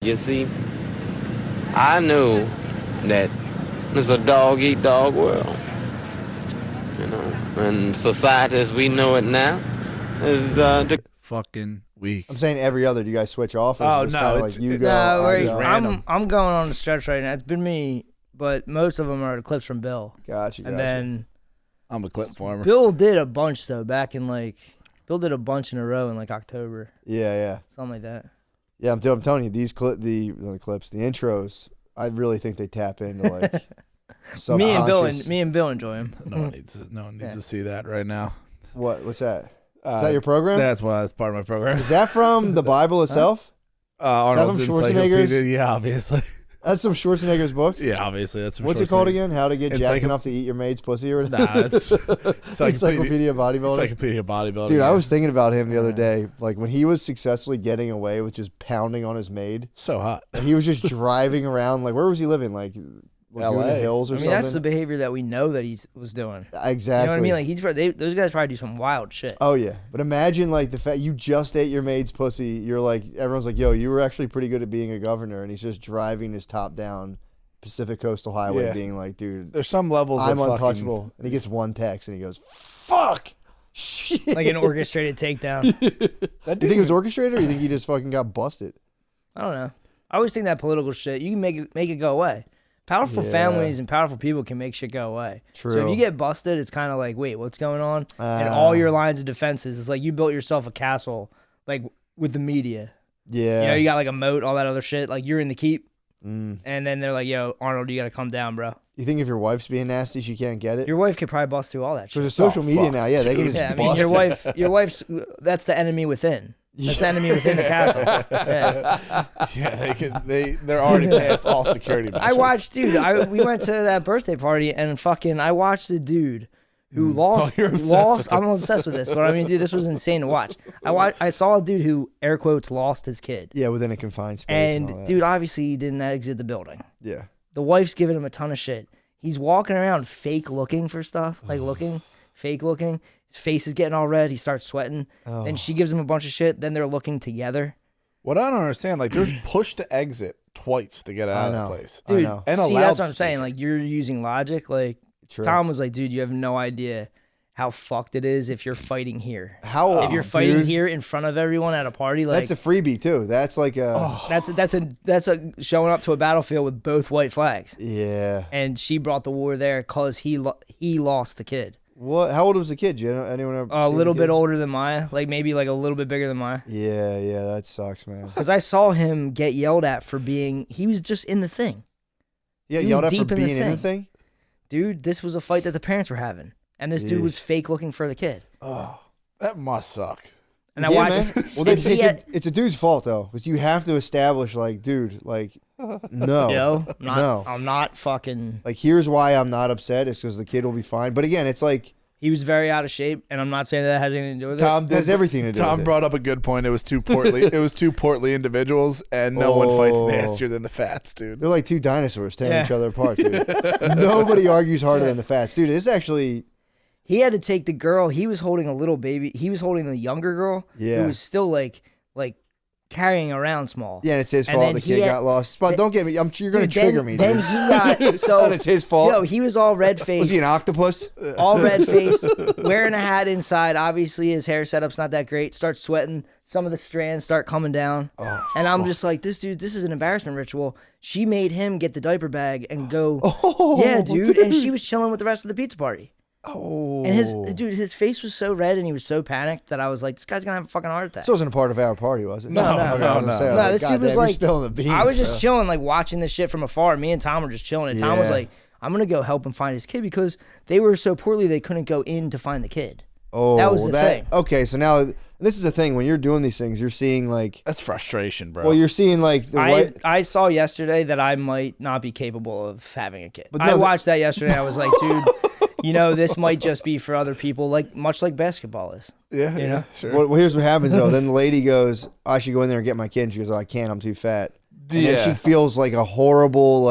You see, I knew that it's a dog-eat-dog world. You know, and society as we know it now is fucking weak. I'm saying every other. Do you guys switch off? Oh, it's no, kind of it's- like you go. No, I like, go. random. I'm going on the stretch right now. It's been me, but most of them are clips from Bill. Gotcha. And then I'm a clip farmer. Bill did a bunch though back in Bill did a bunch in a row in October, yeah. something like that. Yeah, I'm telling you, these clips, the intros, I really think they tap into me and subconscious. Bill enjoy him. No one needs to see that right now. What's that? Is that your program? That's part of my program. Is that from the Bible itself? Arnold's from Schwarzenegger's? Encyclopedia. Yeah, obviously. That's from Schwarzenegger's book? Yeah, obviously. That's from What's it called Schwarzenegger. again? How to get jacked enough to eat your maid's pussy or whatever? Nah, it's Encyclopedia of Bodybuilding. Encyclopedia of Bodybuilding. Dude, yeah. I was thinking about him the other day. Like when he was successfully getting away with just pounding on his maid. So hot. And he was just driving around. Like, where was he living? Like Laguna LA. Hills or something? That's the behavior that we know that he was doing. Exactly. You know what I mean? Those guys probably do some wild shit. Oh yeah, but imagine the fact you just ate your maid's pussy. You're everyone's like, yo, you were actually pretty good at being a governor, and he's just driving his top down Pacific Coastal Highway, being like, dude, there's some levels I'm of untouchable, and he gets one text and he goes, fuck, shit. Like an orchestrated takedown. You think it was orchestrated, or you think he just fucking got busted? I don't know. I always think that political shit, you can make it go away. Powerful families and powerful people can make shit go away. True. So if you get busted, it's kind of like, wait, what's going on? And all your lines of defenses, it's like you built yourself a castle, with the media. Yeah. You know, you got a moat, all that other shit. Like you're in the keep. And then they're like, yo, Arnold, you got to come down, bro. You think if your wife's being nasty, she can't get it? Your wife could probably bust through all that shit. There's social media now. Yeah, they can just Yeah, I bust mean, it. your wife's, that's the enemy within. That's the enemy within the castle. Yeah. Yeah, they're already past all security measures. I watched, dude. We went to that birthday party and I watched the dude who lost. you're obsessed with I'm this. obsessed with this, but I mean, dude, this was insane to watch. I saw a dude who air quotes lost his kid, Yeah, within a confined space. And all and that. dude, obviously he didn't exit the building. Yeah. The wife's giving him a ton of shit. He's walking around fake looking for stuff, fake looking. His face is getting all red. He starts sweating. Then she gives him a bunch of shit. Then they're looking together. What I don't understand, there's push to exit twice to get out of the place. Dude, I know. And see, a that's what I'm loudspeaker. saying. You're using logic. True. Tom was like, dude, you have no idea how fucked it is if you're fighting here. If You're fighting here in front of everyone at a party. That's a freebie too. That's like a that's a showing up to a battlefield with both white flags. yeah. And she brought the war there because he lost the kid. What? How old was the kid? Do you know anyone ever A seen little the bit kid? older than Maya, maybe a little bit bigger than Maya. Yeah, that sucks, man. Because I saw him get yelled at for he was just in the thing. Yeah, He yelled was at for deep in the being in the thing. Dude, this was a fight that the parents were having. And this dude was fake looking for the kid. Oh, that must suck. And I Yeah, watched. man. Well, it's a dude's fault though, because you have to establish, dude, no, Yo, no. I'm not fucking. Here's why I'm not upset. It's because the kid will be fine. But again, it's He was very out of shape, and I'm not saying that has anything to do with it has everything to do Tom with it. brought up a good point. It was two portly. It was two portly individuals, and no one fights nastier than the fats, dude. They're like two dinosaurs tearing each other apart, dude. Nobody argues harder than the fats, dude. It's actually. He had to take the girl. He was holding a little baby. He was holding the younger girl. Yeah. Who was still like carrying around small. Yeah, and it's his And fault then the he kid had- got lost. But don't get me. You're gonna Dude, trigger me. Then Dude. he got so. And it's his fault. Yo, he was all red faced. Was he an octopus? All red faced, wearing a hat inside. Obviously, his hair setup's not that great. Starts sweating. Some of the strands start coming down. And I'm just like, this dude, this is an embarrassment ritual. She made him get the diaper bag and go. Yeah, dude. And she was chilling with the rest of the pizza party. Oh. And his face was so red and he was so panicked that I was like, this guy's gonna have a fucking heart attack. This wasn't a part of our party, was it? No. Okay, I was gonna say, No, this God dude was damn, you're like, spilling the beans. I was just bro. chilling, watching this shit from afar. Me and Tom were just chilling, and Tom was Yeah. like, I'm gonna go help him find his kid because they were so poorly they couldn't go in to find the kid. Oh, that was the thing. Okay, so now this is the thing. When you're doing these things, you're seeing That's frustration, bro. well, you're seeing the white. I saw yesterday that I might not be capable of having a kid. But I no, watched that yesterday. And I was like, dude, this might just be for other people, much like basketball is. yeah, sure. Well, here's what happens though. Then the lady goes, I should go in there and get my kid. And she goes, oh, I can't. I'm too fat. And then she feels like a horrible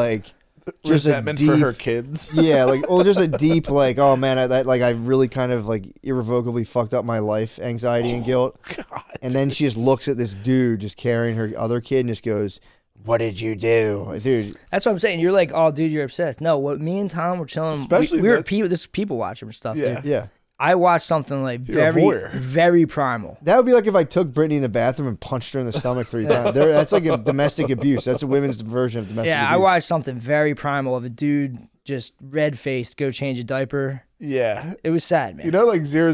just resentment a deep, for her kids. Yeah, just a deep oh man, I really kind of irrevocably fucked up my life, anxiety and guilt. God. And then she just looks at this dude just carrying her other kid and just goes, What did you do, dude? That's what I'm saying. You're like, oh, dude, you're obsessed. No, what me and Tom were chilling. Especially we were people watching stuff. Yeah. Dude. Yeah. I watched something like You're a voyeur. very primal. That would be like if I took Brittany in the bathroom and punched her in the stomach 3 times. That's like a domestic abuse. That's a women's version of domestic abuse. Yeah, I watched something very primal of a dude just red-faced go change a diaper. Yeah. It was sad, man. You know, like 000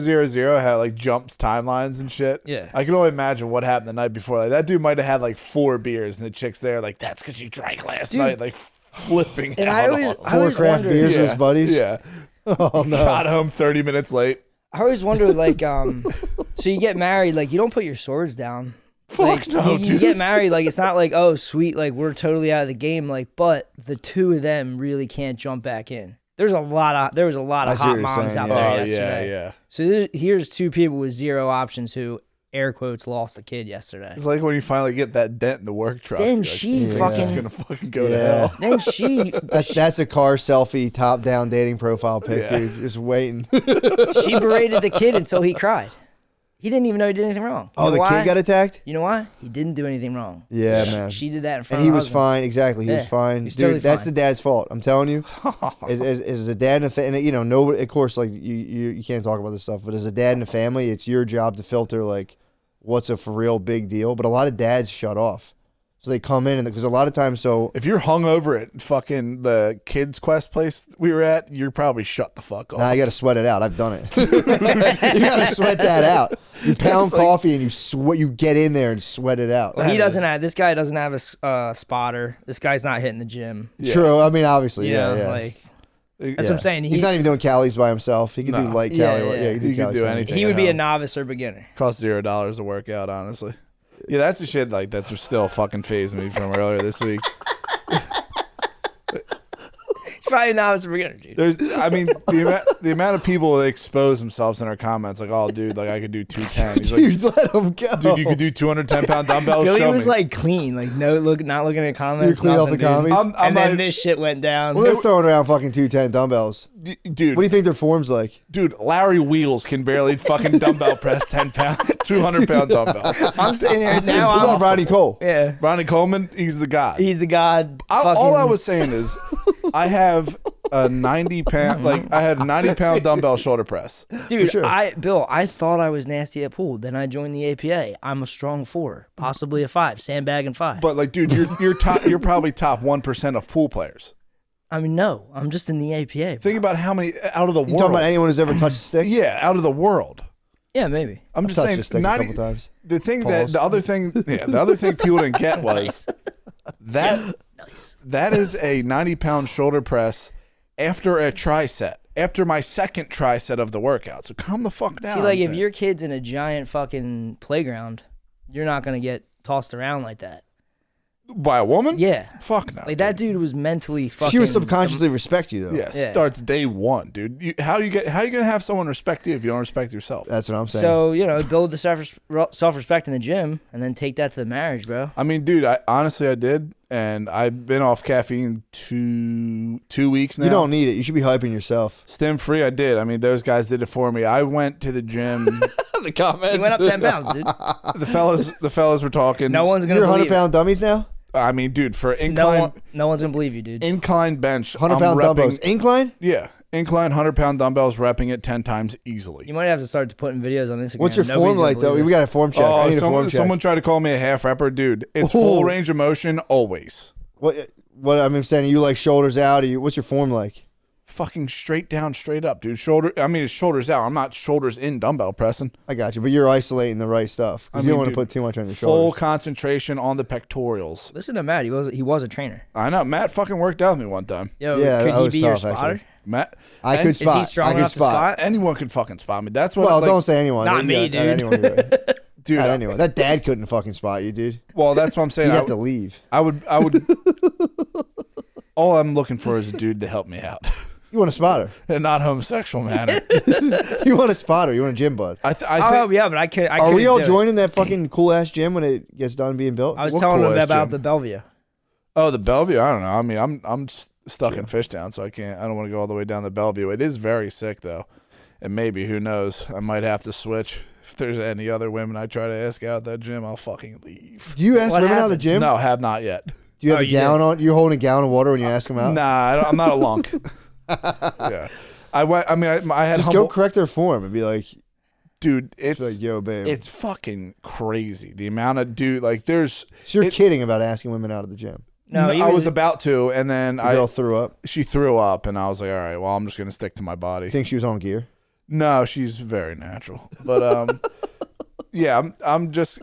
had like jumps timelines and shit. Yeah. I can only imagine what happened the night before. Like that dude might have had like 4 beers, and the chick's there like, that's because you drank last night, like flipping And out. I 4 always craft wondered- beers with his buddies. Yeah. Oh no. Got home 30 minutes late. I always wonder, like, so you get married, like, you don't put your swords down. Fuck Like, no, you dude. get married, like, it's not like, oh, sweet, like, we're totally out of the game, like, but the two of them really can't jump back in. There was a lot of I see hot what you're moms saying, out yeah. there Oh, yesterday. yeah. So here's 2 people with 0 options who, air quotes, lost a kid yesterday. It's like when you finally get that dent in the work truck. Then you're like, she "This fucking- is gonna fucking go to Yeah. hell." Then she That's a car selfie, top down dating profile pic, Yeah. dude. Just waiting. she berated the kid until he cried. He didn't even know he did anything wrong. You Oh, know the why? kid got attacked? You know why? He didn't do anything wrong. Yeah, man. She did that in front And he of her was husband. fine. Exactly. He was Yeah, fine. he's Dude, totally that's fine. the dad's fault. I'm telling you. As a dad and you know, nobody, of course, like you can't talk about this stuff, but as a dad in a family, it's your job to filter like what's a for real big deal. But a lot of dads shut off. So they come in, and because a lot of times, If you're hungover at fucking the Kids Quest place we were at, you're probably shut the fuck off. nah, you got to sweat it out. I've done it. You got to sweat that out. You pound coffee and you sweat. You get in there and sweat it out. Well, he doesn't have. This guy doesn't have a spotter. This guy's not hitting the gym. True. I mean, obviously, You know, yeah. like that's Yeah. what I'm saying. He's not even doing calories by himself. He could do light Yeah, calorie. yeah. Yeah, he You could calories do by anything. he would be a home. novice or beginner. Costs $0 to work out, honestly. Yeah, that's the shit like that's still fucking phasing me from earlier this week. He's probably a novice or beginner, dude. I mean, the amount of people that expose themselves in our comments, like, "Oh, dude, like I could do 210." He's Dude, let him go. like, "Dude, you could do 210-pound dumbbells." Billy Show was me. like clean, like not looking at comments. You clean off nothing, the dude. comments? I'm And then not- this shit went down. Well, they're throwing around fucking 210 dumbbells. dude, What do you think their form's like? dude, Larry Wheels can barely fucking dumbbell press 10-pound, 200-pound dumbbells. I'm sitting here now. What about I'm, Ronnie Cole? yeah, Ronnie Coleman, he's the guy. he's the god. All I was saying is, I have a 90-pound, like I had a 90-pound dumbbell shoulder press. Dude, sure. Bill, I thought I was nasty at pool. Then I joined the APA. I'm a strong 4, possibly a 5, sandbagging 5. But like, dude, you're probably top 1% of pool players. I mean, no, I'm just in the APA. bro. Think about how many out of the You world. talking about anyone who's ever touched a stick? Yeah, out of the world. Yeah, maybe. I'm I've just touched saying. a stick a 90 couple times. The thing Pause. the other thing people didn't get was that that is a 90-pound shoulder press after a tri-set, after my second tri-set of the workout. So calm the fuck down. See, like, if Tim. your kid's in a giant fucking playground, you're not going to get tossed around like that. by a woman, Yeah. fuck no. Like, that dude was mentally fucking... She would subconsciously respect you, though. Yeah, Yeah. starts day one, dude. How are you gonna have someone respect you if you don't respect yourself? That's what I'm saying. So, build the self-respect in the gym and then take that to the marriage, bro. I mean, dude, I did, and I've been off caffeine two weeks now. you don't need it. You should be hyping yourself. Stem free. I did. I mean, those guys did it for me. I went to the gym. The comments. He went up 10 pounds, dude. the fellas were talking. No one's going You're to believe 100-pound dummies now? I mean, dude, for incline no one's going to believe you, dude. incline bench, 100-pound dumbbells. Incline? Yeah, incline 100-pound dumbbells, repping it 10 times easily. You might have to start putting videos on Instagram. What's your Nobody's form gonna like, though? believe We this. got a form check. I need a form check. Someone tried to call me a half repper, dude. It's Ooh. full range of motion always. What I'm saying, are you like shoulders out? What's your form like? Fucking straight down, straight up, dude. It's shoulders out. I'm not shoulders in dumbbell pressing. I got you, but you're isolating the right stuff. 'Cause you don't want to put too much on your Full shoulders. concentration on the pectorials. Listen to Matt. He was a trainer. I know. Matt fucking worked out with me one time. Yo, Yeah, could that he was be your tough, spotter? actually. Matt, I and could Is he spot. strong I could enough to spot? anyone could fucking spot me. That's what. Well, like, don't say anyone. Not me, Not dude. anyone could. dude. Not anyone. That dad couldn't fucking spot you, dude. Well, that's what I'm saying. You'd have to leave. I would. All I'm looking for is a dude to help me out, You want a spotter. in a not homosexual manner. You want a spotter. You want a gym bud. I think. Yeah, but I could. Are we all joining that fucking cool ass gym when it gets done being built? I was What telling him cool-ass about gym? the Bellevue. Oh, the Bellevue. I don't know. I mean, I'm stuck in Fishtown, so I can't. I don't want to go all the way down the Bellevue. It is very sick though, and maybe who knows? I might have to switch. If there's any other women I try to ask out that gym, I'll fucking leave. Do you ask What women out of the happened? gym? No, have not yet. Do you have Oh, a you gallon on? You're holding a gallon of water when you ask them out? Nah, I'm not a lunk. Yeah. I went. I mean, I had Just humble, go correct their form and be like, dude. It's like, yo, babe. it's fucking crazy the amount of dude. Like, there's. So you're kidding about asking women out of the gym. No, I was about to, and then The girl threw up. she threw up, and I was like, all right, well, I'm just gonna stick to my body. Think she was on gear? No, she's very natural, but yeah, I'm just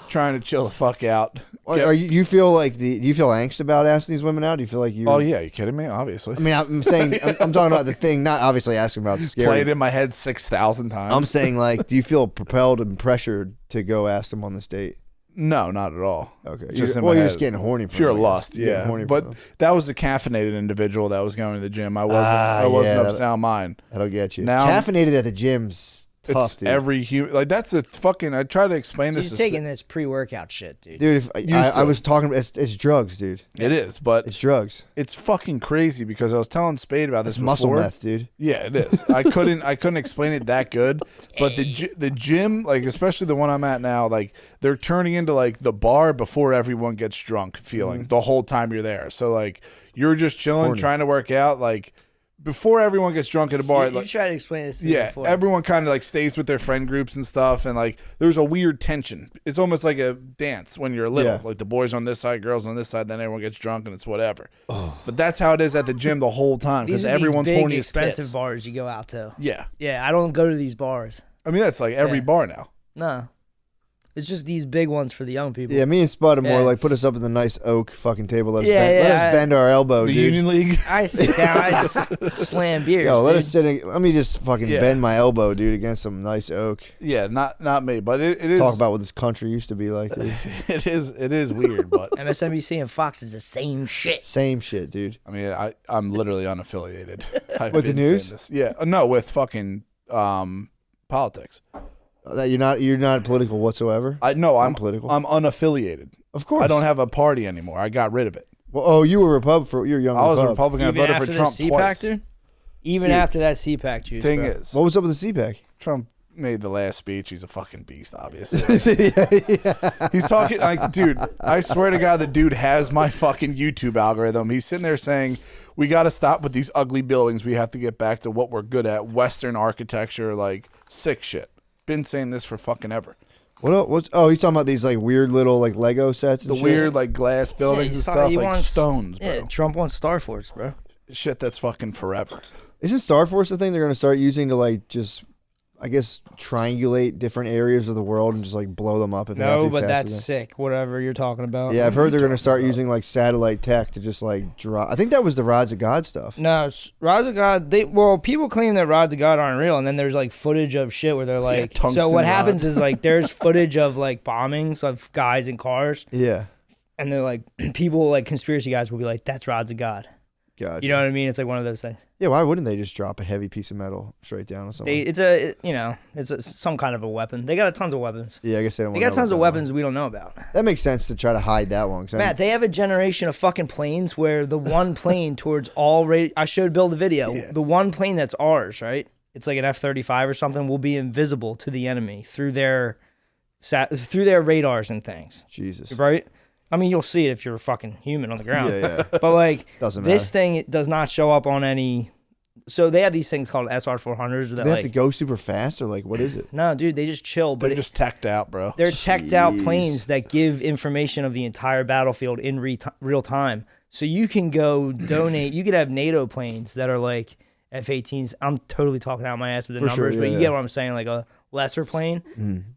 trying to chill the fuck out. Are you feel like do you feel angst about asking these women out? Do you feel like you? Oh yeah, you kidding me? Obviously. I mean, I'm saying I'm talking about the thing, not obviously asking about the scary. Played in my head 6,000 times. I'm saying like, do you feel propelled and pressured to go ask them on this date? No, not at all. Okay. Just in You're my just head. getting horny for Pure them, I guess. lust, You're getting yeah. horny for But them. that was the caffeinated individual that was going to the gym. I wasn't of sound mind. That'll get you. Now- Caffeinated at the gym's tough, It's dude. every human. Like, that's the fucking. I try to explain this. He's to taking this pre-workout shit, dude. Dude, if Used I to. was talking about it's drugs, dude. It is, but It's drugs. it's fucking crazy because I was telling Spade about this It's muscle before. meth, dude. Yeah, it is. I couldn't explain it that good, but the gym, like especially the one I'm at now, like they're turning into like the bar before everyone gets drunk, feeling the whole time you're there. So like you're just chilling, Horny. trying to work out, like before everyone gets drunk at a bar. You Like, tried to explain this to me yeah, before. everyone kind of like stays with their friend groups and stuff, and like there's a weird tension. It's almost like a dance when you're little, Yeah. like the boys on this side, girls on this side, then everyone gets drunk and it's whatever. But that's how it is at the gym the whole time These because are everyone's these big, horny as expensive tits. bars you go out to. Yeah, Yeah, I don't go to these bars. I mean that's like every Yeah. bar now. No. It's just these big ones for the young people. Yeah, me and Spud are more Yeah. like put us up at the nice oak fucking table. Let us, Yeah, bend, yeah, let us bend our elbow, The dude. Union League. I sit down, I just slam beers. Yo, let dude. us let me just fucking Yeah. bend my elbow, dude, against some nice oak. Yeah, not me, but it is. Talk about what this country used to be like, dude. it is weird, but MSNBC and Fox is the same shit. Same shit, dude. I mean I'm literally unaffiliated. I've With the been saying news? this. Yeah, no, with fucking politics. That you're not political whatsoever. I'm political. I'm unaffiliated. Of course. I don't have a party anymore. I got rid of it. Well, oh, you were you're a young. I was a Repub. Republican. I Even voted after for the Trump CPAC, twice. dude? Even Dude, after that CPAC juice, Thing bro. is, What was up with the CPAC? Trump made the last speech. He's a fucking beast, obviously. He's talking like, dude, I swear to God, the dude has my fucking YouTube algorithm. He's sitting there saying, we got to stop with these ugly buildings. We have to get back to what we're good at, Western architecture, like sick shit. Been saying this for fucking ever. What else? He's talking about these like weird little like Lego sets. And The shit? weird like glass buildings and stuff, like stones, bro. Yeah, Trump wants Star Force, bro. Shit that's fucking forever. Isn't Star Force the thing they're gonna start using to like just, I guess, triangulate different areas of the world and just like blow them up? If they have No, to but faster that's than- sick. Whatever you're talking about. Yeah, I've heard they're gonna start using like satellite tech to just like drop. I think that was the Rods of God stuff. No, Rods of God. People claim that Rods of God aren't real, and then there's like footage of shit where they're like. So tungsten what happens rod. is like there's footage of like bombings of guys in cars, Yeah, and they're like people like conspiracy guys will be like, "That's Rods of God." gotcha. You know what I mean? It's like one of those things. Yeah, why wouldn't they just drop a heavy piece of metal straight down on someone? It's some kind of a weapon. They got tons of weapons. Yeah, I guess they don't. They wanna got know tons what's of going on. weapons we don't know about. That makes sense to try to hide that one. 'cause I mean- Matt, they have a generation of fucking planes where the one plane towards I showed Bill the video. Yeah. The one plane that's ours, right? It's like an F-35 or something. Will be invisible to the enemy through their radars and things, Jesus. right? I mean, you'll see it if you're a fucking human on the ground. Yeah, yeah. But like Doesn't this matter. thing, it does not show up on any. So they have these things called SR-400s. Do That they have like, to go super fast or like what is it? no, dude, they just chill. But They're just teched out, bro. they're teched out Jeez. planes that give information of the entire battlefield in real time. So you can go donate. You could have NATO planes that are like F-18s. I'm totally talking out my ass with the For sure, numbers, but yeah, you yeah. get what I'm saying, like a lesser plane.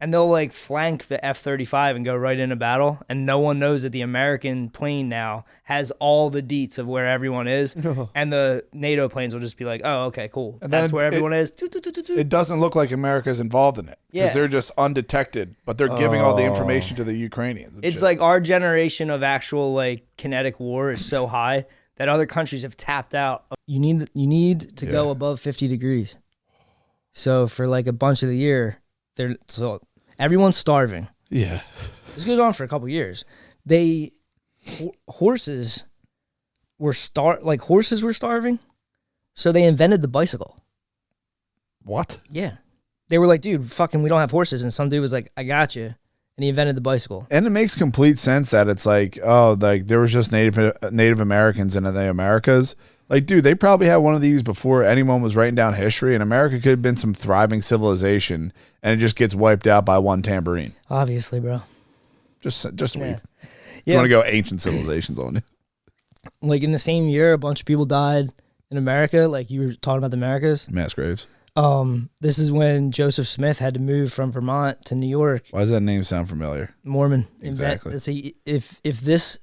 And they'll like flank the F-35 and go right into battle. And no one knows that the American plane now has all the deets of where everyone is. And the NATO planes will just be like, oh, okay, cool. And That's then where it- everyone is. It doesn't look like America's involved in it because Yeah. they're just undetected, but they're giving all the information to the Ukrainians. and It's shit. like our generation of actual like kinetic war is so high that other countries have tapped out. You need to go above 50 degrees. So for like a bunch of the year, everyone's starving. yeah, This goes on for a couple years. Horses were starving, so they invented the bicycle. what? Yeah. They were like, dude, fucking, we don't have horses. And some dude was like, I got you. and he invented the bicycle. And it makes complete sense that it's like, oh, like there was just Native Americans in the Americas. Like, dude, they probably had one of these before anyone was writing down history, and America could have been some thriving civilization, and it just gets wiped out by one tambourine. Obviously, bro. Just Yeah. leave. You want to go ancient civilizations on it. Like in the same year, a bunch of people died in America. Like you were talking about the Americas. Mass graves. This is when Joseph Smith had to move from Vermont to New York. Why does that name sound familiar? Mormon. Exactly. See, if this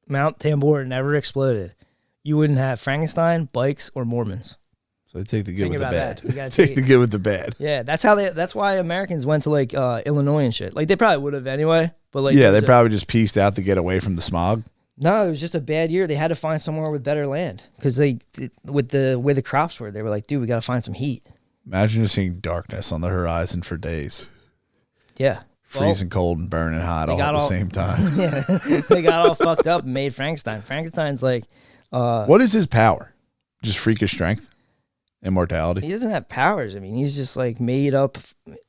Mount Tambor never exploded, you wouldn't have Frankenstein, bikes, or Mormons. So they take the good Think with the about bad. that. You gotta Take the good with the bad. Yeah, that's why Americans went to like Illinois and shit. Like they probably would have anyway, but like Yeah, they probably just pieced out to get away from the smog. No, it was just a bad year. They had to find somewhere with better land because with the way the crops were, they were like, dude, we got to find some heat. Imagine just seeing darkness on the horizon for days. Yeah. Freezing cold and burning hot all at the same time. Yeah, they got all fucked up and made Frankenstein. Frankenstein's like, what is his power? Just freakish strength? Immortality? he doesn't have powers. I mean, he's just like made up.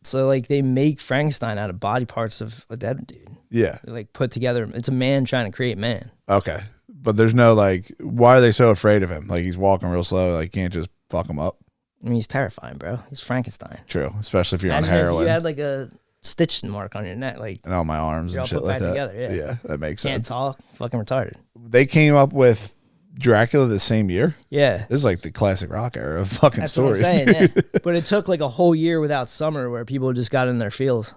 So like they make Frankenstein out of body parts of a dead dude. Yeah. They like put together. It's a man trying to create man. Okay. But there's no like, why are they so afraid of him? Like he's walking real slow. Like you can't just fuck him up. I mean, he's terrifying, bro. He's Frankenstein. True. Especially if you're Imagine on heroin. if you had like a stitch mark on your neck, like and on my arms you're and all shit put like back that. together, yeah. That makes can't sense. talk, fucking retarded. They came up with Dracula the same year. Yeah. This is like the classic rock era of fucking That's stories. what I'm saying, dude. yeah. But it took like a whole year without summer where people just got in their feels.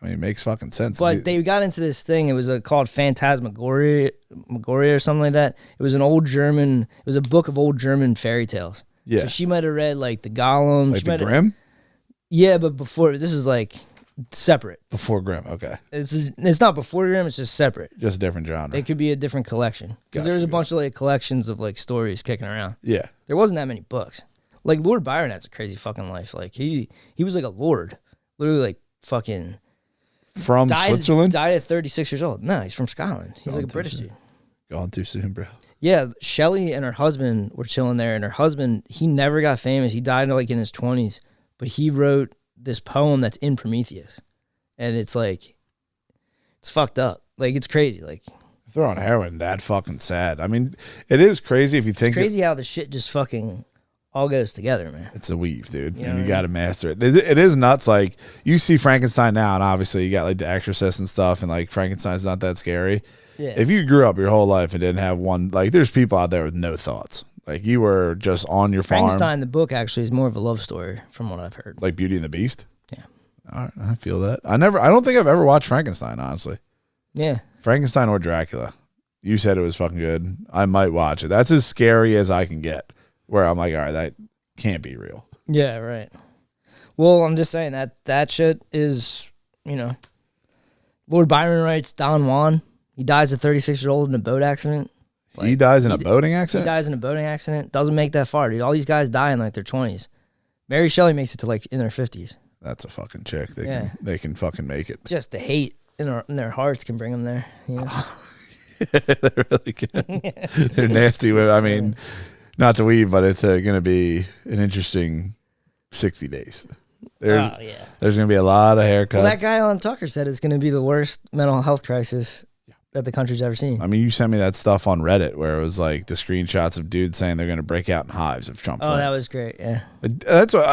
I mean, it makes fucking sense. But they got into this thing. It was called Phantasmagoria or something like that. It was an old German. It was a book of old German fairy tales. Yeah. So she might have read like the Gollum. Like she the might have- Grimm? Yeah, but before this is like separate. Before Grimm, okay. It's not before Grimm. It's just separate. Just a different genre. It could be a different collection because there was a bunch of like collections of like stories kicking around. Yeah. There wasn't that many books. Like Lord Byron has a crazy fucking life. Like he was like a lord, literally like fucking From Switzerland? Died at 36 years old. No, he's from Scotland. He's Gone like a too British soon. dude. Gone too soon, bro. Yeah, Shelley and her husband were chilling there, and her husband, he never got famous. He died like in his 20s, but he wrote this poem that's in Prometheus, and it's like, it's fucked up. Like, it's crazy. Like, If they're on heroin, that fucking sad. I mean, it is crazy if you think it's crazy how the shit just fucking all goes together, man. it's a weave, dude, You know and what you I got to master it. It is nuts. Like, you see Frankenstein now, and obviously you got like The Exorcist and stuff, and like Frankenstein's not that scary. Yeah. If you grew up your whole life and didn't have one, like, there's people out there with no thoughts. Like, you were just on your farm. Frankenstein, the book, actually is more of a love story from what I've heard. Like Beauty and the Beast. Yeah. All right, I feel that. I don't think I've ever watched Frankenstein, honestly. Yeah. Frankenstein or Dracula. You said it was fucking good. I might watch it. That's as scary as I can get. Where I'm like, all right, that can't be real. Yeah, right. Well, I'm just saying that shit is, you know, Lord Byron writes Don Juan. He dies at 36 years old in a boat accident. He dies in a boating He accident? dies in a boating accident. Doesn't make that far, dude. All these guys die in like their 20s. Mary Shelley makes it to like in their 50s. That's a fucking chick. Yeah. They can fucking make it. Just the hate in their hearts can bring them there. You know? They really can. They're nasty. I mean, not to weave, but it's going to be an interesting 60 days. There's going to be a lot of haircuts. Well, that guy on Tucker said it's going to be the worst mental health crisis that the country's ever seen. I mean, you sent me that stuff on Reddit where it was like the screenshots of dudes saying they're going to break out in hives if Trump wins. That was great. Yeah. That's what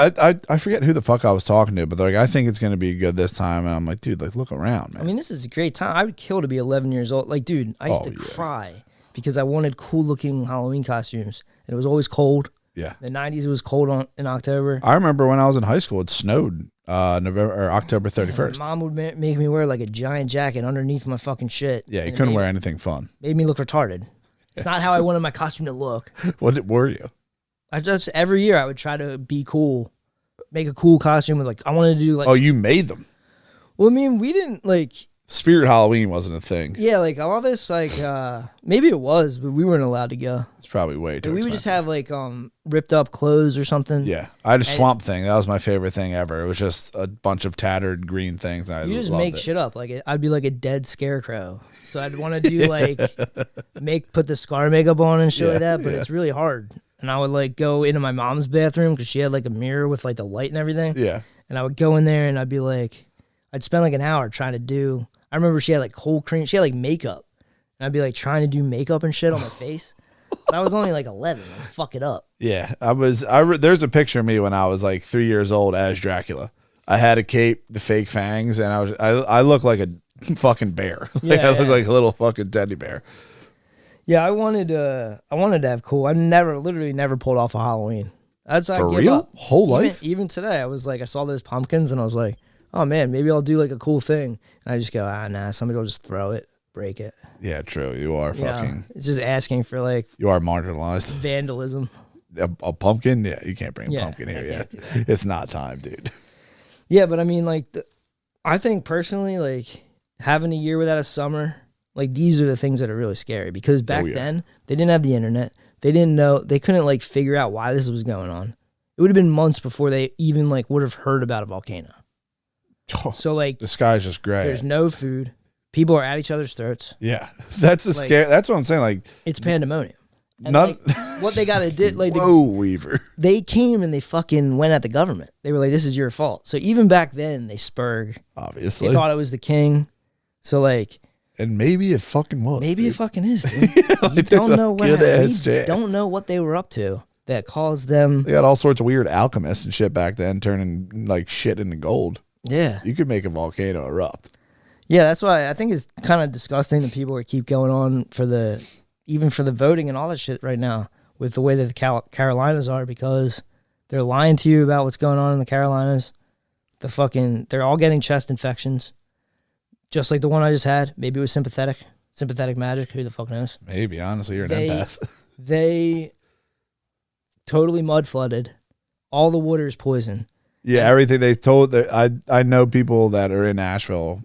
I forget who the fuck I was talking to, but they're like, I think it's going to be good this time. And I'm like, dude, like, look around, man. I mean, this is a great time. I would kill to be 11 years old. Like, dude, I used to cry because I wanted cool looking Halloween costumes. And it was always cold. Yeah. The 90s, it was cold in October. I remember when I was in high school, it snowed November or October 31st. My mom would make me wear like a giant jacket underneath my fucking shit. Yeah, you and it couldn't wear anything fun. Made me look retarded. It's not how I wanted my costume to look. What were you? I just, every year I would try to be cool. Make a cool costume with like, I wanted to do like. Oh, you made them. Well, I mean, we didn't like. Spirit Halloween wasn't a thing. Yeah, like all this, like maybe it was, but we weren't allowed to go. It's probably way too We expensive. would just have like ripped up clothes or something. Yeah, I had a swamp thing. That was my favorite thing ever. It was just a bunch of tattered green things. And I You just loved make it. shit up. Like I'd be like a dead scarecrow, so I'd want to do like put the scar makeup on and shit like that. But it's really hard. And I would like go into my mom's bathroom because she had like a mirror with like the light and everything. Yeah. And I would go in there and I'd be like, I'd spend like an hour trying to do. I remember she had like cold cream. She had like makeup, and I'd be like trying to do makeup and shit on my face. But I was only like 11. I'd fuck it up. Yeah, there's a picture of me when I was like 3 years old as Dracula. I had a cape, the fake fangs, and I look like a fucking bear. Like I look like a little fucking teddy bear. Yeah, I wanted to have cool. I literally never pulled off a Halloween. That's why For I give real? up. Whole life? Even today, I was like, I saw those pumpkins, and I was like, oh man, maybe I'll do like a cool thing. And I just go, nah, somebody will just throw it, break it. Yeah, true. You are fucking. It's just asking for like You are marginalized. vandalism. A pumpkin? Yeah, you can't bring a pumpkin I here can't yet. do that. It's not time, dude. Yeah, but I mean, like, I think personally, like, having a year without a summer, like, these are the things that are really scary. Because back then, they didn't have the internet. They didn't know. They couldn't, like, figure out why this was going on. It would have been months before they even, like, would have heard about a volcano. So, like, The sky's just gray. there's no food. People are at each other's throats. Yeah, that's the scare. That's what I'm saying. Like, It's pandemonium. And, none. like, what they got to do, like, Whoa, Weaver. they came and they fucking went at the government. They were like, this is your fault. So even back then, they spurred. Obviously, They thought it was the king. So, like, and maybe it fucking was. maybe dude. it fucking is. Dude. Like, You there's don't a know what good-ass we chance. don't know what they were up to that caused them. They got all sorts of weird alchemists and shit back then, turning like shit into gold. Yeah, You could make a volcano erupt. yeah. That's why I think it's kind of disgusting that people are keep going on for even for the voting and all that shit right now with the way that the Carolinas are, because they're lying to you about what's going on in the Carolinas. They're all getting chest infections, just like the one I just had. Maybe it was sympathetic magic. Who the fuck knows? Maybe honestly, you're an They- empath. They totally mud flooded. All the water is poison. Yeah, everything they told. I know people that are in Nashville.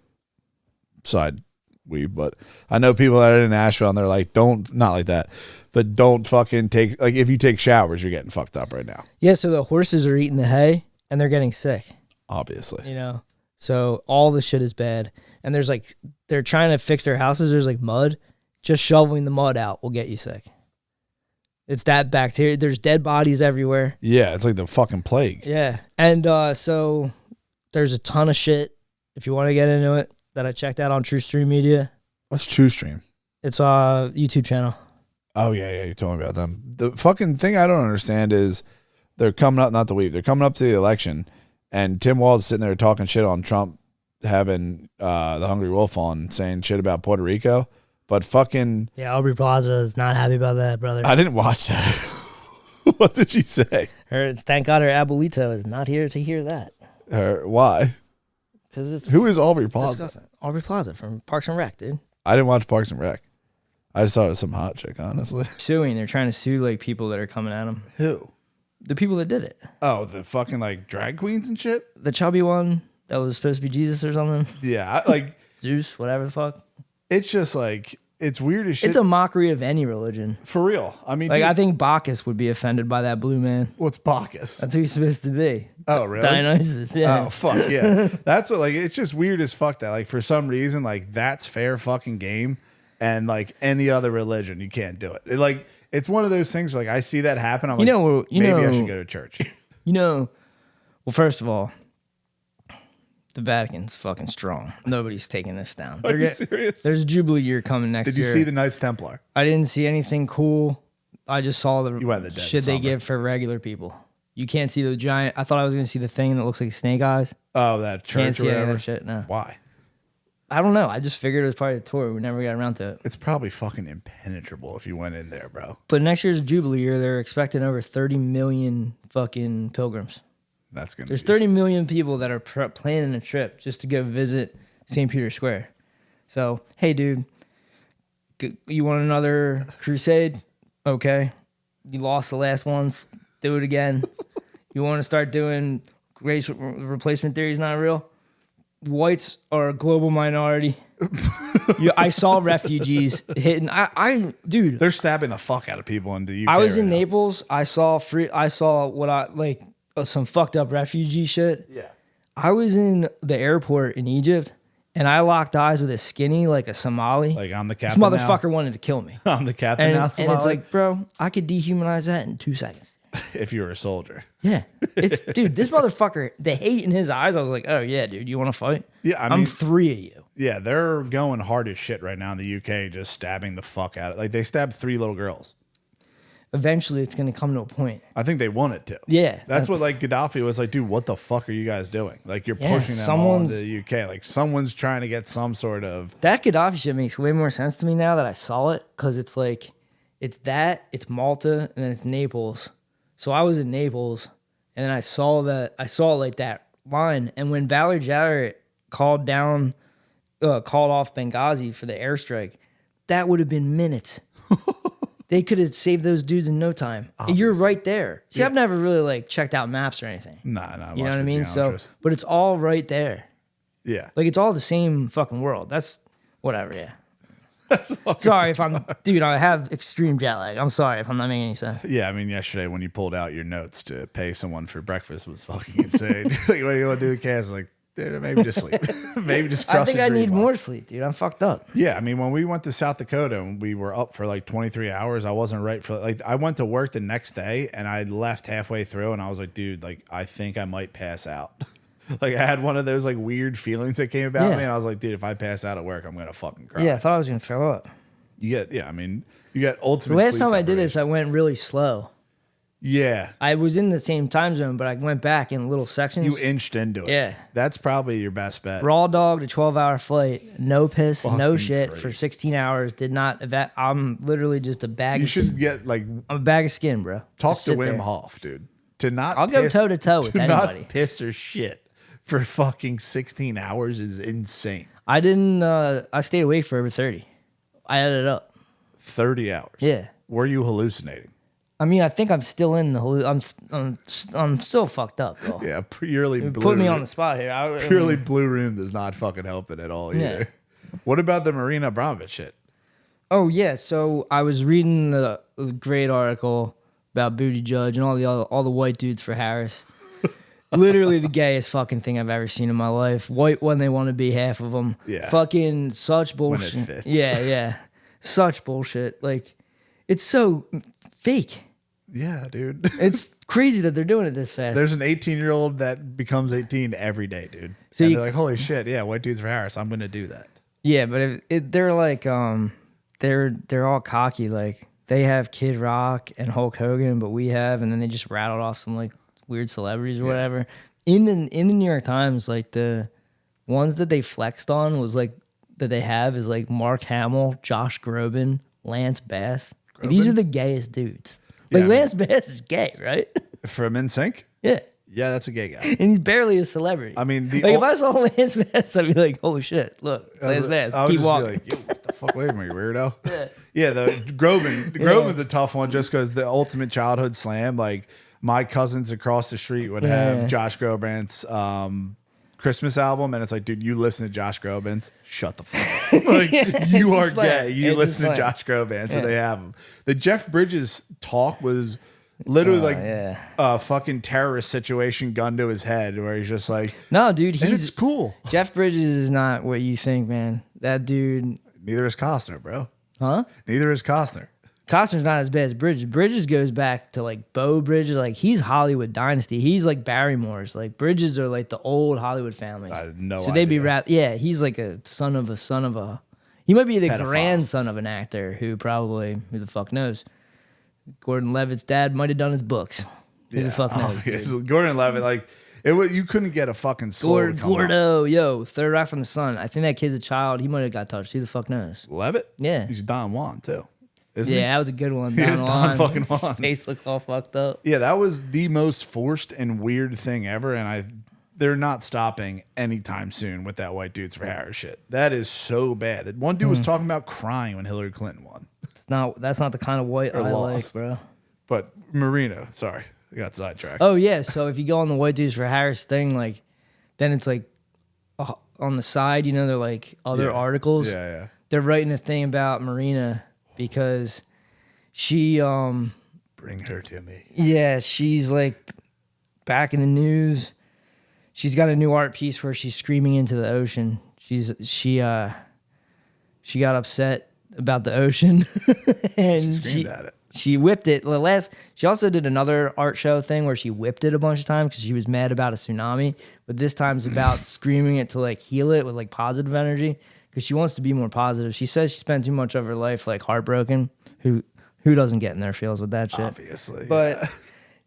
But I know people that are in Nashville and they're like, not like that, but don't fucking take, like, if you take showers, you're getting fucked up right now. Yeah, so the horses are eating the hay and they're getting sick, Obviously. you know? So all the shit is bad. And there's like, they're trying to fix their houses. There's like mud. Just shoveling the mud out will get you sick. It's that bacteria. There's dead bodies everywhere. Yeah, it's like the fucking plague. Yeah. And so there's a ton of shit, if you want to get into it, that I checked out on True Stream Media. What's TrueStream? It's a YouTube channel. Oh, yeah, you told me about them. The fucking thing I don't understand is they're coming up, not the week, they're coming up to the election, and Tim Walz is sitting there talking shit on Trump having the Hungry Wolf on, saying shit about Puerto Rico, but fucking... Yeah, Aubrey Plaza is not happy about that, brother. I didn't watch that. What did she say? Thank God her abuelito is not here to hear that. Why? Because it's Who is Aubrey Plaza? disgusting. Aubrey Plaza from Parks and Rec, dude. I didn't watch Parks and Rec. I just thought it was some hot chick, honestly. They're trying to sue like people that are coming at them. Who? The people that did it. Oh, the fucking like drag queens and shit? The chubby one that was supposed to be Jesus or something. Yeah, like Zeus, whatever the fuck. it's just like it's weird as shit. It's a mockery of any religion. For real. I mean, Like, dude, I think Bacchus would be offended by that blue man. what's Bacchus? That's who he's supposed to be. Oh, really? Dionysus, yeah. Oh, fuck, yeah. That's what, like, it's just weird as fuck that, like, for some reason, like, that's fair fucking game. And, like, any other religion, you can't do it. Like, it's one of those things where, like, I see that happen. I'm like, maybe I should go to church. Well, first of all, the Vatican's fucking strong. Nobody's taking this down. Are you serious? There's a Jubilee year coming next Did year. you see the Knights Templar? I didn't see anything cool. I just saw the You went to the dead shit they summer. give for regular people. You can't see the giant. I thought I was going to see the thing that looks like snake eyes. Oh, that church Can't or see any of whatever? that shit, no. Why? I don't know. I just figured it was part of the tour. We never got around to it. It's probably fucking impenetrable if you went in there, bro. But next year's Jubilee year, they're expecting over 30 million fucking pilgrims. That's going to There's 30 million people that are planning a trip just to go visit St. Peter's Square. So, hey, dude, you want another crusade? Okay. You lost the last ones. Do it again. You want to start doing race replacement theories not real? Whites are a global minority. I saw refugees hitting. Dude, They're stabbing the fuck out of people in the UK. I was right in now. Naples. I saw what I like some fucked up refugee shit. Yeah. I was in the airport in Egypt, and I locked eyes with a skinny, like a Somali. Like, I'm the this captain motherfucker wanted to kill me. now. I'm the captain And, now, and Somali. it's like, bro, I could dehumanize that in 2 seconds. if you were a soldier. Yeah. It's dude, this motherfucker, the hate in his eyes, I was like, oh yeah, dude, you want to fight? Yeah, I'm 3 of you. Yeah, they're going hard as shit right now in the UK, just stabbing the fuck out of it. Like, they stabbed 3 little girls. Eventually, it's going to come to a point. I think they want it to. Yeah. That's what, like, Gaddafi was like, dude, what the fuck are you guys doing? Like, you're pushing them all into the UK. Like, someone's trying to get some sort of... That Gaddafi shit makes way more sense to me now that I saw it, because it's like, it's Malta, and then it's Naples. So I was in Naples, and then I saw like that line, and when Valerie Jarrett called off Benghazi for the airstrike, that would have been minutes. They could have saved those dudes in no time. Obviously. You're right there. See, I've never really like checked out maps or anything. Nah, you know what I mean? So, but it's all right there. Yeah, like it's all the same fucking world. That's whatever. Yeah. Sorry if dude, I have extreme jet lag. I'm sorry if I'm not making any sense. Yeah, I mean, yesterday when you pulled out your notes to pay someone for breakfast was fucking insane. Like, what do you want to do with the cast? Like, dude, maybe just sleep. Maybe just cross I think I need more sleep, dude. I'm fucked up. Yeah, I mean, when we went to South Dakota and we were up for like 23 hours, I wasn't right for like, I went to work the next day and I left halfway through and I was like, dude, like, I think I might pass out. Like, I had one of those like weird feelings that came about me and I was like, dude, if I pass out at work, I'm going to fucking cry. Yeah, I thought I was going to throw up. You got ultimate The last sleep time I did deprivation. this, I went really slow. Yeah. I was in the same time zone, but I went back in little sections. You inched into it. Yeah. That's probably your best bet. Raw dog to 12-hour flight, no piss, no Fucking shit great. for 16 hours. Did not I'm literally just a bag. You should get like I'm a bag of skin, bro. talk Just to sit Wim there. Hof, dude. To not I'll go piss- toe to toe with to anybody. not piss or shit for fucking 16 hours is insane. I didn't. I stayed awake for over 30. I added it up. 30 hours. Yeah. Were you hallucinating? I mean, I think I'm still in the. I'm still fucked up, bro. Yeah, purely blue. Put me on room. the spot here. Purely blue room does not fucking help it at all either. What about the Marina Abramović shit? Oh yeah, so I was reading the great article about Booty Judge and all the white dudes for Harris. Literally the gayest fucking thing I've ever seen in my life. White when they want to be, half of them. Yeah. Fucking such bullshit. When it fits. Yeah. Such bullshit. Like, it's so fake. Yeah, dude. It's crazy that they're doing it this fast. There's an 18-year-old that becomes 18 every day, dude. So and they're like, holy shit, yeah, white dudes for Harris. I'm going to do that. Yeah, but they're like, they're all cocky. Like, they have Kid Rock and Hulk Hogan, but we have, and then they just rattled off some like weird celebrities or whatever. In the New York Times, like the ones that they flexed on was like that they have is like Mark Hamill, Josh Groban, Lance Bass. Like, these are the gayest dudes. Like, Yeah, Lance Bass is gay, right? From NSYNC? Yeah. Yeah, that's a gay guy. And he's barely a celebrity. I mean, like if I saw Lance Bass, I'd be like, "Holy shit! Look, Lance Bass, I would keep just walking." be like, yo, what the fuck? Wait a minute, you weirdo. Yeah, the Groban's a tough one just because the ultimate childhood slam. Like, my cousins across the street would have Josh Groban's Christmas album, and it's like, dude, you listen to Josh Groban's, shut the fuck up. Like, you are gay. You listen to Josh Groban, so they have him. The Jeff Bridges talk was literally a fucking terrorist situation gun to his head, where he's just like, no, dude, it's cool. Jeff Bridges is not what you think, man. That dude. Neither is Costner, bro. Huh? Neither is Costner. Costner's not as bad as Bridges. Bridges goes back to like Bo Bridges. Like, he's Hollywood dynasty. He's like Barrymore's. Like, Bridges are like the old Hollywood families. I had no So they'd be idea. yeah, he's like a son of a. He might be the Pedophile. grandson of an actor who probably, who the fuck knows. Gordon Levitt's dad might have done his books. Who the fuck knows? Obviously. Gordon Levitt, like, it was, you couldn't get a fucking soul to come up. Gordo, yo, Third Rock from the Sun. I think that kid's a child. He might have got touched. Who the fuck knows? Levitt? Yeah. He's Don Juan, too. Isn't Yeah, he? that was a good one. He was Don fucking His Juan. face looked all fucked up. Yeah, that was the most forced and weird thing ever, and they're not stopping anytime soon with that white dudes for Harris shit. That is so bad. That one dude was talking about crying when Hillary Clinton won. That's not the kind of white I like, lost. bro. But Marina, sorry, I got sidetracked. Oh yeah, so if you go on the white dudes for Harris thing, like, then it's like on the side, you know, they're like other articles. Yeah. They're writing a thing about Marina because she Bring her to me. yeah, she's like back in the news. She's got a new art piece where she's screaming into the ocean. She got upset about the ocean, and Screamed at it. she whipped it. She also did another art show thing where she whipped it a bunch of times because she was mad about a tsunamis. But this time's about screaming it to like heal it with like positive energy because she wants to be more positive. She says she spent too much of her life like heartbroken. Who doesn't get in their feels with that shit? Obviously, But yeah.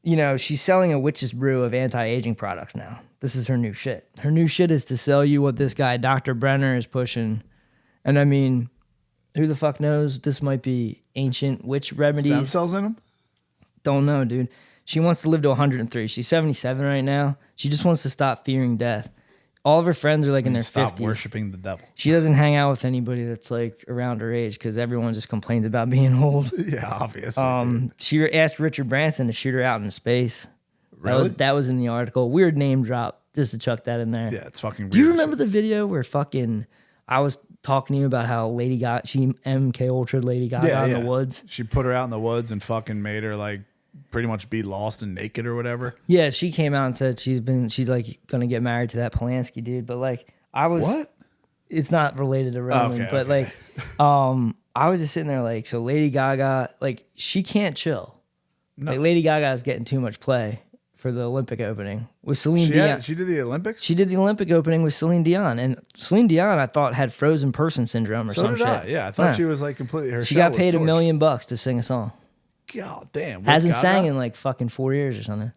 you know, she's selling a witch's brew of anti-aging products now. This is her new shit. Her new shit is to sell you what this guy Dr. Brenner is pushing. And I mean, who the fuck knows? This might be ancient witch remedies. Stem cells in them? Don't know, dude. She wants to live to 103. She's 77 right now. She just wants to stop fearing death. All of her friends are like in their 50s. Stop worshiping the devil. She doesn't hang out with anybody that's like around her age because everyone just complains about being old. Yeah, obviously. Dude. She asked Richard Branson to shoot her out into space. Really? That was in the article. Weird name drop, just to chuck that in there. Yeah, it's fucking weird. Do you remember the video where fucking I was talking to you about how Lady Gaga, she MK Ultra Lady Gaga in the woods? She put her out in the woods and fucking made her like pretty much be lost and naked or whatever. Yeah, she came out and said she's like gonna get married to that Polanski dude. But like I was What? It's not related to Roman, but like I was just sitting there like, so Lady Gaga, like she can't chill. No. Like Lady Gaga is getting too much play for the Olympic opening with Celine Dion. She did the Olympics? She did the Olympic opening with Celine Dion, and Celine Dion I thought had frozen person syndrome or So some did shit. I. Yeah, I thought she was like completely her. She shell got paid was $1 torched. million to sing a song. God damn. Hasn't Gaga? sang in like fucking 4 years or something.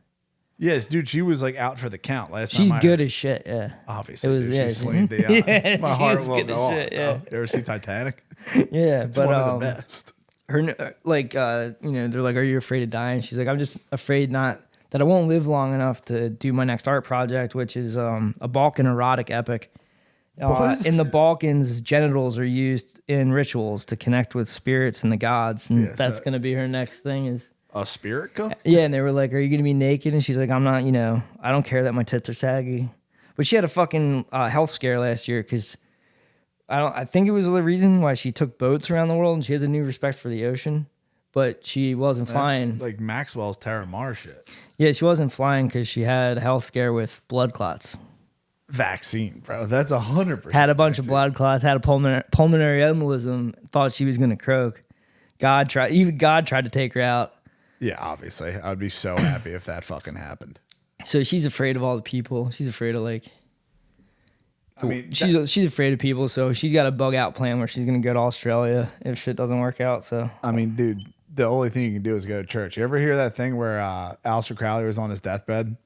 Yes, dude, she was like out for the count last She's time. good as shit. Yeah, Obviously, It was- dude, yeah, she's Celine Dion. yeah, My she heart was will good go as shit, on. yeah. You ever see Titanic? yeah. It's but one of the best. her like you know, they're like, are you afraid of dying? She's like, I'm just afraid not that I won't live long enough to do my next art project, which is a Balkan erotic epic. In the Balkans, genitals are used in rituals to connect with spirits and the gods, and Yeah, that's so- gonna be her next thing. Is A spirit cook? yeah, and they were like, are you gonna be naked? And she's like, I'm not. You know, I don't care that my tits are saggy. But she had a fucking health scare last year because I think it was the reason why she took boats around the world, and she has a new respect for the ocean. But she wasn't flying. Like Maxwell's Terra Mar shit. Yeah, she wasn't flying because she had a health scare with blood clots. Vaccine, bro. That's 100%. Had a bunch of vaccine. blood clots. Had a pulmonary embolism. Thought she was gonna croak. God tried to take her out. Yeah, obviously. I'd be so happy if that fucking happened. So she's afraid of all the people. She's afraid of like. I mean, She's afraid of people. So she's got a bug out plan where she's gonna go to Australia if shit doesn't work out. So I mean, dude, the only thing you can do is go to church. You ever hear that thing where Aleister Crowley was on his deathbed?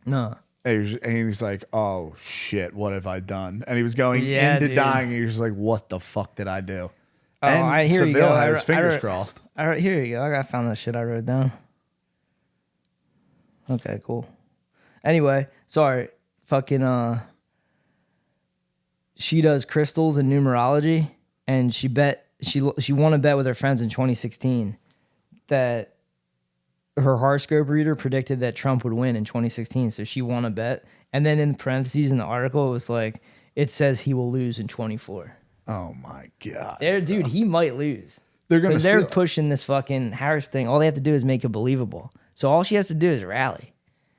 no. And he's like, oh, shit, what have I done? And he was going Yeah, into dude. dying, and he was just like, what the fuck did I do? Oh, And I hear you Seville go. had I his wrote- fingers crossed. All right, here you go. I found that shit I wrote down. Okay, cool. Anyway, sorry. Fucking she does crystals and numerology, and she won a bet with her friends in 2016 that her horoscope reader predicted that Trump would win in 2016, so she won a bet. And then in parentheses in the article, it was like, it says he will lose in 24. Oh, my God. There, dude, he might lose. They're going to Because they're steal. pushing this fucking Harris thing. All they have to do is make it believable. So all she has to do is rally.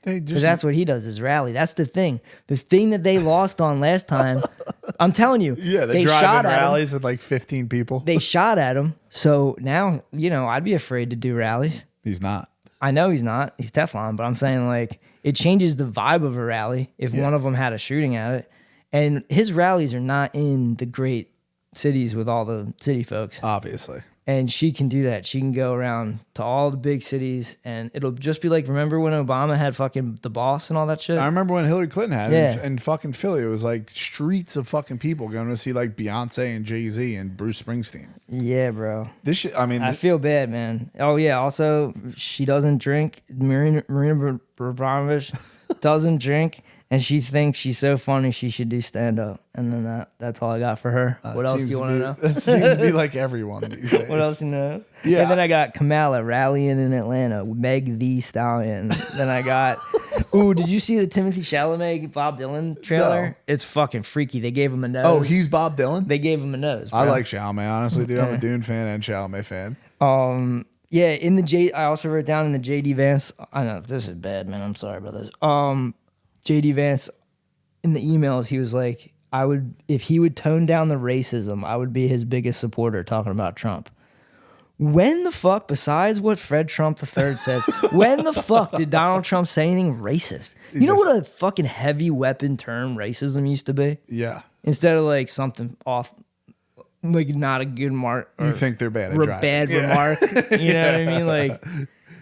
They Because just, that's what he does is rally. That's the thing. The thing that they lost on last time, I'm telling you. yeah, they drive shot in at him. rallies with like 15 people. They shot at him. So now, you know, I'd be afraid to do rallies. He's not. I know he's not. He's Teflon. But I'm saying, like, it changes the vibe of a rally if one of them had a shooting at it. And his rallies are not in the great cities with all the city folks. Obviously. And she can do that. She can go around to all the big cities, and it'll just be like, remember when Obama had fucking the boss and all that shit? I remember when Hillary Clinton had Yeah. it in fucking Philly. It was like streets of fucking people going to see like Beyonce and Jay-Z and Bruce Springsteen. Yeah, bro. This shit, I mean, I feel bad, man. Oh, yeah. Also, she doesn't drink. Marina Abramović doesn't drink, and she thinks she's so funny she should do stand-up. And then that's all I got for her. What else do you want to know? That seems to be like everyone these days. What else do you know? Yeah. And then I got Kamala rallying in Atlanta, Meg the Stallion. Then I got, ooh, did you see the Timothy Chalamet Bob Dylan trailer? No. It's fucking freaky. They gave him a nose. Oh, he's Bob Dylan? They gave him a nose. I bro. like Chalamet, honestly, dude. I'm a Dune fan and Chalamet fan. Yeah, in the I also wrote down in the JD Vance. I know this is bad, man. I'm sorry about this. JD Vance, in the emails, he was like, if he would tone down the racism, I would be his biggest supporter talking about Trump. When the fuck, besides what Fred Trump III says, when the fuck did Donald Trump say anything racist? You know what a fucking heavy weapon term racism used to be? Yeah. Instead of like something off, like not a good mark. You think they're bad at driving. Bad remark. You know what I mean? Like,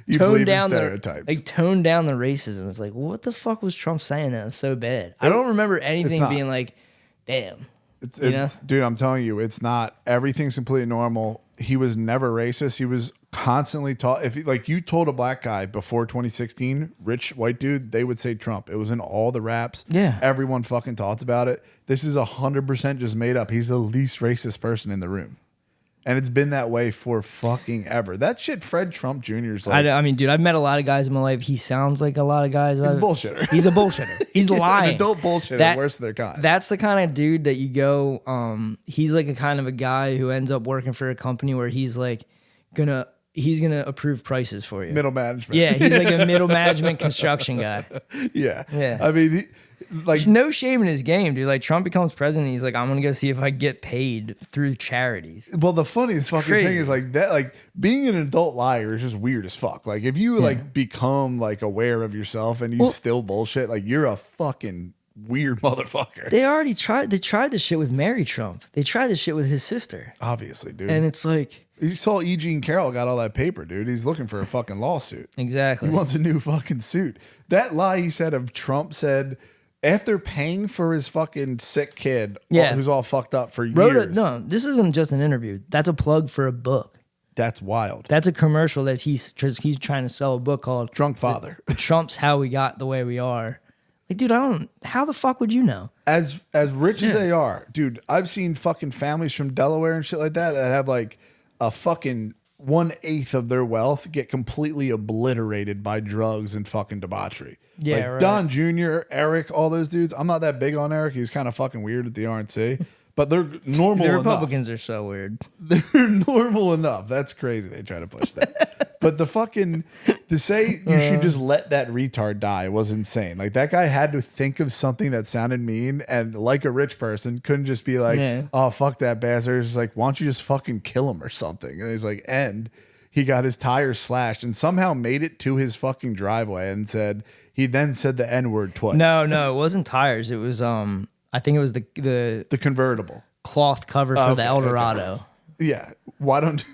you tone down stereotypes. tone down the racism. It's like, what the fuck was Trump saying that was so bad? I don't remember anything being like, damn. Dude, I'm telling you, it's not. Everything's completely normal. He was never racist. He was constantly taught. If like you told a black guy before 2016, rich white dude, they would say Trump. It was in all the raps. Yeah, everyone fucking talked about it. This is 100% just made up. He's the least racist person in the room, and it's been that way for fucking ever. That shit, Fred Trump Jr. is like. I mean, dude, I've met a lot of guys in my life. He sounds like a lot of guys. He's a bullshitter. He's a bullshitter. He's lying. An adult bullshitter, worse than their kind. That's the kind of dude that you go. He's like a kind of a guy who ends up working for a company where he's like he's gonna approve prices for you. Middle management. Yeah, he's like a middle management construction guy. Yeah. Yeah. I mean, like no shame in his game, dude. Like Trump becomes president, he's like, I'm gonna go see if I get paid through charities. Well, the funniest fucking thing is like that. Like being an adult liar is just weird as fuck. Like if you like become like aware of yourself and you still bullshit, like you're a fucking weird motherfucker. They already tried. They tried this shit with Mary Trump. They tried this shit with his sister. Obviously, dude. And it's like. You saw E. Jean Carroll got all that paper, dude. He's looking for a fucking lawsuit. Exactly. He wants a new fucking suit. That lie he said of Trump said after paying for his fucking sick kid, who's all fucked up for years. No, this isn't just an interview. That's a plug for a book. That's wild. That's a commercial that he's trying to sell a book called Drunk Father. Trump's How We Got the Way We Are. Like, dude, how the fuck would you know? As rich as they are, dude, I've seen fucking families from Delaware and shit like that have like a fucking 1/8 of their wealth get completely obliterated by drugs and fucking debauchery. Yeah, like right. Don Jr., Eric, all those dudes. I'm not that big on Eric. He's kind of fucking weird at the RNC, but they're normal. The Republicans are so weird. They're normal enough. That's crazy. They try to push that. But the fucking to say you should just let that retard die was insane. Like that guy had to think of something that sounded mean, and like a rich person couldn't just be like, "Oh fuck that bastard." It's like, "Why don't you just fucking kill him or something?" And he's like, "And he got his tires slashed and somehow made it to his fucking driveway and said he then said the N-word twice." No, it wasn't tires. It was I think it was the convertible cloth cover for the Eldorado. Okay. Yeah. Why don't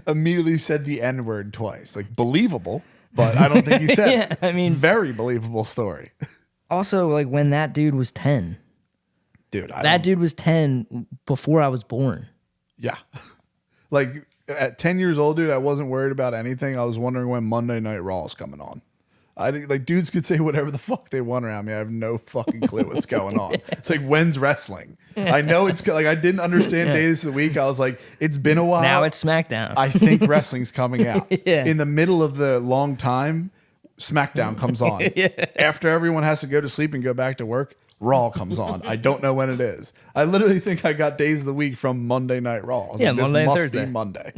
immediately said the N-word twice? Like believable, but I don't think he said it. I mean, very believable story. Also, like when that dude was 10. Dude, that dude was 10 before I was born. Yeah. Like at 10 years old, dude, I wasn't worried about anything. I was wondering when Monday Night Raw is coming on. Like dudes could say whatever the fuck they want around me. I have no fucking clue what's going on. It's like, when's wrestling? I know it's like I didn't understand days of the week. I was like, it's been a while. Now it's SmackDown. I think wrestling's coming out. Yeah. In the middle of the long time, SmackDown comes on. After everyone has to go to sleep and go back to work, Raw comes on. I don't know when it is. I literally think I got days of the week from Monday Night Raw. I was like, Monday this and must Thursday. be Monday.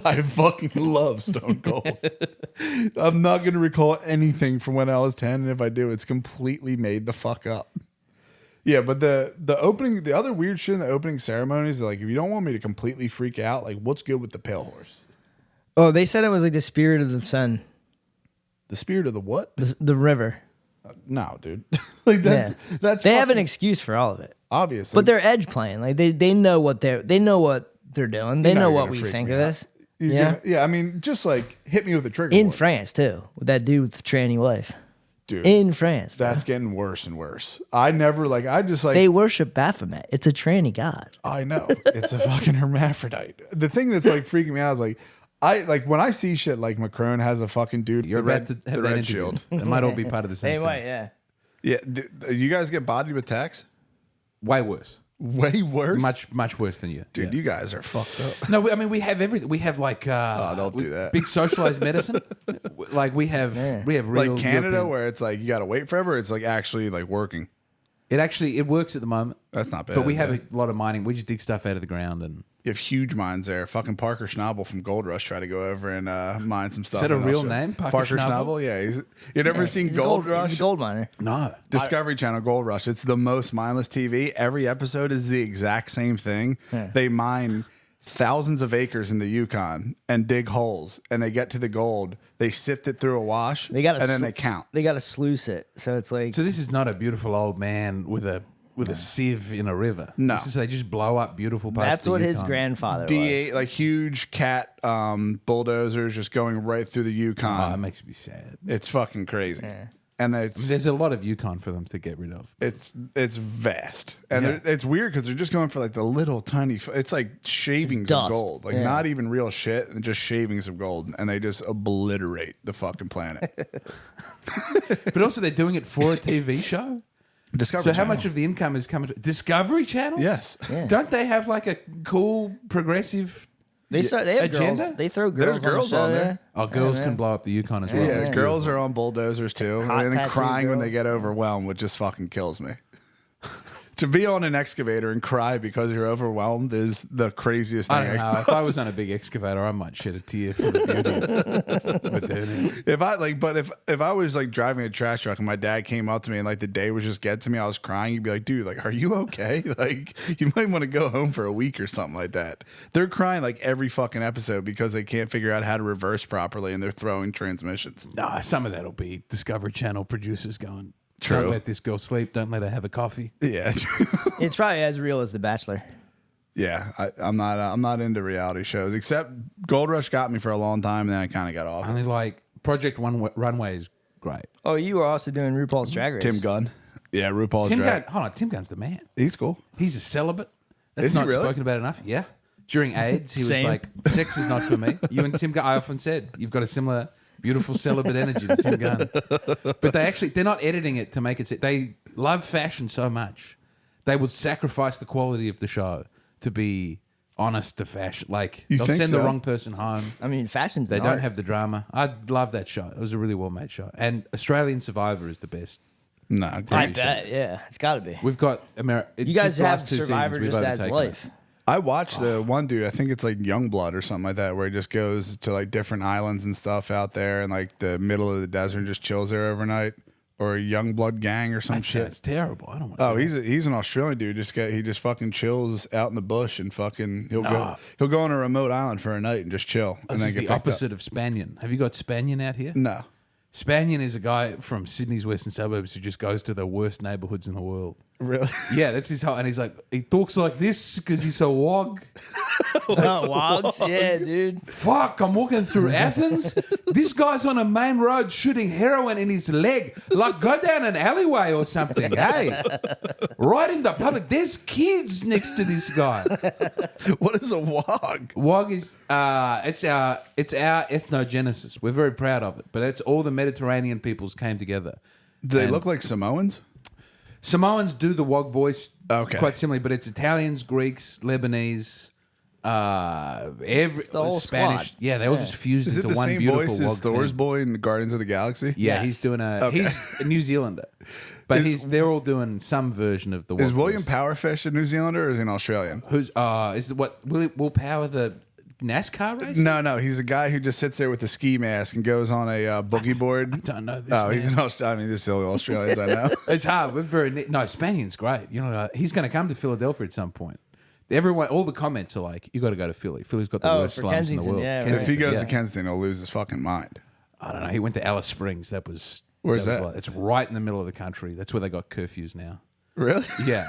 I fucking love Stone Cold. I'm not going to recall anything from when I was 10. And if I do, it's completely made the fuck up. Yeah, but the opening, the other weird shit in the opening ceremonies is like, if you don't want me to completely freak out, like what's good with the pale horse? Oh, they said it was like the spirit of the sun. The spirit of the what? The river. No, dude. Like that's they have an excuse for all of it. Obviously. But they're edge playing. Like they know what they're doing. They know what we think of this. Yeah. Yeah, I mean, just like hit me with a trigger. In word. France too, with that dude with the tranny wife. Dude. In France. That's getting worse and worse. I just like they worship Baphomet. It's a tranny god. I know. It's a fucking hermaphrodite. The thing that's like freaking me out is like when I see shit like Macron has a fucking dude. You're about to have that red interview. shield. That might all be part of the same They thing. might, yeah. Yeah, you guys get bodied with tax? Way worse. Way worse. Much worse than you. Dude, you guys are fucked up. No, I mean we have everything. We have like don't do that. Big socialized medicine. Like we have real Like Canada, European- where it's like you got to wait forever. It's like actually like working. It works at the moment. That's not bad. But we have a lot of mining. We just dig stuff out of the ground and You have huge mines there. Fucking Parker Schnabel from Gold Rush tried to go over and mine some stuff. Is that a and I'll real show- name, Parker Schnabel? Yeah. You never seen He's Gold He's Rush? a gold miner. No. Discovery Channel Gold Rush. It's the most mindless TV. Every episode is the exact same thing. They mine thousands of acres in the Yukon and dig holes, and they get to the gold. They sift it through a wash, They got and then they count. They got to sluice it, so it's like So this is not a beautiful old man with a sieve in a river. No. This is, they just blow up beautiful parts that's of the what his Yukon. grandfather was. D8, like huge cat bulldozers just going right through the Oh, Yukon. that makes me sad. It's fucking crazy. And There's a lot of Yukon for them to get rid of. it's vast, and Yeah. it's weird because they're just going for like the little tiny. It's like shavings of Dust. gold, like not even real shit, and just shavings of gold, and they just obliterate the fucking planet. But also they're doing it for a TV show. Discovery. So how Channel. much of the income is coming to Discovery Channel? Yes. Don't they have like a cool progressive? They have Agenda? girls. They throw girls. There's girls on, on the show, there. Oh, girls man. can blow up the Yukon as well. Yeah, That's girls beautiful. are on bulldozers too, Hot and then tattoo crying when they girls. get overwhelmed, which just fucking kills me. To be on an excavator and cry because you're overwhelmed is the craziest thing. I don't know. If I was on a big excavator, I might shed a tear for the beauty of it. If I was like driving a trash truck and my dad came up to me and like the day was just getting to me, I was crying. You'd be like, dude, like, are you okay? Like, you might want to go home for a week or something like that. They're crying like every fucking episode because they can't figure out how to reverse properly and they're throwing transmissions. Nah, some of that'll be Discovery Channel producers going, True. don't let this girl sleep. Don't let her have a coffee. Yeah, It's probably as real as The Bachelor. yeah. I'm not into reality shows except Gold Rush got me for a long time and then I kind of got off. Only like Project Runway is great. Oh, you were also doing RuPaul's Drag Race. Tim Gunn, yeah, RuPaul's Tim drag. Gunn, hold on, Tim Gunn's the man. He's cool. He's a celibate. That's Is he not really? spoken about enough. Yeah. During AIDS, he was Same. like, sex is not for me. You and Tim Gunn, I often said, you've got a similar beautiful celibate energy to Tim Gunn. But they're not editing it to make it, they love fashion so much. They would sacrifice the quality of the show to be honest to fashion. Like, You they'll think send so? the wrong person home. I mean, fashion's They an don't art. have the drama. I love that show. It was a really well-made show. And Australian Survivor is the best. Nah, I great. bet. Yeah, it's got to be. We've got You guys have Survivor just as life. I watched the one dude, I think it's like Youngblood or something like that, where he just goes to like different islands and stuff out there in like the middle of the desert and just chills there overnight. Or a Youngblood gang or some That shit. sounds terrible. I don't want to. Oh, he's an Australian dude. He just fucking chills out in the bush and fucking he'll go on a remote island for a night and just chill and This then is get the picked opposite of Spanian. Have you got Spanian out here? up. No. Spanian is a guy from Sydney's western suburbs who just goes to the worst neighborhoods in the world. Really? Yeah, that's his whole. And he's like, he talks like this because he's a wog. Oh, wogs? Yeah, dude. Fuck, I'm walking through Athens. This guy's on a main road shooting heroin in his leg. Like, go down an alleyway or something. Hey, right in the public. There's kids next to this guy. What is a wog? Wog is it's our ethnogenesis. We're very proud of it. But it's all the Mediterranean peoples came together. Do they And look like Samoans? Samoans do the Wog voice Okay. quite similarly, but it's Italians, Greeks, Lebanese, the whole Spanish. squad. Yeah, they all just fused Is it into the one same beautiful voice Wog as Thor's thing. boy in Guardians of the Galaxy? Yeah, Yes. he's doing Okay. he's a New Zealander, but they're all doing some version of the Wog Is William voice. Powerfish a New Zealander or is he an Australian? Who's is what will Power the NASCAR race? No, he's a guy who just sits there with a ski mask and goes on a boogie board. Don't know this. Oh, he's man. an Australian. I mean, this is all Australians I know. It's hard. We're very no Spanian's great. You know, he's going to come to Philadelphia at some point. Everyone, all the comments are like, "You got to go to Philly. Philly's got the worst for slums in the Kensington, world." yeah, If he goes yeah. to Kensington, he'll lose his fucking mind. I don't know. He went to Alice Springs. That was Where's was that? like- it's right in the middle of the country. That's where they got curfews now. Really? Yeah,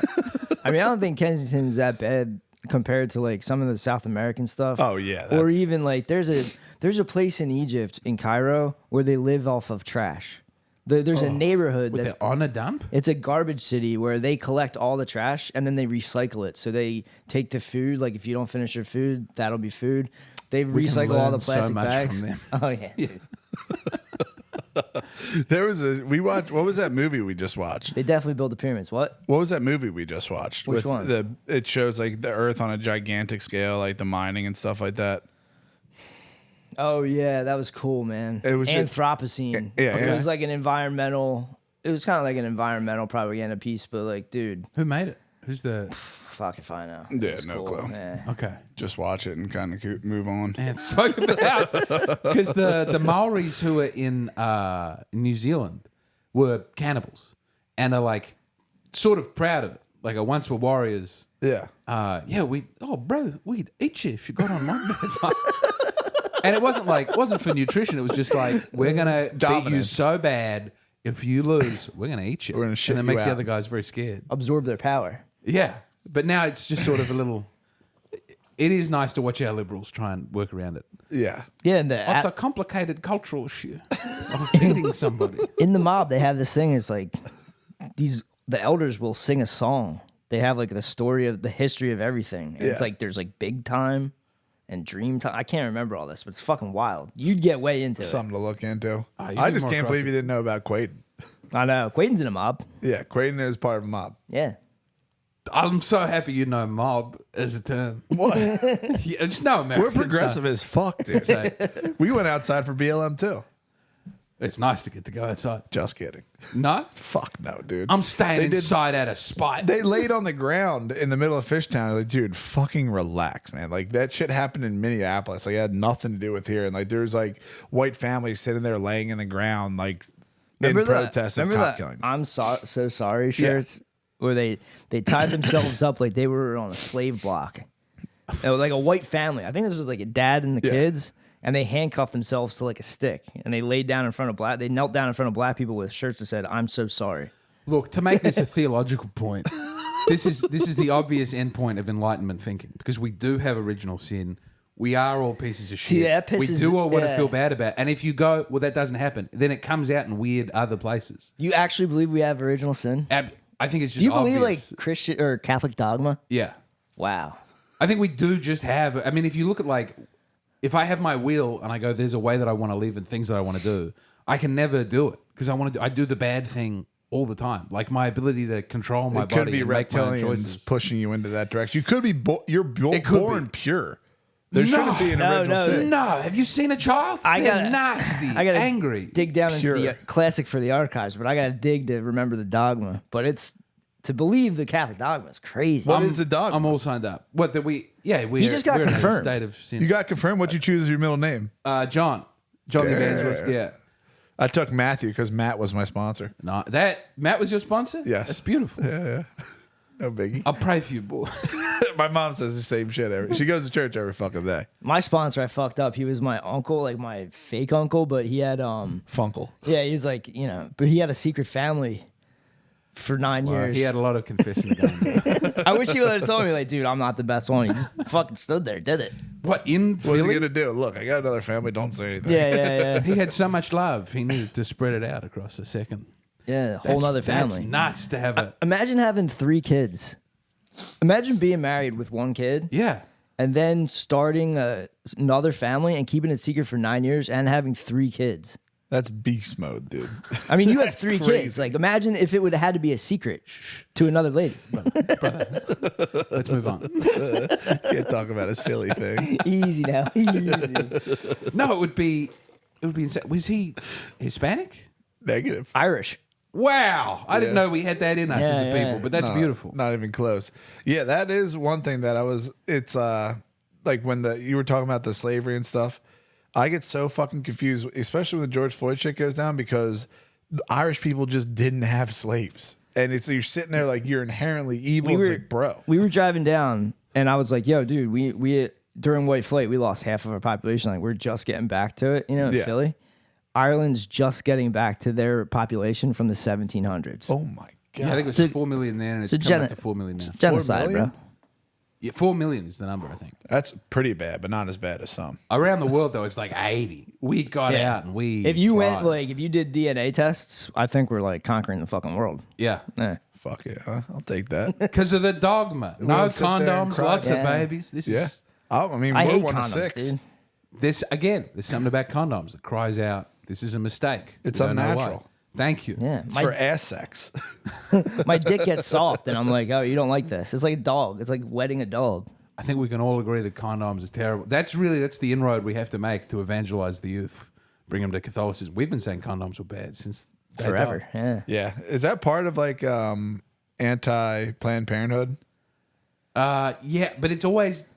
I mean, I don't think Kensington's that bad compared to like some of the South American stuff. Oh, yeah, Or that's- even like there's a place in Egypt in Cairo where they live off of trash. There's a neighborhood but that's they're on a dump. it's a garbage city where they collect all the trash and then they recycle it. So they take the food, like if you don't finish your food, that'll be food. They We can recycle all the learn so plastic much bags. from them. Oh yeah. dude. There was what was that movie we just watched? They definitely build the pyramids. What? What was that movie we just watched? Which one? It shows like the Earth on a gigantic scale, like the mining and stuff like that. Oh yeah, that was cool, man. It was just- Anthropocene. Yeah, It yeah. was like an environmental. It was kind of like an environmental propaganda piece, but like, dude, Who made it? Who's the? Fuck if I know. Yeah, It's no cool. clue. Yeah. Okay. Just watch it and kind of move on. And spoke about because the Maoris who were in New Zealand were cannibals and are like sort of proud of it. Like once were warriors. Yeah. We'd eat you if you got on one. And it wasn't for nutrition. It was just like we're gonna beat you Dominance. so bad. If you lose, we're gonna eat you. We're gonna shit and it you makes the out. other guys very scared. Absorb their power. Yeah, but now it's just sort of a little. It is nice to watch our liberals try and work around it. Yeah. Yeah, and It's a complicated cultural issue of feeding somebody. in the mob they have this thing. It's like the elders will sing a song. They have like the story of the history of everything. And It's Yeah. like there's like big time and dream time. I can't remember all this, but it's fucking wild. You'd get way into Something to look into. you I do just more can't believe crossing. you didn't know about Quaden. it. I know. Quaden's in a mob. Yeah, Quaden is part of a mob. Yeah. I'm so happy you know mob as a term. What? Yeah, just no American We're progressive as fuck, dude. We went outside for BLM too. It's nice to get to go outside. Just kidding. No, Fuck no, dude. I'm staying They did- inside out of spite. They laid on the ground in the middle of Fishtown. Like, dude, fucking relax, man. Like that shit happened in Minneapolis. Like it had nothing to do with here. And like there's like white families sitting there laying in the ground, like in protest of cop killings. I'm so sorry shirts where they tied themselves up like they were on a slave block. It was like a white family. I think this was like a dad and the kids. And they handcuffed themselves to like a stick, and they laid down in front of They knelt down in front of black people with shirts that said, "I'm so sorry." Look, to make this a theological point, this is the obvious end point of enlightenment thinking because we do have original sin. We are all pieces of shit. See, that we pisses- do all want to yeah. feel bad about. And if you go, well, that doesn't happen. Then it comes out in weird other places. You actually believe we have original sin? I think it's just. Do you believe obvious. like Christian or Catholic dogma? Yeah, Wow. I think we do just have. I mean, if you look at like, if I have my will and I go, there's a way that I want to live and things that I want to do, I can never do it because I do the bad thing all the time. Like my ability to control my It could body be and make my own reptilians choices. pushing you into that direction. You could be could born be. pure. There shouldn't be an original sin. No, have you seen a child? They're nasty, I gotta angry. dig down Pure. into the classic for the archives, but I gotta dig to remember the dogma. But it's to believe the Catholic dogma is crazy. What is the dogma? I'm all signed up. What that we? Yeah, we. just got we're in a confirmed. state of sin. You got confirmed what you choose as your middle name. John the Evangelist. Yeah. I took Matthew because Matt was my sponsor. No, Matt was your sponsor. Yes. That's beautiful. No biggie. I'll pray for you, boy. My mom says the same shit. She goes to church every fucking day. My sponsor, I fucked up. He was my uncle, like my fake uncle, but he had Funkle. yeah, he was like, but he had a secret family for 9 years. He had a lot of confessing to do. I wish he would have told me, like, dude, I'm not the best one. He just fucking stood there, did it. What in What's he Philly? gonna do? Look, I got another family. Don't say anything. Yeah. He had so much love. He needed to spread it out across a second. Yeah, a whole nother That's family. nuts to have a. Imagine having 3 kids. Imagine being married with 1 kid Yeah. and then starting another family and keeping it secret for 9 years and having 3 kids. That's beast mode, dude. I mean, you have 3 crazy. kids. Like, imagine if it would have had to be a secret to another lady. Let's move on. Can't talk about his Philly thing. Easy now. Easy. No, it would be insane. Was he Hispanic? Negative. Irish. Wow, I didn't know we had that in us as a Yeah, people, yeah. but that's No, beautiful. Not even close. Yeah, that is one thing that it's like when you were talking about the slavery and stuff. I get so fucking confused, especially when the George Floyd shit goes down, because the Irish people just didn't have slaves. And you're sitting there like you're inherently evil. It's like, bro. We were driving down, and I was like, "Yo, dude, we during White Flight, we lost half of our population. Like, we're just getting back to it, in Yeah. Philly. Ireland's just getting back to their population from the 1700s. Oh my God. Yeah, I think it was 4 million then, and it's it's a coming geno- up to 4 million now. Genocide, 4 million? bro. Yeah, 4 million is the number, I think. That's pretty bad, but not as bad as some. Around the world, though, it's like 80. We got Yeah. out and we. If you went thrived. if you did DNA tests, I think we're like conquering the fucking world. yeah, Yeah. Fuck yeah, huh? I'll take that. because of the dogma. No won't sit there and condoms, cry. lots Yeah. of babies. This Yeah. is I mean, I we're hate 1 to condoms, 6. dude. this again. There's something about condoms that cries out. This is a mistake. It's We don't know why. unnatural. Thank you. Yeah. It's for ass sex. My dick gets soft, and I'm like, oh, you don't like this. It's like a dog. It's like wetting a dog. I think we can all agree that condoms is terrible. That's the inroad we have to make to evangelize the youth, bring them to Catholicism. We've been saying condoms were bad since they Forever. died. Yeah. Yeah. Is that part of like anti Planned Parenthood? Yeah, but it's always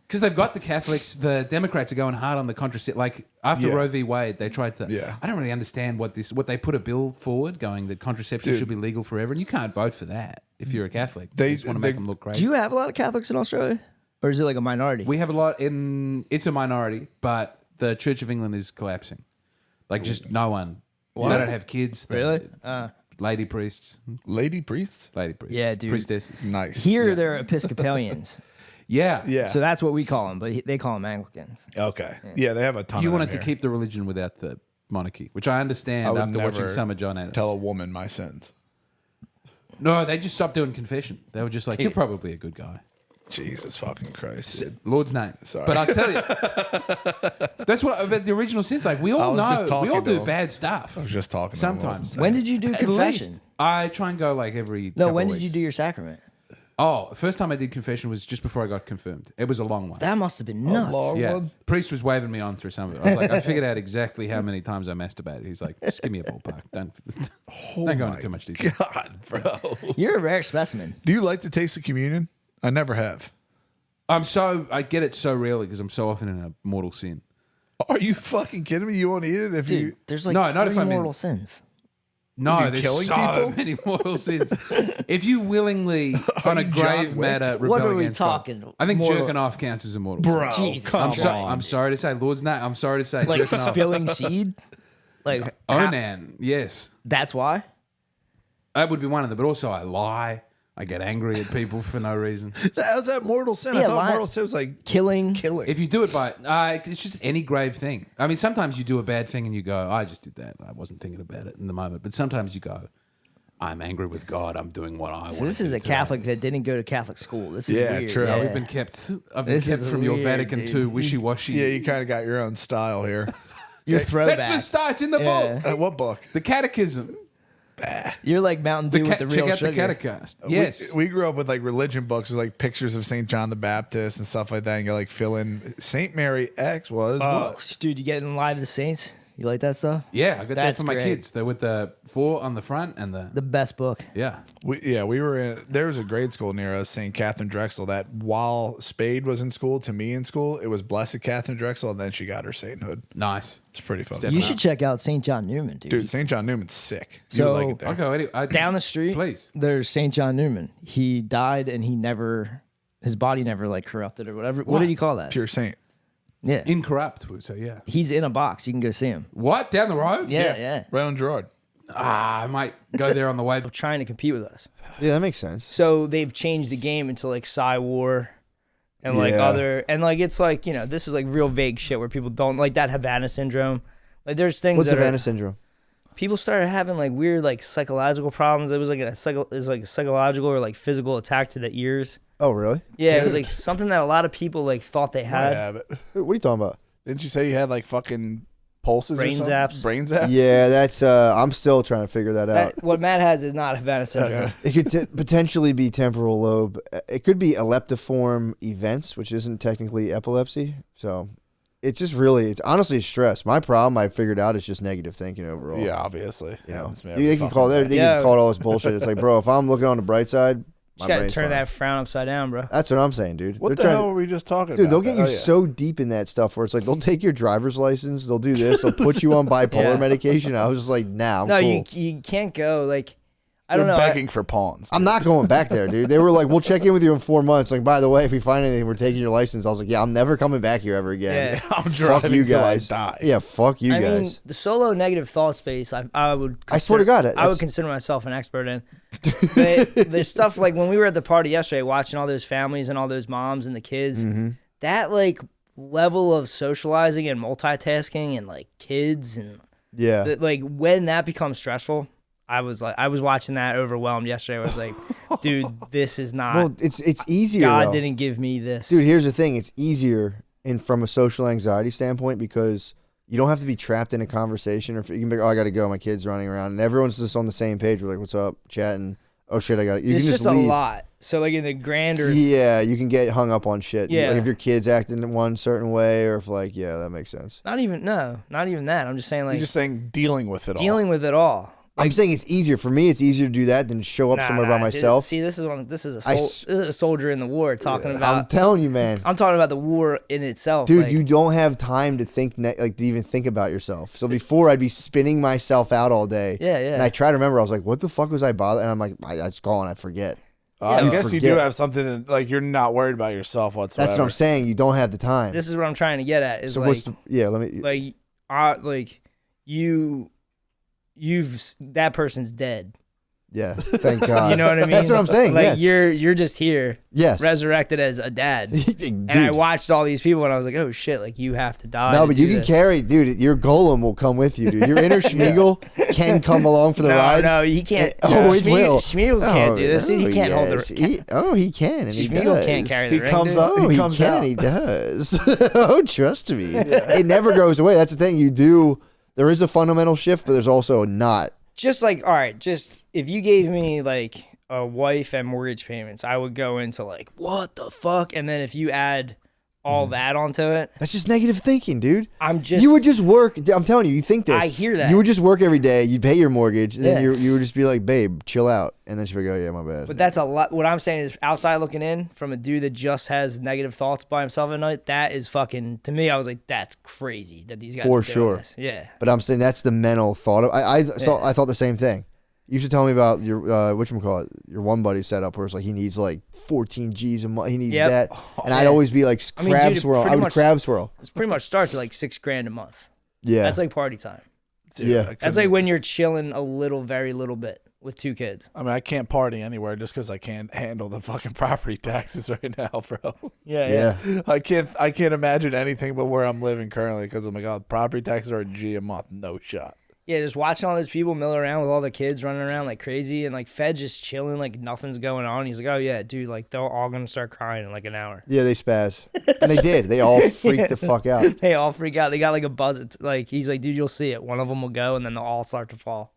because they've got the Catholics. The Democrats are going hard on the contraception. Like after Yeah. Roe v. Wade, they tried to. Yeah. I don't really understand what they put a bill forward going that contraception should be legal forever, and you can't vote for that if you're a Catholic. They just want to make them look crazy. Do you have a lot of Catholics in Australia, or is it like a minority? We have a lot in. It's a minority, but the Church of England is collapsing. Like just no one. They don't have kids. Really? Lady priests. Lady priests? Lady priests. Yeah, dude. Priestesses. Nice. Here they're Episcopalians, Yeah. Yeah. so that's what we call them, but they call them Anglicans. Okay. Yeah, they have a ton You of wanted them to here. keep the religion without the monarchy, which I understand I would after watching never some of John Adams. Tell a woman my sins. No, they just stopped doing confession. They were just like, you're probably a good guy. Jesus fucking Christ, dude. Lord's name. Sorry. But I'll tell you, that's what about the original sins. Like we all was just know, we all talking to do him. bad stuff. I was just talking to him, I Sometimes. wasn't When saying. did you do At confession? least. I try and go like every. No, couple when of did you weeks. do your sacrament? Oh, the first time I did confession was just before I got confirmed. It was a long one. That must have been nuts. long Yeah, one? priest was waving me on through some of it. I was like, I figured out exactly how many times I masturbated. He's like, just give me a ballpark. Don't go into too much detail. God, bro. You're a rare specimen. Do you like to taste the communion? I never have. I get it so rarely because I'm so often in a mortal sin. Are you fucking kidding me? You won't eat it if Dude, you... there's like No, not if three I'm in- mortal sins. No, You there's killing so people? many mortal sins. If you willingly, on a you grave John Wick? matter, rebel What are we against God, talking? I think Mortal- jerking off counts as a mortal Bro, sin. Jesus come Christ. on. I'm sorry to say, Lord's name. I'm sorry to say, Like jerking off. spilling seed? Like, Onan, yes. that's why? That would be one of them. But also, I lie. I get angry at people for no reason. How's that mortal sin? I Yeah, thought lie- mortal sin was like Killing. killing. If you do it by, it's just any grave thing. I mean, sometimes you do a bad thing and you go, I just did that. I wasn't thinking about it in the moment. But sometimes you go, I'm angry with God. I'm doing what I want. So this is a Catholic that didn't go to Catholic school. This is Yeah, weird. true. We've been kept. I've been This kept is from your weird, Vatican dude. II wishy-washy. Yeah, you kind of got your own style here. You're throwback. That's the start. It's in the Yeah. book. What book? The Catechism. You're like Mountain Dew with the real check out sugar. the Catechist. Yes. We grew up with like religion books with like pictures of St. John the Baptist and stuff like that. And you like fill in St. Mary X was Oh, what? dude, you getting live the Saints? You like that stuff? Yeah, I got that That's for my great. kids. They're with the 4 on the front and The best book. yeah. We were in, there was a grade school near us, St. Catherine Drexel, that while Spade was in school, to me in school, it was Blessed Catherine Drexel, and then she got her sainthood. Nice. It's pretty fucking Step You up. should check out St. John Newman, dude. Dude, St. John Newman's sick. You So- would like it there. I'll go anyway. Down the street, Please. there's St. John Newman. He died and his body never like corrupted or whatever. What did you call that? Pure saint. Yeah. Incorrupt. So yeah. He's in a box. You can go see him. What? Down the road? Yeah. Right on Gerard. I might go there on the way. Trying to compete with us. Yeah, that makes sense. So they've changed the game into like War and like Yeah. other, and like it's like, this is like real vague shit where people don't like that Havana syndrome. Like there's things What's that Havana syndrome? people started having like weird like psychological problems. It was like a psychological or like physical attack to the ears. Oh, really? Yeah, it was like something that a lot of people like thought they I had. have it. What are you talking about? Didn't you say you had like fucking pulses Brain or something? zaps. Brain zaps? Yeah, that's. I'm still trying to figure that out. What Matt has is not Havana syndrome. It could potentially be temporal lobe. It could be epileptiform events, which isn't technically epilepsy. So it's just really, it's honestly stress. My problem I figured out is just negative thinking overall. Yeah, obviously. You know, Happens to me every they can fucking call day. that. They Yeah. can call it all this bullshit. It's like, bro, if I'm looking on the bright side, my Just gotta brain's turn fine. that frown upside down, bro. That's what I'm saying, dude. What They're the trying- hell were we just talking Dude, about? they'll get you Oh, yeah. so deep in that stuff where it's like they'll take your driver's license, they'll do this, they'll put you on bipolar Yeah. medication. I was just like, nah, I'm No, cool. you can't go like I They're don't know. begging for pawns. I'm not going back there, dude. They were like, we'll check in with you in 4 months. Like, by the way, if we find anything, we're taking your license. I was like, yeah, I'm never coming back here ever again. Yeah. I'm Fuck driving you till I guys. die. Yeah, fuck you I mean, guys. the solo negative thought space, I would. I swear to God, I would that's- consider myself an expert in. But the stuff like when we were at the party yesterday, watching all those families and all those moms and the kids, that like level of socializing and multitasking and like kids and Yeah. like when that becomes stressful, I was watching that overwhelmed yesterday. I was like, dude, this is not. Well, it's easier. God though. didn't give me this. Dude, here's the thing. It's easier from a social anxiety standpoint because you don't have to be trapped in a conversation. Or you can be like, oh, I got to go. My kid's running around. And everyone's just on the same page. We're like, what's up? Chatting. Oh, shit, I got it. You it's can just just a leave. lot. So like in the grander, Yeah, you can get hung up on shit. Yeah. Like if your kid's acting in one certain way or if like, yeah, that makes sense. not even that. I'm just saying like You're just saying dealing with it all. dealing with it all. I'm saying it's easier for me. It's easier to do that than show up somewhere by myself. See, this is a soldier in the war talking about. I'm telling you, man. I'm talking about the war in itself, dude. like, You don't have time to think, to even think about yourself. So before, I'd be spinning myself out all day. Yeah. And I try to remember. I was like, what the fuck was I bothering? And I'm like, it's gone. I forget. I guess you do have something like you're not worried about yourself whatsoever. That's what I'm saying. You don't have the time. This is what I'm trying to get at. Is so like, what's let me you've that person's dead. Yeah, thank God. You know what I mean? That's what I'm saying. Like yes. you're just here, yes, resurrected as a dad. Dude. And I watched all these people, and I was like, oh shit, like you have to die. No, but you can carry, dude. Your golem will come with you, dude. Your inner Schmiegel can come along for the ride. No, he can't. It will. Schmiegel can't do this. He can't hold the. He can, and he Schmiegel does. can't carry the ring. Comes dude. up. Oh, he comes can. out. He does. Oh, trust me. It never goes away. That's the thing. You do. There is a fundamental shift, but there's also not. Just like, all right, just if you gave me like a wife and mortgage payments, I would go into like, what the fuck? And then if you add all that onto it, That's just negative thinking, dude. You would just work. I'm telling you, you think this. I hear that. You would just work every day. You'd pay your mortgage, and then Yeah. you would just be like, babe, chill out. And then she'd be like, oh, yeah, my bad. But that's a lot. What I'm saying is, outside looking in, from a dude that just has negative thoughts by himself at night, that is fucking. To me, I was like, that's crazy that these guys For are doing sure. this. Yeah. But I'm saying that's the mental thought. I thought the same thing. You should tell me about your whatchamacallit, your one buddy setup where it's like he needs like 14 G's a month. He needs that. And I'd always be like crab swirl. I would crab swirl. It pretty much starts at like $6,000 a month. Yeah. That's like party time. Dude, Yeah. That's like when you're chilling a little, very little bit with 2 kids. I mean, I can't party anywhere just because I can't handle the fucking property taxes right now, bro. Yeah. I can't imagine anything but where I'm living currently because I'm like, oh, property taxes are a G a month, no shot. Yeah, just watching all those people mill around with all the kids running around like crazy, and like Fed just chilling like nothing's going on. He's like, oh yeah, dude, like they're all gonna start crying in like an hour. Yeah, they spaz. And they did. They all freaked the fuck out. They all freak out. They got like a buzz. It's like he's like, dude, you'll see it. One of them will go, and then they'll all start to fall.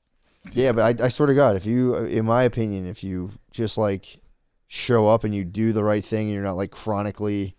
Yeah, but I swear to God, if you, in my opinion, if you just like show up and you do the right thing and you're not like chronically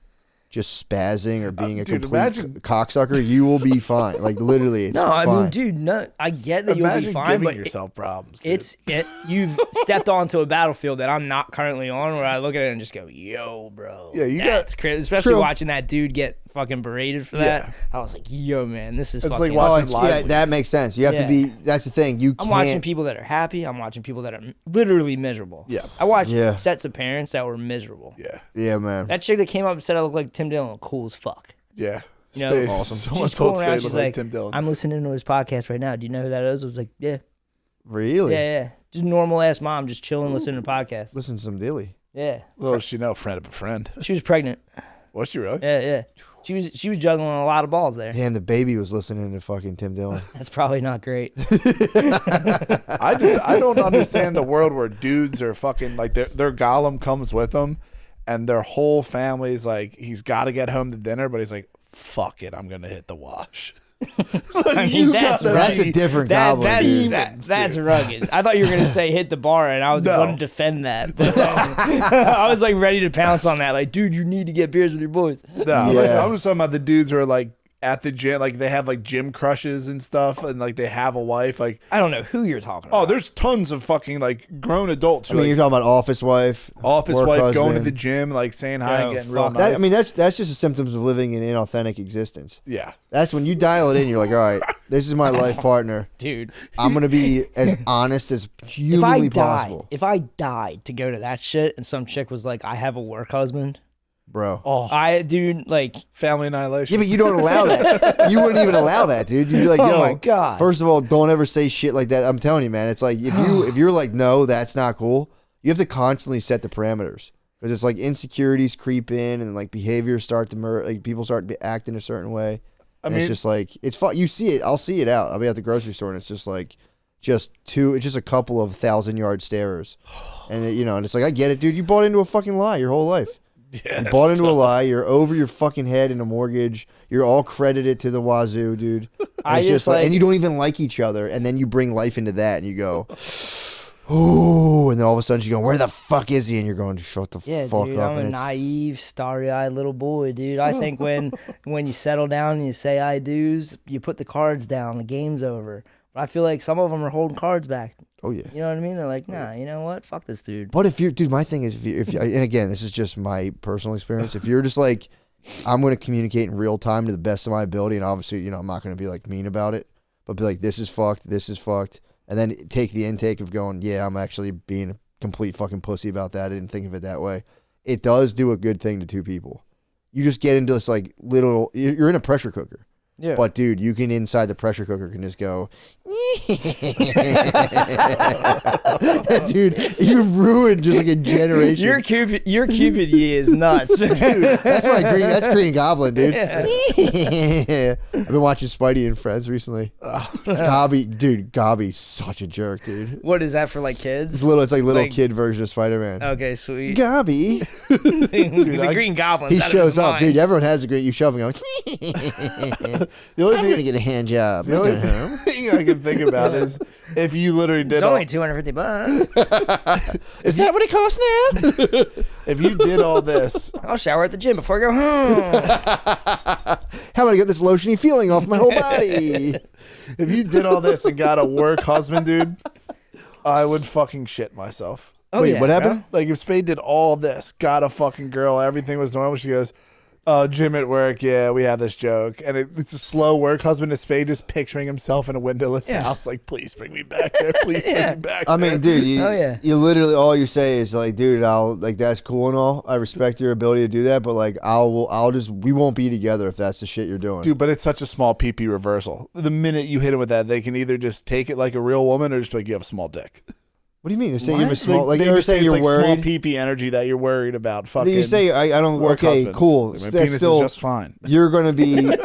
just spazzing or being a complete cocksucker, you will be fine. Like literally, it's fine. I mean, dude, no, I get that you'll be fine, giving but yourself problems. Dude. You've stepped onto a battlefield that I'm not currently on, where I look at it and just go, yo, bro. Yeah, that's crazy. Especially watching that dude get fucking berated for that. I was like, yo, man, this is fucking. Like yeah, that makes sense. You have to be. That's the thing. I'm watching people that are happy. I'm watching people that are literally miserable. Yeah, I watched sets of parents that were miserable. Yeah, man. That chick that came up and said I look like Tim Dillon, cool as fuck. Yeah. You know, awesome. Someone she's told pulling around. Spade She's looked like, Tim Dillon. I'm listening to his podcast right now. Do you know who that is? I was like, yeah. Really? Yeah. Just normal ass mom, just chilling, listening to podcasts. Listen to some dilly. Yeah. Little she know, friend of a friend. She was pregnant. Was she really? Yeah. She was juggling a lot of balls there. Damn, the baby was listening to fucking Tim Dillon. That's probably not great. I don't understand the world where dudes are fucking like their golem comes with them, and their whole family's like, he's got to get home to dinner, but he's like, fuck it, I'm gonna hit the wash. I mean, that's a different goblin, dude. That's rugged. I thought you were gonna say hit the bar, and I was going to defend that. But I was like ready to pounce on that. Like, dude, you need to get beers with your boys. No, like, I'm just talking about the dudes who are like at the gym, like they have like gym crushes and stuff, and like they have a wife. Like, I don't know who you're talking about. oh, there's tons of fucking like grown adults. Who, I mean, you're talking about office wife, office work wife husband. going to the gym, like saying hi and getting real fuck. nice. I mean, that's just a symptoms of living an inauthentic existence. Yeah. That's when you dial it in. You're like, all right, this is my life partner. Dude, I'm gonna be as honest as humanly possible, if I died to go to that shit, and some chick was like, I have a work husband, bro. Oh, dude, like, family annihilation. Yeah, but you don't allow that. You wouldn't even allow that, dude. You'd be like, yo, oh my God. First of all, don't ever say shit like that. I'm telling you, man. It's like if you're like, no, that's not cool. You have to constantly set the parameters because it's like insecurities creep in and like behaviors start to like people start acting a certain way. I mean, it's just like it's fun. You see it. I'll see it out. I'll be at the grocery store and it's just like it's just a couple of 1,000-yard starers, and and it's like I get it, dude. You bought into a fucking lie your whole life. Yeah, you bought into a lie. You're over your fucking head in a mortgage. You're all credited to the wazoo, dude. And it's just like, and you don't even like each other. And then you bring life into that, and you go, ooh. And then all of a sudden, you go, where the fuck is he? And you're going, shut the fuck dude, up. I'm a naive, starry-eyed little boy, dude. I think when you settle down and you say I do's, you put the cards down. The game's over. But I feel like some of them are holding cards back. Oh yeah. You know what I mean? They're like, nah, you know what? Fuck this dude. But if you're, dude, my thing is, if you, and again, this is just my personal experience. If you're just like, I'm going to communicate in real time to the best of my ability, and obviously, you know, I'm not going to be like mean about it, but be like, this is fucked, and then take the intake of going, yeah, I'm actually being a complete fucking pussy about that. I didn't think of it that way. It does do a good thing to two people. You just get into this like little, you're in a pressure cooker. Yeah. But dude, you can inside the pressure cooker can just go, dude, you ruined just like a generation. Your Cupid ye is nuts. Dude, that's Green Goblin, dude. Yeah. I've been watching Spidey and Friends recently. Gobby's such a jerk, dude. What is that for, like kids? It's like little kid version of Spider-Man. Okay, sweet. Gobby. The Green Goblin. He shows up, dude. Everyone has a green. You shove him, going. I'm gonna get a hand job. The only thing I can think about is if you literally did. It's only $250. Is that what it costs now? If you did all this, I'll shower at the gym before I go home. How about I get this lotiony feeling off my whole body? if you did all this and got a work husband, dude, I would fucking shit myself. Oh, wait, yeah, what happened? Like if Spade did all this, got a fucking girl, everything was normal. She goes, "Oh, Jim at work, yeah, we have this joke," and it's a slow work husband to Spade just picturing himself in a windowless house, like, "Please bring me back there, please bring me back." I mean, dude, you literally all you say is like, "Dude, I'll like that's cool and all. I respect your ability to do that, but like, we won't be together if that's the shit you're doing, Dude, but it's such a small PP reversal. The minute you hit him with that, they can either just take it like a real woman or just be like, "You have a small dick." What do you mean? They're saying you have a small, like they you're just say saying it's you're like worried. Small PP energy that you're worried about. Fucking. You say I don't. Work Okay, husband. cool. Like, my That's penis still is just fine. You're gonna be. Yeah,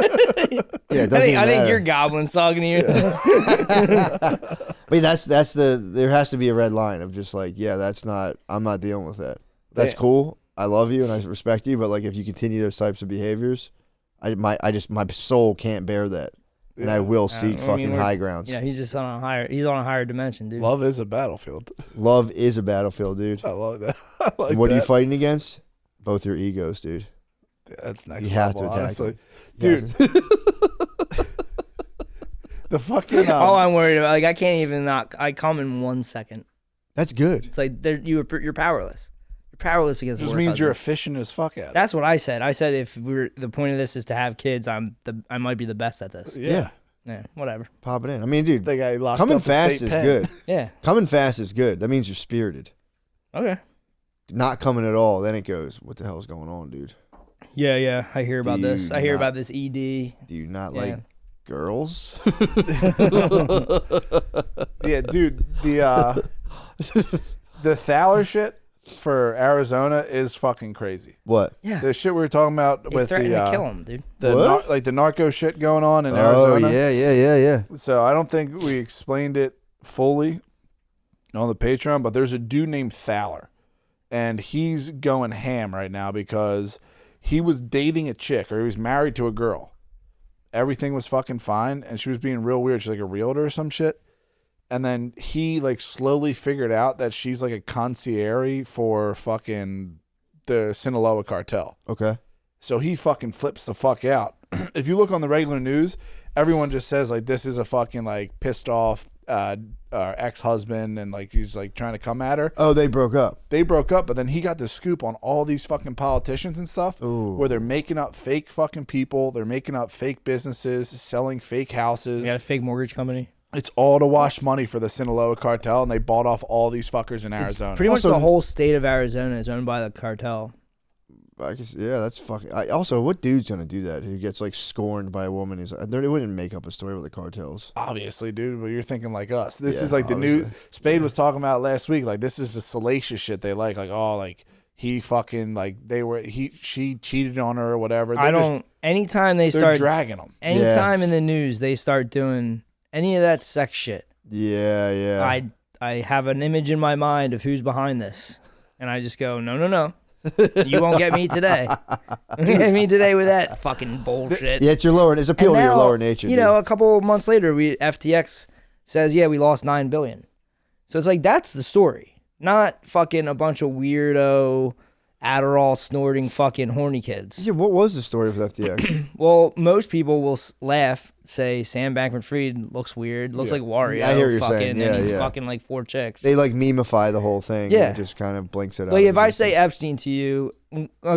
it doesn't even I think matter. your goblin's talking to you. I mean, that's there has to be a red line of just like, yeah, that's not. I'm not dealing with that. That's cool. I love you and I respect you, but like if you continue those types of behaviors, my soul can't bear that. And I will seek fucking high grounds. Yeah, he's just on a higher dimension, dude. Love is a battlefield. Love is a battlefield, dude. I love that. I like What that. are you fighting against? Both your egos, dude. Yeah, that's next You have to level, attack honestly. them. Dude. The fucking All I'm worried about, like, I can't even I come in 1 second. That's good. It's like you're powerless. You're powerless against. It just work means you're husband. efficient as fuck at it. That's what I said. I said if the point of this is to have kids, I might be the best at this. Yeah. Yeah, whatever. Pop it in. I mean, dude, The guy locked coming up in fast state is pen. good. Yeah. Coming fast is good. That means you're spirited. Okay. Not coming at all, then it goes, what the hell is going on, dude? Yeah. I hear about this. Do I hear not- about this ED. Do you not Yeah. like girls? Yeah, dude. The Thaler shit for Arizona is fucking crazy. What? Yeah. The shit we were talking about They with threatened the to kill him, dude. What? the narco shit going on in Oh, Arizona. yeah. So I don't think we explained it fully on the Patreon, but there's a dude named Thaler, and he's going ham right now because he was dating a chick, or he was married to a girl. Everything was fucking fine, and she was being real weird. She's like a realtor or some shit. And then he like slowly figured out that she's like a concierge for fucking the Sinaloa cartel. Okay. So he fucking flips the fuck out. If you look on the regular news, everyone just says like this is a fucking like pissed off ex-husband, and like he's like trying to come at her. Oh, they broke up. They broke up, but then he got the scoop on all these fucking politicians and stuff. Ooh. Where they're making up fake fucking people, they're making up fake businesses, selling fake houses. You got a fake mortgage company. It's all to wash money for the Sinaloa cartel, and they bought off all these fuckers in Arizona. Pretty much Also- the whole state of Arizona is owned by the cartel. I guess, yeah, that's fucking. Also, what dude's gonna do that? Who gets like scorned by a woman? They wouldn't make up a story with the cartels. Obviously, dude, but you're thinking like us. This Yeah, is like the new obviously. Spade was talking about last week. Like this is the salacious shit they like. Like oh, like he fucking like she cheated on her or whatever. Anytime they They're start dragging them. anytime in the news they start doing any of that sex shit, Yeah. I have an image in my mind of who's behind this, and I just go, no, you won't get me today. You won't get me today with that fucking bullshit. Yeah, it's appeal to your lower nature. You know, a couple of months later, FTX says, yeah, we lost $9 billion. So it's like that's the story, not fucking a bunch of weirdo Adderall snorting fucking horny kids. Yeah, what was the story with FTX? Well, most people will laugh say Sam Bankman-Fried looks weird, looks Yeah. like Wario. Yeah, I hear what you're fucking, saying. and Yeah, he's yeah. fucking like 4 chicks. They like memify the whole thing. Yeah. And it just kind of blinks it out. Like of if I say existence. Epstein to you,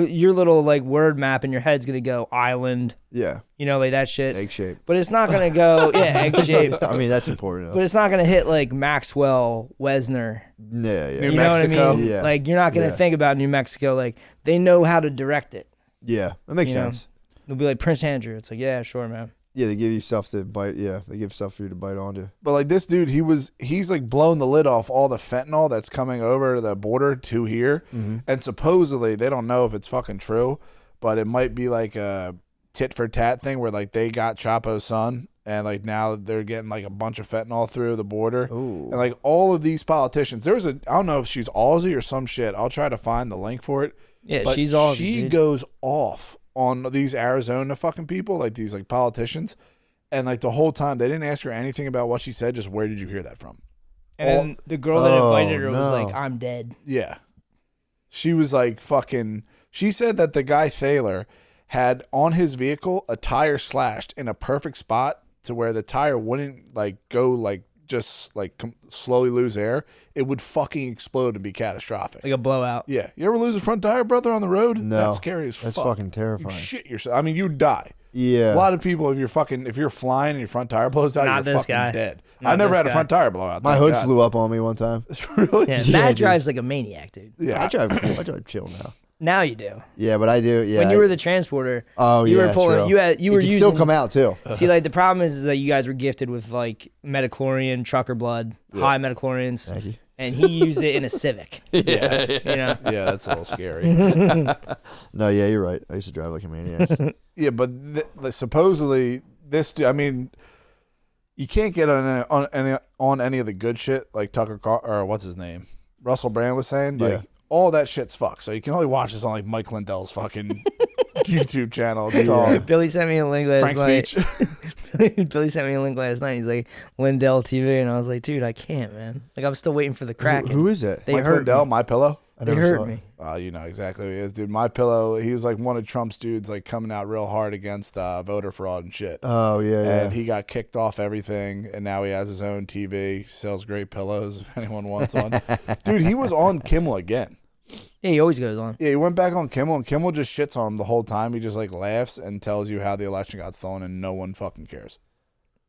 your little like word map in your head's gonna go island, Yeah. you know, like that shit. Egg shape. But it's not gonna go egg shape. I mean, that's important. But it's not gonna hit like Maxwell, Wesner. Yeah, yeah. New You know what I Mexico. mean? Yeah. Like you're not gonna Yeah. think about New Mexico. Like they know how to direct it. Yeah, that makes You know? sense. They'll be like Prince Andrew. It's like, yeah, sure, man. Yeah, they give you stuff to bite. Yeah, they give stuff for you to bite onto. But like this dude, he's like blowing the lid off all the fentanyl that's coming over the border to here, and supposedly they don't know if it's fucking true, but it might be like a tit for tat thing where like they got Chapo's son, and like now they're getting like a bunch of fentanyl through the border, Ooh. and like all of these politicians. I don't know if she's Aussie or some shit. I'll try to find the link for it. Yeah, But she's all. she goes off on these Arizona fucking people, like these like politicians, and like the whole time they didn't ask her anything about what she said. Just where did you hear that from? And then the girl that Oh, invited her was no. like, I'm dead. Yeah, she was like fucking. She said that the guy Thaler had on his vehicle a tire slashed in a perfect spot to where the tire wouldn't like go like just like slowly lose air. It would fucking explode and be catastrophic. Like a blowout. Yeah, you ever lose a front tire, brother, on the road? No, That's scary as That's fuck. fucking You terrifying. shit yourself. I mean, you'd die. Yeah. A lot of people, if you're flying and your front tire blows out, Not you're this fucking guy. dead. Not I never this had a guy. front tire blowout. My thank hood God. flew up on me one time. really? Yeah, Yeah, Matt dude. drives like a maniac, dude. Yeah. I drive chill now. Now you do. Yeah, but I do. Yeah. When you were the transporter, oh you yeah, were pulling. true. You were it can using. still come out too. See, like the problem is that you guys were gifted with like metachlorian, trucker blood, high metachlorians, Thank you. and he used it in a Civic. Yeah. You know. Yeah, that's a little scary. No, yeah, you're right. I used to drive like a maniac. Yeah, but supposedly this, I mean, you can't get on any of the good shit like or what's his name, Russell Brand was saying. Like, Yeah. all that shit's fucked. So you can only watch this on like Mike Lindell's fucking YouTube channel. It's called Billy sent me a link last Frank's night. Beach. Billy sent me a link last night. He's like Lindell TV, and I was like, dude, I can't, man. Like I'm still waiting for the Kraken. Who is that? They Mike hurt Lindell, me. My Pillow. I They never saw hurt it. me. You know exactly who he is, dude. My Pillow. He was like one of Trump's dudes, like coming out real hard against voter fraud and shit. Oh yeah, yeah. And he got kicked off everything, and now he has his own TV. Sells great pillows if anyone wants one. Dude, he was on Kimmel again. Yeah, he always goes on. Yeah, he went back on Kimmel, and Kimmel just shits on him the whole time. He just like laughs and tells you how the election got stolen, and no one fucking cares.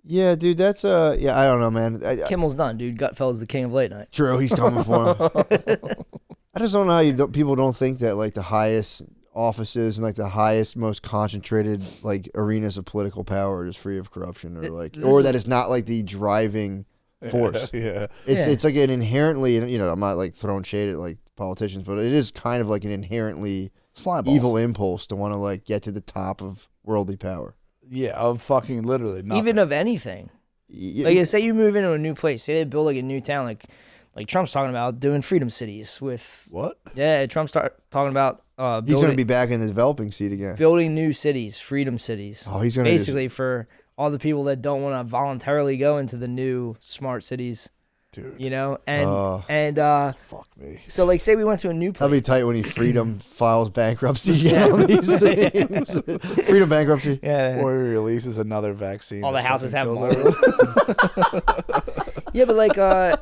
Yeah, dude, that's yeah, I don't know, man. Kimmel's done, dude. Gutfeld's the king of late night. True, he's coming for him. I just don't know how people don't think that like the highest offices and like the highest, most concentrated like arenas of political power are just free of corruption or like, this or is- that it's not like the driving force. Yeah. It's like an inherently, you know, I'm not like throwing shade at like politicians, but it is kind of like an inherently Slime balls. evil impulse to want to like get to the top of worldly power. Yeah, of fucking literally nothing. Even of anything. Y- Like, say you move into a new place. Say they build like a new town, like Trump's talking about doing freedom cities with. what? Yeah, Trump's talking about he's going to be back in the developing seat again. building new cities, freedom cities. Oh, he's going to Basically for all the people that don't want to voluntarily go into the new smart cities, Dude, you know, and fuck me. so like say we went to a new place. That'll be tight when he freedom files bankruptcy on these things. Freedom bankruptcy. Yeah, Or he releases another vaccine. all the that houses have fucking them. kills Yeah, but like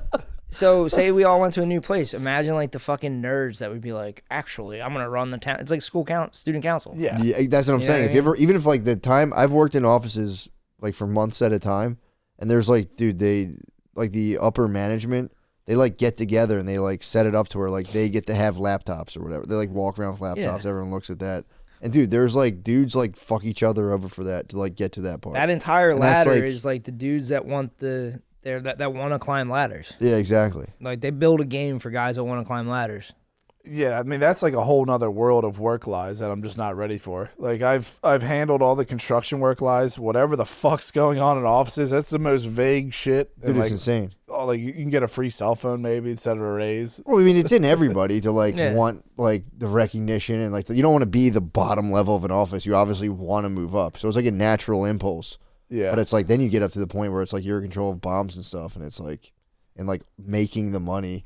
so say we all went to a new place. Imagine like the fucking nerds that would be like, actually, I'm gonna run the town. It's like student council. Yeah. Yeah, that's what I'm You know saying. what If I you ever, even if like the time I've worked in offices like for months at a time, and there's like, dude, they like the upper management, they like get together and they like set it up to where like they get to have laptops or whatever. They like walk around with laptops. Yeah. Everyone looks at that. And dude, there's like dudes like fuck each other over for that to like get to that part. That entire And that's, ladder like- is like the dudes that want that want to climb ladders. Yeah, exactly. Like they build a game for guys that want to climb ladders. Yeah, I mean that's like a whole nother world of work lies that I'm just not ready for. Like I've handled all the construction work lies, whatever the fuck's going on in offices. That's the most vague shit. Dude, And it's like, insane. oh, like you can get a free cell phone maybe instead of a raise. Well, I mean, it's in everybody to like Yeah. want like the recognition and like you don't want to be the bottom level of an office. You obviously want to move up. So it's like a natural impulse. Yeah, But it's like then you get up to the point where it's like you're in control of bombs and stuff, and it's like and like making the money.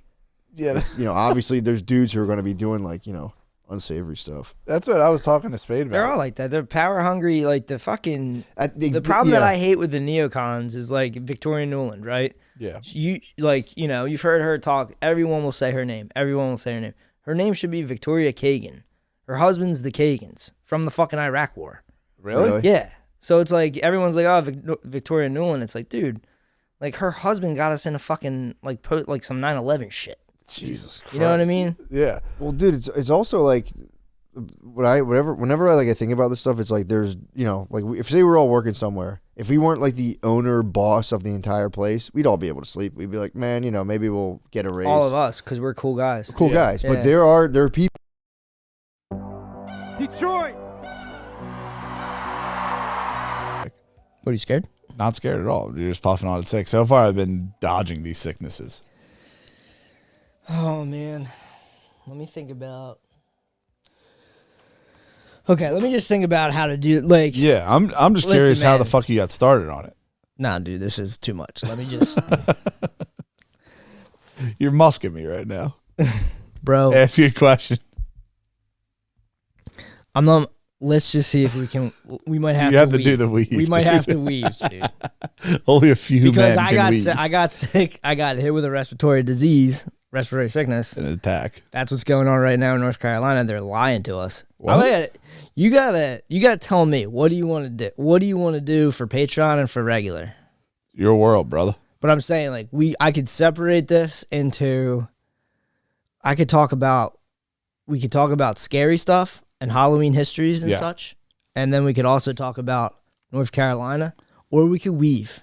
yeah, that's, You know, obviously there's dudes who are going to be doing like, you know, unsavory stuff. That's what I was talking to Spade about. They're all like that. They're power hungry. Like the fucking. The problem that I hate with the neocons is like Victoria Nuland, right? Yeah. You've heard her talk. Everyone will say her name. Everyone will say her name. Her name should be Victoria Kagan. Her husband's the Kagans from the fucking Iraq War. Really? Yeah. So it's like everyone's like, oh, Victoria Nuland. It's like, dude, like her husband got us in a fucking like some 9/11 shit. Jesus Christ. You know what I mean? Yeah. Well, dude, it's also like whenever I think about this stuff, it's like there's like if say we're all working somewhere, if we weren't like the owner boss of the entire place, we'd all be able to sleep. We'd be like, man, maybe we'll get a raise. All of us, because we're cool guys. Cool guys, Yeah. but there are people. Detroit. What, are you scared? Not scared at all. You're just puffing on it sick. So far, I've been dodging these sicknesses. Oh man, let me think about. Okay, let me just think about how to do like. Yeah, I'm just Listen, curious how the man. fuck you got started on it. Nah, dude, this is too much. Let me just, You're musking me right now. bro. Ask you a question. I'm not. Let's just see if we can. We might have. You have to weave. do the weave, We might dude. have to weave, dude. Only a few Because men I can got weave I got sick. I got hit with a respiratory disease, respiratory sickness. an attack. That's what's going on right now in North Carolina. They're lying to us. What? You gotta tell me, what do you want to do? What do you want to do for Patreon and for regular? Your world, brother. But I'm saying like I could separate this into. We could talk about scary stuff and Halloween histories and Yeah. such, and then we could also talk about North Carolina, or we could weave.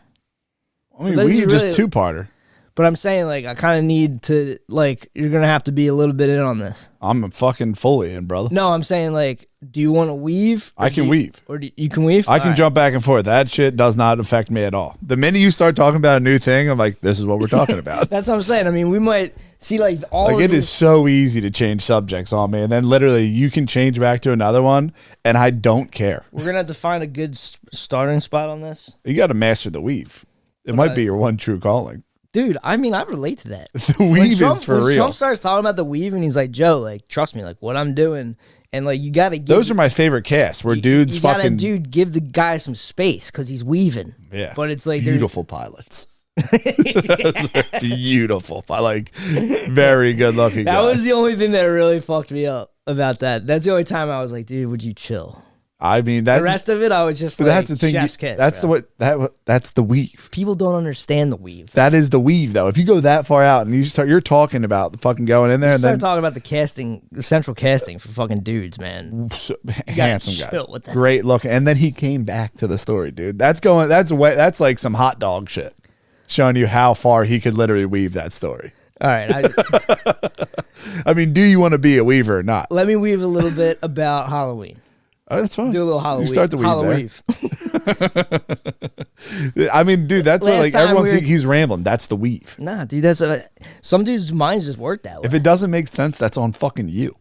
I mean, This is weave really- just two-parter. But I'm saying like I kind of need to like you're gonna have to be a little bit in on this. I'm fucking fully in, brother. No, I'm saying like, do you want to weave? I can weave. Or you can weave? I can All right. jump back and forth. That shit does not affect me at all. The minute you start talking about a new thing, I'm like, this is what we're talking about. That's what I'm saying. I mean, we might see like all Like, of it these- is so easy to change subjects on me. And then literally you can change back to another one, and I don't care. We're gonna have to find a good starting spot on this, You got to master the weave. It might be your one true calling. dude. I mean, I relate to that. The When weave Trump- is for when real. Trump starts talking about the weave, and he's like, Joe, like, trust me, like, what I'm doing, and like, you gotta give. Those are my favorite casts where dudes you gotta, fucking dude, give the guy some space because he's weaving. yeah. But it's like they're- beautiful pilots. Beautiful. I like very good looking That guys. was the only thing that really fucked me up about that. That's the only time I was like, dude, would you chill? I mean that The rest of it, I was just but like, that's the thing. chef's kiss. That's bro. that's the weave. People don't understand the weave. That is the weave though. If you go that far out and you're talking about the fucking going in there You and start then talking about the central casting for fucking dudes, man. handsome chill guys, with that. great looking, and then he came back to the story, dude. That's like some hot dog shit, showing you how far he could literally weave that story. All right, I mean, do you want to be a weaver or not? let me weave a little bit about Halloween. Oh, that's fine. Do a little Halloween. You start the weave Halloween. there. I mean, dude, that's what Last like time everyone's we were- he's rambling. That's the weave. Nah, dude, that's some dudes' minds just work that way. If it doesn't make sense, that's on fucking you.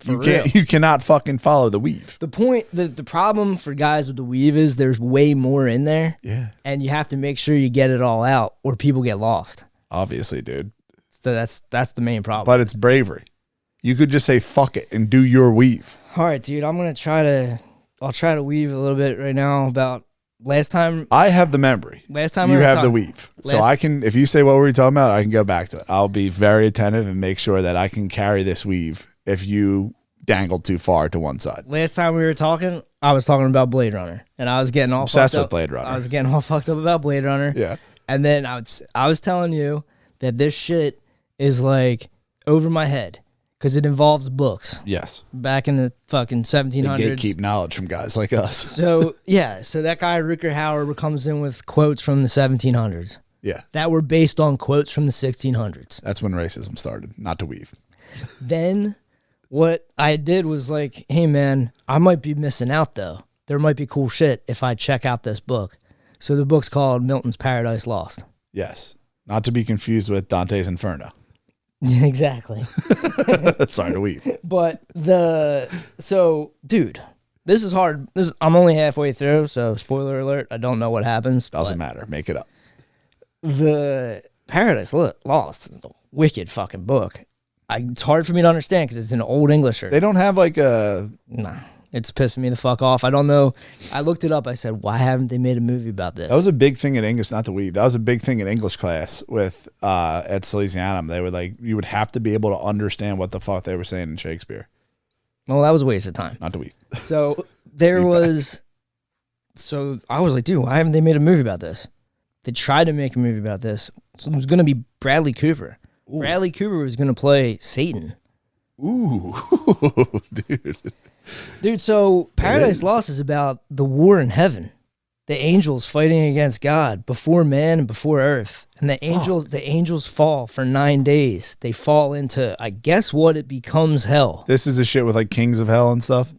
For You cannot fucking follow the weave. the problem for guys with the weave is there's way more in there. Yeah. And you have to make sure you get it all out or people get lost. Obviously, dude. So that's the main problem. But it's bravery. You could just say fuck it and do your weave. All right, dude, I'll try to weave a little bit right now about last time I have the memory. we You were have the talking- weave. So last- I can, if you say what were you talking about, I can go back to it. I'll be very attentive and make sure that I can carry this weave if you dangle too far to one side. Last time we were talking, I was talking about Blade Runner, and I was getting all Obsessed fucked with up. Blade Runner. I was getting all fucked up about Blade Runner. Yeah. And then I was telling you that this shit is like over my head because it involves books Yes. back in the fucking They 1700s. gatekeep knowledge from guys like us. So yeah, so that guy Rutger Hauer comes in with quotes from the 1700s Yeah. that were based on quotes from the 1600s. That's when racism started, not to weave. Then what I did was like, hey man, I might be missing out though. There might be cool shit if I check out this book. So the book's called Milton's Paradise Lost. Yes. Not to be confused with Dante's Inferno. Exactly. Sorry to weave. But dude, this is hard. I'm only halfway through, so spoiler alert, I don't know what happens. Doesn't matter. Make it up. The Paradise Lost is a wicked fucking book. it's hard for me to understand because it's in old English. They don't have like a. Nah, it's pissing me the fuck off. I don't know. I looked it up. I said, why haven't they made a movie about this? That was a big thing in English, not to weave. That was a big thing in English class with at Salesianum. They would like you would have to be able to understand what the fuck they were saying in Shakespeare. Well, that was a waste of time. Not to weave. So there was. So I was like, dude, why haven't they made a movie about this? They tried to make a movie about this. So it was going to be Bradley Cooper. Ooh. Bradley Cooper was going to play Satan. Ooh, dude. Dude, so Paradise Lost is about the war in heaven. The angels fighting against God before man and before earth. And the angels fall for 9 days. They fall into, I guess, what it becomes hell. This is the shit with like Kings of Hell and stuff.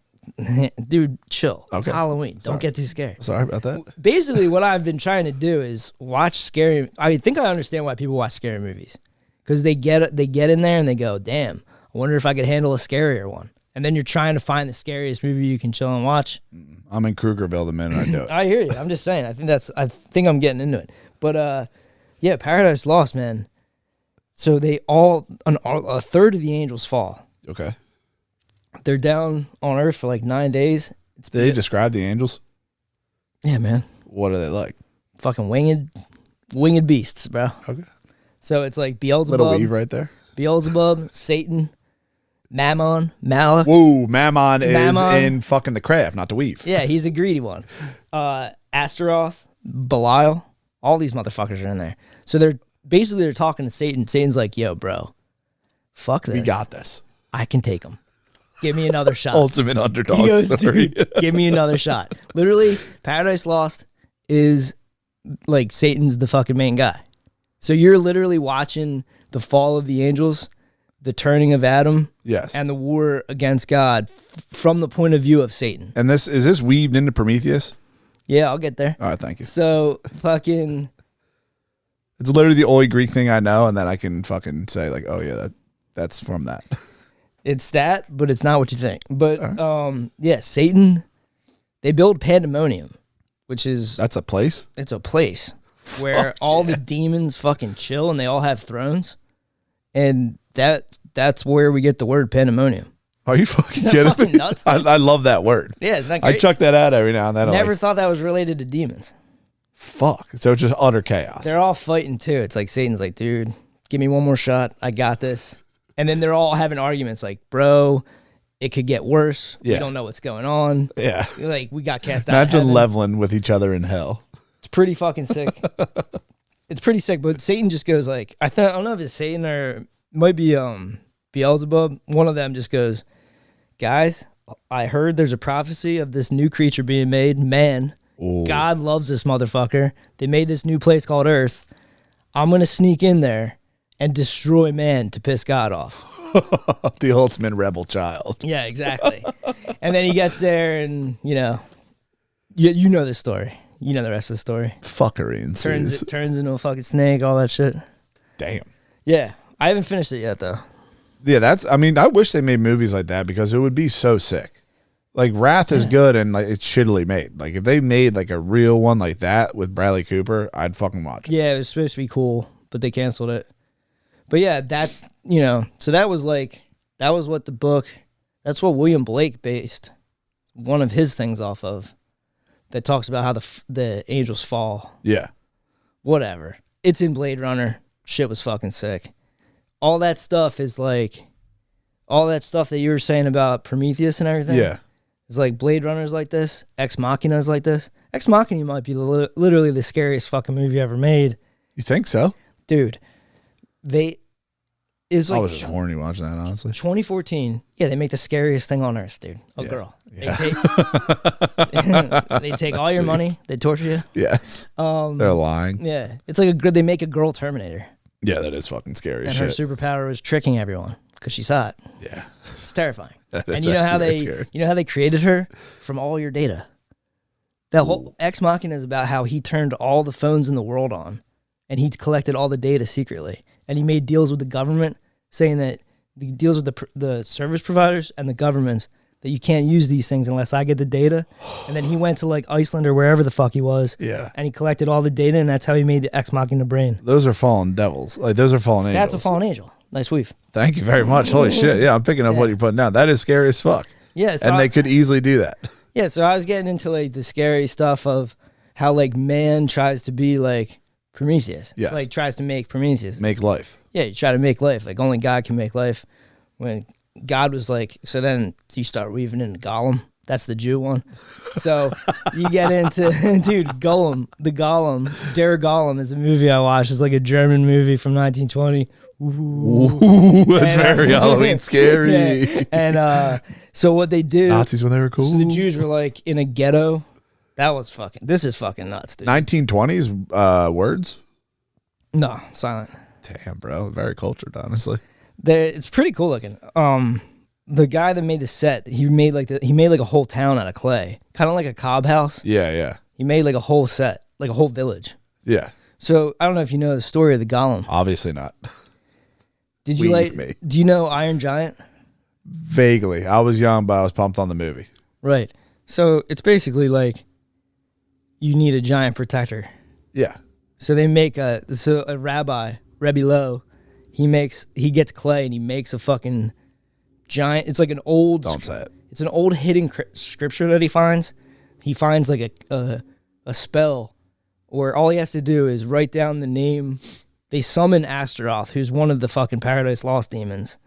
Dude, chill. Okay. It's Halloween. Sorry. Don't get too scared. Sorry about that. Basically, what I've been trying to do is watch scary. I think I understand why people watch scary movies, because they get in there and they go, "Damn, I wonder if I could handle a scarier one." And then you're trying to find the scariest movie you can chill and watch. I'm in Krugerville the minute I do it. I hear you. I'm just saying. I think I'm getting into it. But yeah, Paradise Lost, man. So a third of the angels fall. Okay. They're down on Earth for like 9 days. Did they describe the angels? Yeah, man. What are they like? Fucking winged beasts, bro. Okay. So it's like Beelzebub. Little weave right there. Beelzebub, Satan, Mammon, Malak. Whoa, Mammon is in fucking The Craft, not to weave. Yeah, he's a greedy one. Astaroth, Belial, all these motherfuckers are in there. So they're talking to Satan. Satan's like, yo, bro, fuck this. We got this. I can take him. Give me another shot. Ultimate underdog He goes, story. dude, give me another shot. Literally, Paradise Lost is like Satan's the fucking main guy. So you're literally watching the fall of the angels, the turning of Adam, Yes. and the war against God from the point of view of Satan. And is this weaved into Prometheus? Yeah, I'll get there. All right, thank you. So fucking It's literally the only Greek thing I know, and then I can fucking say like, oh yeah, that's from that. it's that, but it's not what you think. But yeah, Satan, they build Pandemonium, which is That's a place? it's a place where all the demons fucking chill and they all have thrones. And that's where we get the word pandemonium. Are you fucking Isn't that kidding fucking me? nuts, dude? I love that word. Yeah, isn't that I great? chuck that out every now and then. I'm Never like, thought that was related to demons. fuck. So it's just utter chaos. They're all fighting too. It's like Satan's like, dude, give me one more shot. I got this. And then they're all having arguments like, bro, it could get worse. Yeah. We don't know what's going on. Yeah. Like, we got cast out of Imagine heaven. leveling with each other in hell. It's pretty fucking sick. It's pretty sick. But Satan just goes like, I don't know if it's Satan or it might be Beelzebub. One of them just goes, guys, I heard there's a prophecy of this new creature being made, man. Ooh. God loves this motherfucker. They made this new place called Earth. I'm going to sneak in there and destroy man to piss God off. The ultimate rebel child. Yeah, exactly. And then he gets there and, you know this story. You know the rest of the story. Fuckery ensues. Turns into a fucking snake, all that shit. Damn. Yeah. I haven't finished it yet, though. Yeah, I wish they made movies like that because it would be so sick. Like Wrath is good and like it's shittily made. Like if they made like a real one like that with Bradley Cooper, I'd fucking watch it. Yeah, it was supposed to be cool, but they canceled it. But yeah, that's, so that was what the book, that's what William Blake based one of his things off of that talks about how the angels fall. Yeah. Whatever. It's in Blade Runner. Shit was fucking sick. All that stuff is like, all that stuff that you were saying about Prometheus and everything. Yeah. It's like Blade Runner's like this. Ex Machina's like this. Ex Machina might be literally the scariest fucking movie ever made. You think so? Dude, it was like I was just horny watching that, honestly. 2014. Yeah, they make the scariest thing on earth, dude. A girl. Yeah. They take all your money. They torture you. Yes. They're lying. Yeah, it's like they make a girl Terminator, Yeah, that is fucking scary and shit. her superpower is tricking everyone because she's hot. Yeah. It's terrifying. That And is you know how actually very scary. they created her from all your data. The whole Ex Machina is about how he turned all the phones in the world on, and he collected all the data secretly, and he made deals with the government, saying that the deals with the service providers and the governments that you can't use these things unless I get the data. And then he went to like Iceland or wherever the fuck he was, Yeah. and he collected all the data, and that's how he made the Ex Machina brain. Those are fallen devils. Like those are fallen angels. That's a fallen angel. Nice weave. Thank you very much. Holy shit. Yeah, I'm picking up what you're putting down. That is scary as fuck. Yeah. So And they could easily do that. Yeah, so I was getting into like the scary stuff of how like man tries to be like Prometheus. Yes. Like tries to make Prometheus. Make life. Yeah, you try to make life. Like only God can make life. When God was like, so then you start weaving into Gollum. That's the Jew one. So you get into, dude, Gollum, the Gollum. Der Gollum is a movie I watched. It's like a German movie from 1920. Ooh, that's very Halloween scary. Yeah. And so what they do, Nazis when they were cool. so the Jews were like in a ghetto. That was fucking, this is fucking nuts, dude. 1920s words? No, silent. Damn, bro. Very cultured, honestly. It's pretty cool looking. The guy that made the set, he made like a whole town out of clay, kind of like a cob house. Yeah, yeah. He made like a whole set, like a whole village. Yeah. So I don't know if you know the story of the Gollum. Obviously not. Did you Leave me. Do you know Iron Giant? Vaguely. I was young, but I was pumped on the movie. Right. So it's basically like you need a giant protector. Yeah. So they make a rabbi, Rebbe Lowe, he gets clay and he makes a fucking giant. It's like an old. Don't say it. It's an old hidden scripture that he finds. He finds like a spell, where all he has to do is write down the name. They summon Astaroth, who's one of the fucking Paradise Lost demons.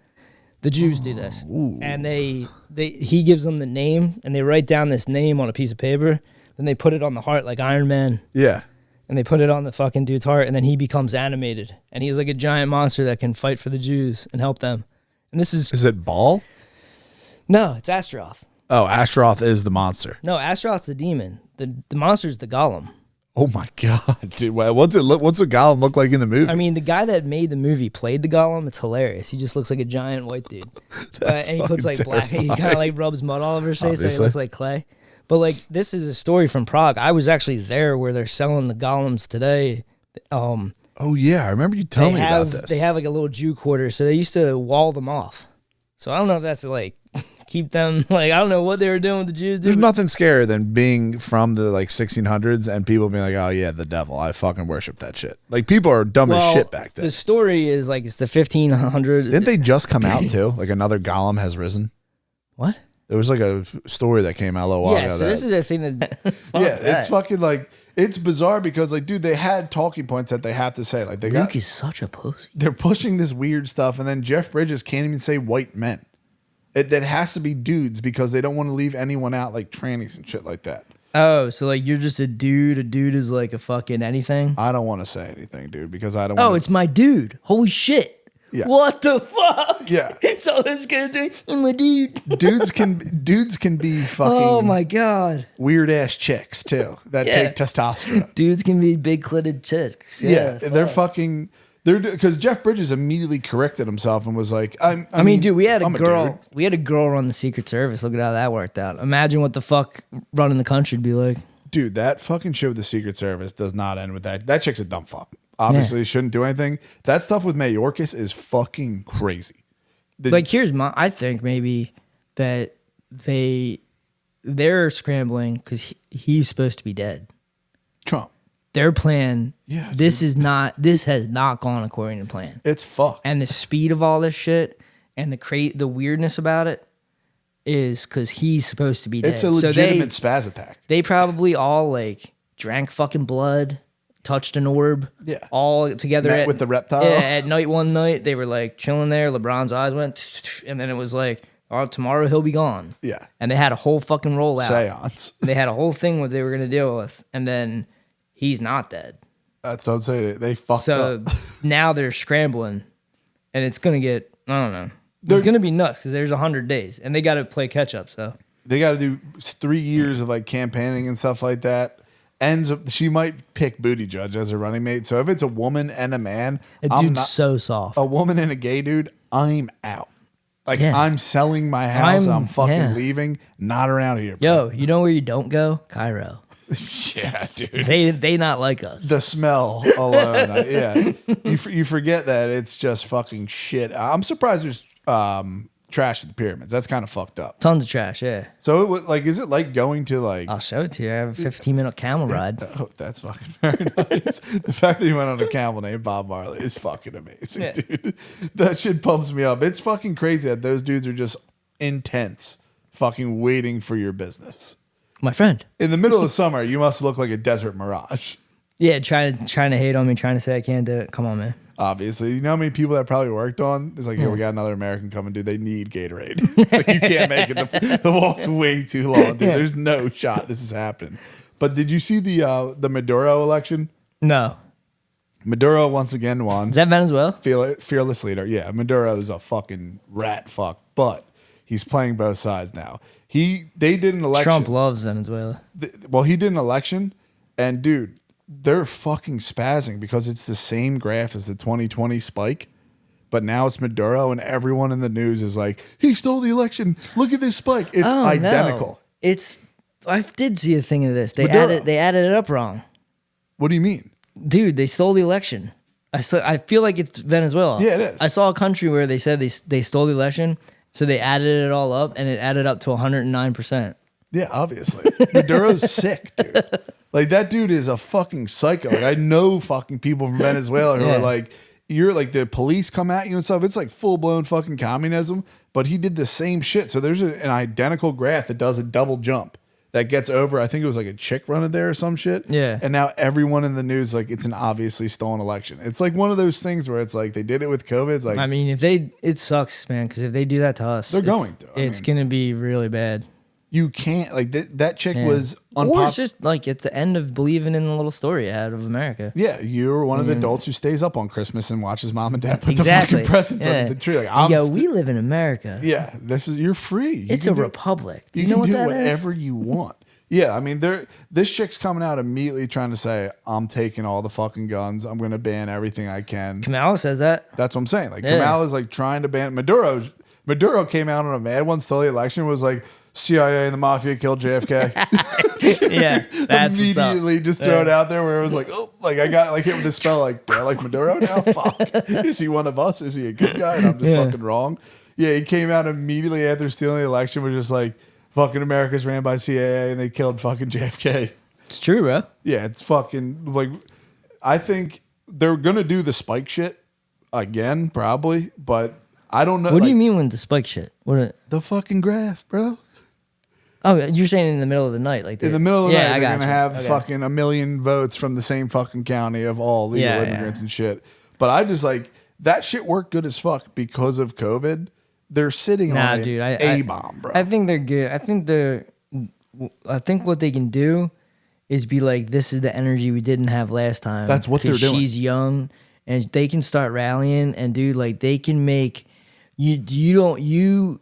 The Jews do this, and he gives them the name, and they write down this name on a piece of paper. Then they put it on the heart like Iron Man. Yeah. And they put it on the fucking dude's heart, and then he becomes animated, and he's like a giant monster that can fight for the Jews and help them. And this is it Baal? no, it's Astaroth. Oh, Astaroth is the monster. No, Astaroth's the demon. The monster's the Gollum. Oh my god, dude! What's a Gollum look like in the movie? I mean, the guy that made the movie played the Gollum. It's hilarious. He just looks like a giant white dude, and he puts like black. He kind of like rubs mud all over his face, so he looks like clay. But like, this is a story from Prague. I was actually there where they're selling the Golems today. Oh yeah, I remember you telling me about this. They have like a little Jew quarter, so they used to wall them off. So I don't know if that's to like keep them, like, I don't know what they were doing with the Jews. There's nothing scarier than being from the like 1600s and people being like, oh yeah, the devil. I fucking worship that shit. Like people are dumb as shit back then. The story is like it's the 1500s. Didn't they just come out too? Like another Gollum has risen. What? There was like a story that came out a little while ago. Yeah, so this is a thing that it's fucking like, it's bizarre because like, dude, they had talking points that they have to say. Like Luke is such a pussy. They're pushing this weird stuff, and then Jeff Bridges can't even say white men. That has to be dudes because they don't want to leave anyone out, like trannies and shit like that. Oh, so like you're just a dude. A dude is like a fucking anything. I don't want to say anything, dude, because I don't. Oh, it's my dude. Holy shit. Yeah. What the fuck? Yeah. It's all this gonna do. I'm a dude. Dudes can be fucking. Oh my god. Weird ass chicks too that take testosterone. Dudes can be big clitted chicks. Yeah, they're fucking. They're because Jeff Bridges immediately corrected himself and was like, I mean, dude, we had a I'm girl. dude. We had a girl run the Secret Service. Look at how that worked out. Imagine what the fuck running the country would be like. Dude, that fucking shit with the Secret Service does not end with that. That chick's a dumb fuck. Obviously, shouldn't do anything. That stuff with Mayorkas is fucking crazy. Like, here's my. I think maybe that they're scrambling because he's supposed to be dead. Trump. Their plan. Yeah, This has not gone according to plan. It's fucked. And the speed of all this shit and the weirdness about it is because he's supposed to be dead. It's a legitimate spaz attack. They probably all like drank fucking blood, touched an orb, all together Met with the reptile. Yeah, at night one night they were like chilling there. LeBron's eyes went, and then it was like, oh, tomorrow he'll be gone. Yeah, and they had a whole fucking rollout. Seance. They had a whole thing what they were gonna deal with, and then he's not dead. That's what I'm saying. They fucked up. So now they're scrambling, and it's gonna get, I don't know. It's gonna be nuts because there's 100 days, and they got to play catch up. So they got to do 3 years of like campaigning and stuff like that. Ends up, she might pick Booty Judge as her running mate. So if it's a woman and a man, I'm not so soft. A woman and a gay dude, I'm out. Like I'm selling my house. I'm fucking leaving. Not around here. Bro. Yo, you know where you don't go? Cairo. Yeah, dude. They not like us. The smell alone. Yeah. You forget that it's just fucking shit. I'm surprised there's trash at the pyramids. That's kind of fucked up. Tons of trash, yeah. So it was like, is it like going to like? I'll show it to you. I have a 15-minute camel ride. Oh, that's fucking very nice. The fact that you went on a camel named Bob Marley is fucking amazing, dude. That shit pumps me up. It's fucking crazy that those dudes are just intense, fucking waiting for your business. My friend. In the middle of summer, you must look like a desert mirage. Yeah, trying to hate on me, trying to say I can't do it. Come on, man. Obviously, you know how many people that probably worked on? It's like, yeah, we got another American coming, dude. They need Gatorade. So you can't make it. The walk's way too long, dude. There's no shot this is happening. But did you see the Maduro election? No. Maduro once again won. Is that Venezuela? Fearless leader. Yeah, Maduro is a fucking rat fuck, but he's playing both sides now. They did an election. Trump loves Venezuela. Well, he did an election, and dude, they're fucking spazzing because it's the same graph as the 2020 spike, but now it's Maduro, and everyone in the news is like, he stole the election. Look at this spike. It's identical. No. I did see a thing of this. They Maduro. added it up wrong. What do you mean? Dude, they stole the election. I feel like it's Venezuela. Yeah, it is. I saw a country where they said they stole the election, so they added it all up, and it added up to 109%. Yeah, obviously. Maduro's sick, dude. Like, that dude is a fucking psycho. Like, I know fucking people from Venezuela who are like, you're like, the police come at you and stuff. It's like full-blown fucking communism, but he did the same shit. So there's an identical graph that does a double jump that gets over. I think it was like a chick running there or some shit. Yeah. And now everyone in the news, like, it's an obviously stolen election. It's like one of those things where it's like they did it with COVID. It's like, I mean, it sucks, man, because if they do that to us, they're going to. It's going to be really bad. You can't, like, that chick was Or unpopular. it's just like it's the end of believing in the little story out of America. Yeah, you're one of the adults who stays up on Christmas and watches mom and dad put Exactly. the fucking presents under the tree. Like, we live in America. yeah, you're free. It's a republic. Do you know can what do that is? whatever you want. Yeah, I mean, this chick's coming out immediately trying to say, I'm taking all the fucking guns. I'm going to ban everything I can. Kamala says that. That's what I'm saying. Like, Yeah. Kamala's like trying to ban Maduro came out on a mad one, stole the election, was like, CIA and the mafia killed JFK. Yeah, that's Immediately just throw it out there where it was like, oh, like I got like hit with this spell, like, do I like Maduro now? Fuck. Is he one of us? Is he a good guy? And I'm just fucking wrong. Yeah, he came out immediately after stealing the election, was just like, fucking America's ran by CIA and they killed fucking JFK. It's true, bro. Yeah, it's fucking like, I think they're gonna do the spike shit again, probably, but I don't know. What do you mean with the spike shit? The fucking graph, bro. Oh, you're saying in the middle of the night, like In the middle of the night, I they're going to have Okay. fucking 1 million votes from the same fucking county of all legal immigrants and shit. But I just like, that shit worked good as fuck because of COVID. They're sitting on dude, a bomb, bro. I think they're good. I think what they can do is be like, this is the energy we didn't have last time. That's what they're 'cause doing. She's young, and they can start rallying, and dude, like they can make you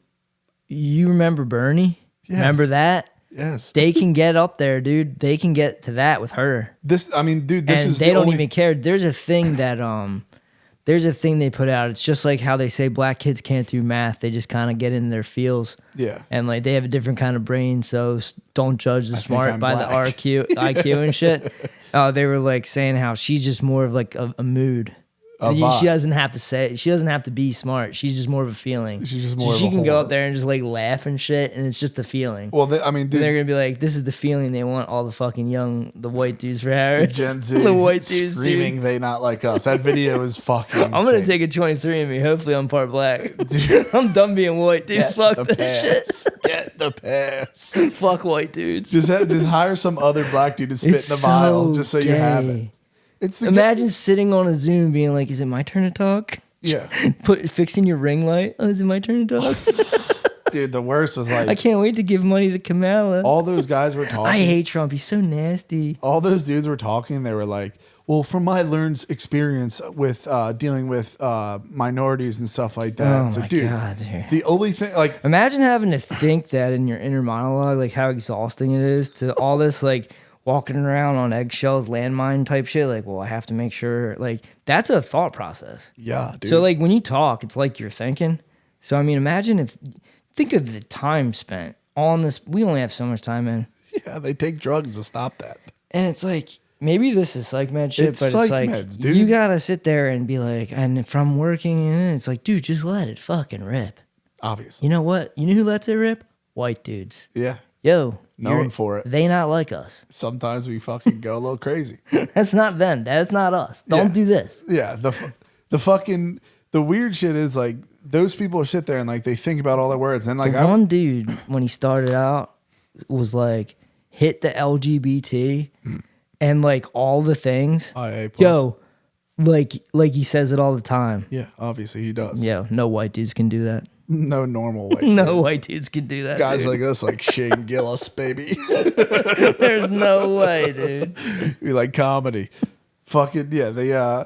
remember Bernie? Yes. Remember that? Yes. They can get up there, dude. They can get to that with her. This And is they don't only, even care. There's a thing they put out. It's just like how they say black kids can't do math. They just kind of get in their feels. Yeah. And like they have a different kind of brain, so don't judge the think smart I'm by black. the IQ and shit. They were like saying how she's just more of like a mood. vibe. She doesn't have to say. She doesn't have to be smart. She's just more of a feeling. She's just more of She a can go whore. up there and just like laugh and shit, and it's just a feeling. Well, I mean, And dude, they're gonna be like, "This is the feeling they want all the fucking the white dudes for Harris, Gen Z the white dudes, screaming dude. they not like us. That video is fucking I'm gonna insane. take a 23andMe. Hopefully, I'm part black. I'm done being white, dude. Fuck the that pass. Get the pass. shit. Fuck white dudes. Just hire some other black dude to spit It's in the vial so just so you have it. gay. It's the Imagine sitting on a Zoom being like, "Is it my turn to talk?" yeah, Fixing your ring light. Oh, is it my turn to talk? dude. The worst was like I can't wait to give money to Kamala. all those guys were talking. I hate Trump. He's so nasty. All those dudes were talking. They were like, "Well, from my learned experience with dealing with minorities and stuff like that." Oh It's my like, dude, God, dude. the only thing, like, Imagine having to think that in your inner monologue, like how exhausting it is to all this, like walking around on eggshells, landmine type shit. Like, well, I have to make sure, like, that's a thought process. yeah, dude. So, like, when you talk, it's like you're thinking. So, I mean, think of the time spent on this. We only have so much time in. yeah, they take drugs to stop that. And it's like, maybe this is psych med shit, It's but psych it's like, meds, dude. you gotta sit there and be like, and from working in it, it's like, dude, just let it fucking rip. Obviously. You know what? You know who lets it rip? White dudes. Yeah. Yo, Known for it. They not like us. Sometimes we fucking go a little crazy. That's not them. That's not us. Don't do this. Yeah. The weird shit is like those people sit there and like they think about all their words. And like One dude, when he started out, was like, hit the LGBT and like all the things. IA+. Yo, like he says it all the time. Yeah, obviously he does. Yo, no white dudes can do that. No normal white No dudes. white dudes can do that. Guys dude. like us, like Shane Gillis, baby. There's no way, dude. We like comedy. Fucking yeah,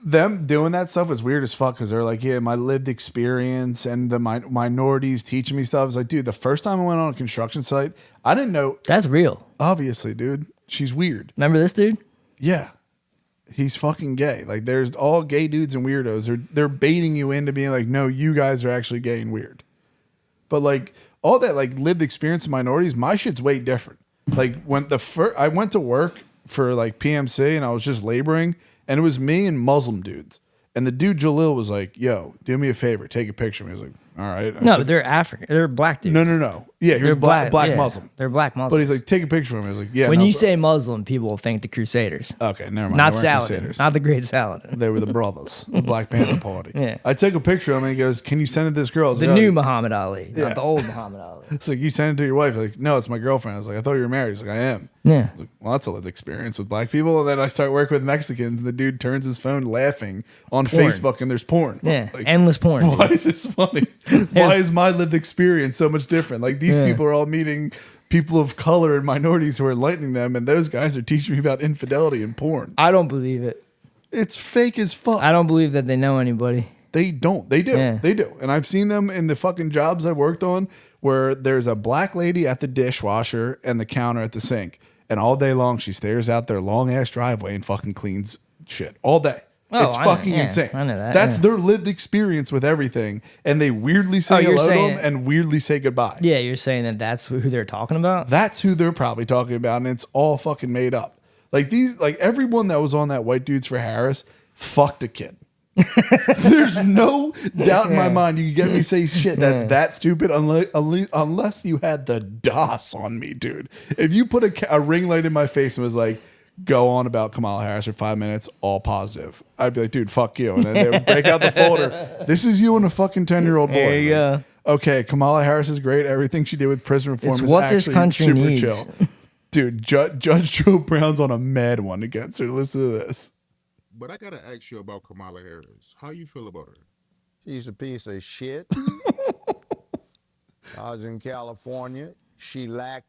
them doing that stuff is weird as fuck because they're like, yeah, my lived experience and the minorities teaching me stuff. It's like, dude, the first time I went on a construction site, I didn't know. That's real. Obviously, dude, she's weird. Remember this dude? Yeah, he's fucking gay. Like, there's all gay dudes and weirdos. They're baiting you into being like, no, you guys are actually gay and weird. But like all that like lived experience of minorities, my shit's way different. Like when I went to work for like PMC and I was just laboring. And it was me and Muslim dudes. And the dude Jalil was like, yo, do me a favor. Take a picture of me. I was like, all right. No, they're African. They're black dudes. No. Yeah, he was black yeah, Muslim. They're black Muslim. But he's like, take a picture of me. I was like, yeah. when no, you bro. say Muslim, people will think the Crusaders. Okay, never mind. Not They weren't Saladin. Crusaders. Not the Great Saladin. They were the brothers, the Black Panther Party. Yeah. I took a picture of him and he goes, can you send it to this girl? I was The like, new oh. Muhammad Ali, Yeah. not the old Muhammad Ali. It's like, you send it to your wife. Like, no, it's my girlfriend. I was like, I thought you were married. He's like, I am. Yeah. Like, well, that's a lived experience with black people. And then I start working with Mexicans and the dude turns his phone laughing on Facebook and there's porn. Yeah. Like, Endless porn. why is this funny? Why is my lived experience so much different? Like these people are all meeting people of color and minorities who are enlightening them, and those guys are teaching me about infidelity and porn. I don't believe it. It's fake as fuck. I don't believe that they know anybody. They don't. They do. Yeah. They do. And I've seen them in the fucking jobs I worked on where there's a black lady at the dishwasher and the counter at the sink. And all day long, she stares out their long ass driveway and fucking cleans shit all day. Oh, It's I know, fucking yeah, insane. I know that, That's yeah. their lived experience with everything. And they weirdly say you're hello to saying- them and weirdly say goodbye. Yeah, you're saying that that's who they're talking about? That's who they're probably talking about. And it's all fucking made up. Like everyone that was on that White Dudes for Harris fucked a kid. There's no doubt in my mind you can get me to say shit that's that stupid unless you had the DOS on me, dude. If you put a ring light in my face and was like, go on about Kamala Harris for 5 minutes, all positive, I'd be like, dude, fuck you. And then they would break out the folder. This is you and a fucking 10-year-old boy. There you go. Okay, Kamala Harris is great. Everything she did with prison reform It's is what actually this country super needs. chill. Dude, Judge Joe Brown's on a mad one against her. Listen to this. But I gotta ask you about Kamala Harris. How you feel about her? She's a piece of shit. I was in California. She lacked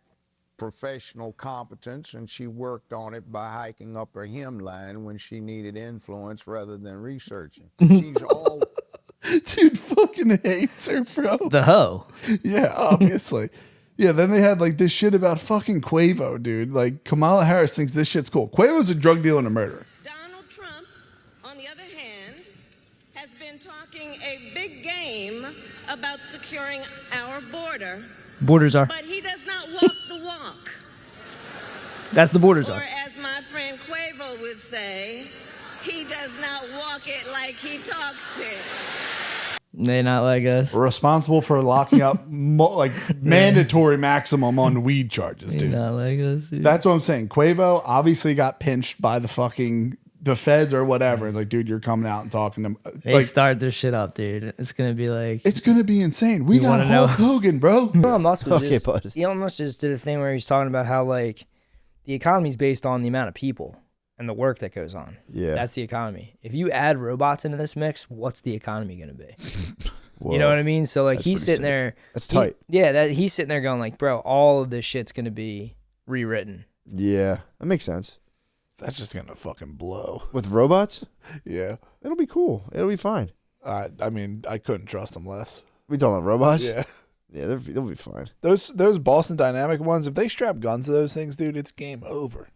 professional competence, and she worked on it by hiking up her hemline when she needed influence rather than researching. She's all Dude fucking hates her, bro. The hoe. Yeah, obviously. Yeah, then they had like this shit about fucking Quavo, dude. Like Kamala Harris thinks this shit's cool. Quavo's a drug dealer and a murderer. Donald Trump, on the other hand, has been talking a big game about securing our border, Borders are. but he does not walk the walk. That's the borders Or are. as my friend Quavo would say, he does not walk it like he talks it. They not like us. Responsible for locking up mandatory maximum on weed charges, They dude. not like us, dude. That's what I'm saying. Quavo obviously got pinched by the feds or whatever. It's like, dude, you're coming out and talking to They like start their shit up, dude. It's gonna be like it's gonna be insane. We got wanna know? Hulk Hogan, bro. Elon Musk was Okay, bud. Elon Musk just did a thing where he's talking about how like the economy's based on the amount of people and the work that goes on. Yeah. That's the economy. If you add robots into this mix, what's the economy gonna be? Whoa. You know what I mean? So like That's he's pretty sitting sick. there. That's he's- tight. Yeah, he's sitting there going like, bro, all of this shit's gonna be rewritten. Yeah, that makes sense. That's just gonna fucking blow. With robots, Yeah. it'll be cool. It'll be fine. I mean, I couldn't trust them less. We talking about robots? Yeah. Yeah, they'll be fine. Those Boston Dynamic ones, if they strap guns to those things, dude, it's game over.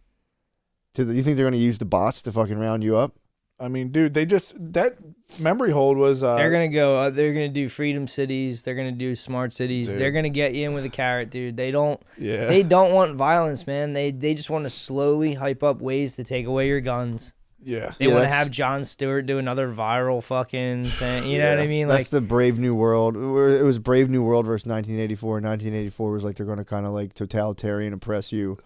You think they're going to use the bots to fucking round you up? I mean, dude, that memory hold was They're gonna go. They're gonna do freedom cities. They're gonna do smart cities. Dude. They're gonna get you in with a carrot, dude. They don't. Yeah. They don't want violence, man. They just want to slowly hype up ways to take away your guns. Yeah. They want to have Jon Stewart do another viral fucking thing. You know what I mean? That's the Brave New World. It was Brave New World versus 1984. 1984 was like they're going to kind of like totalitarian oppress you.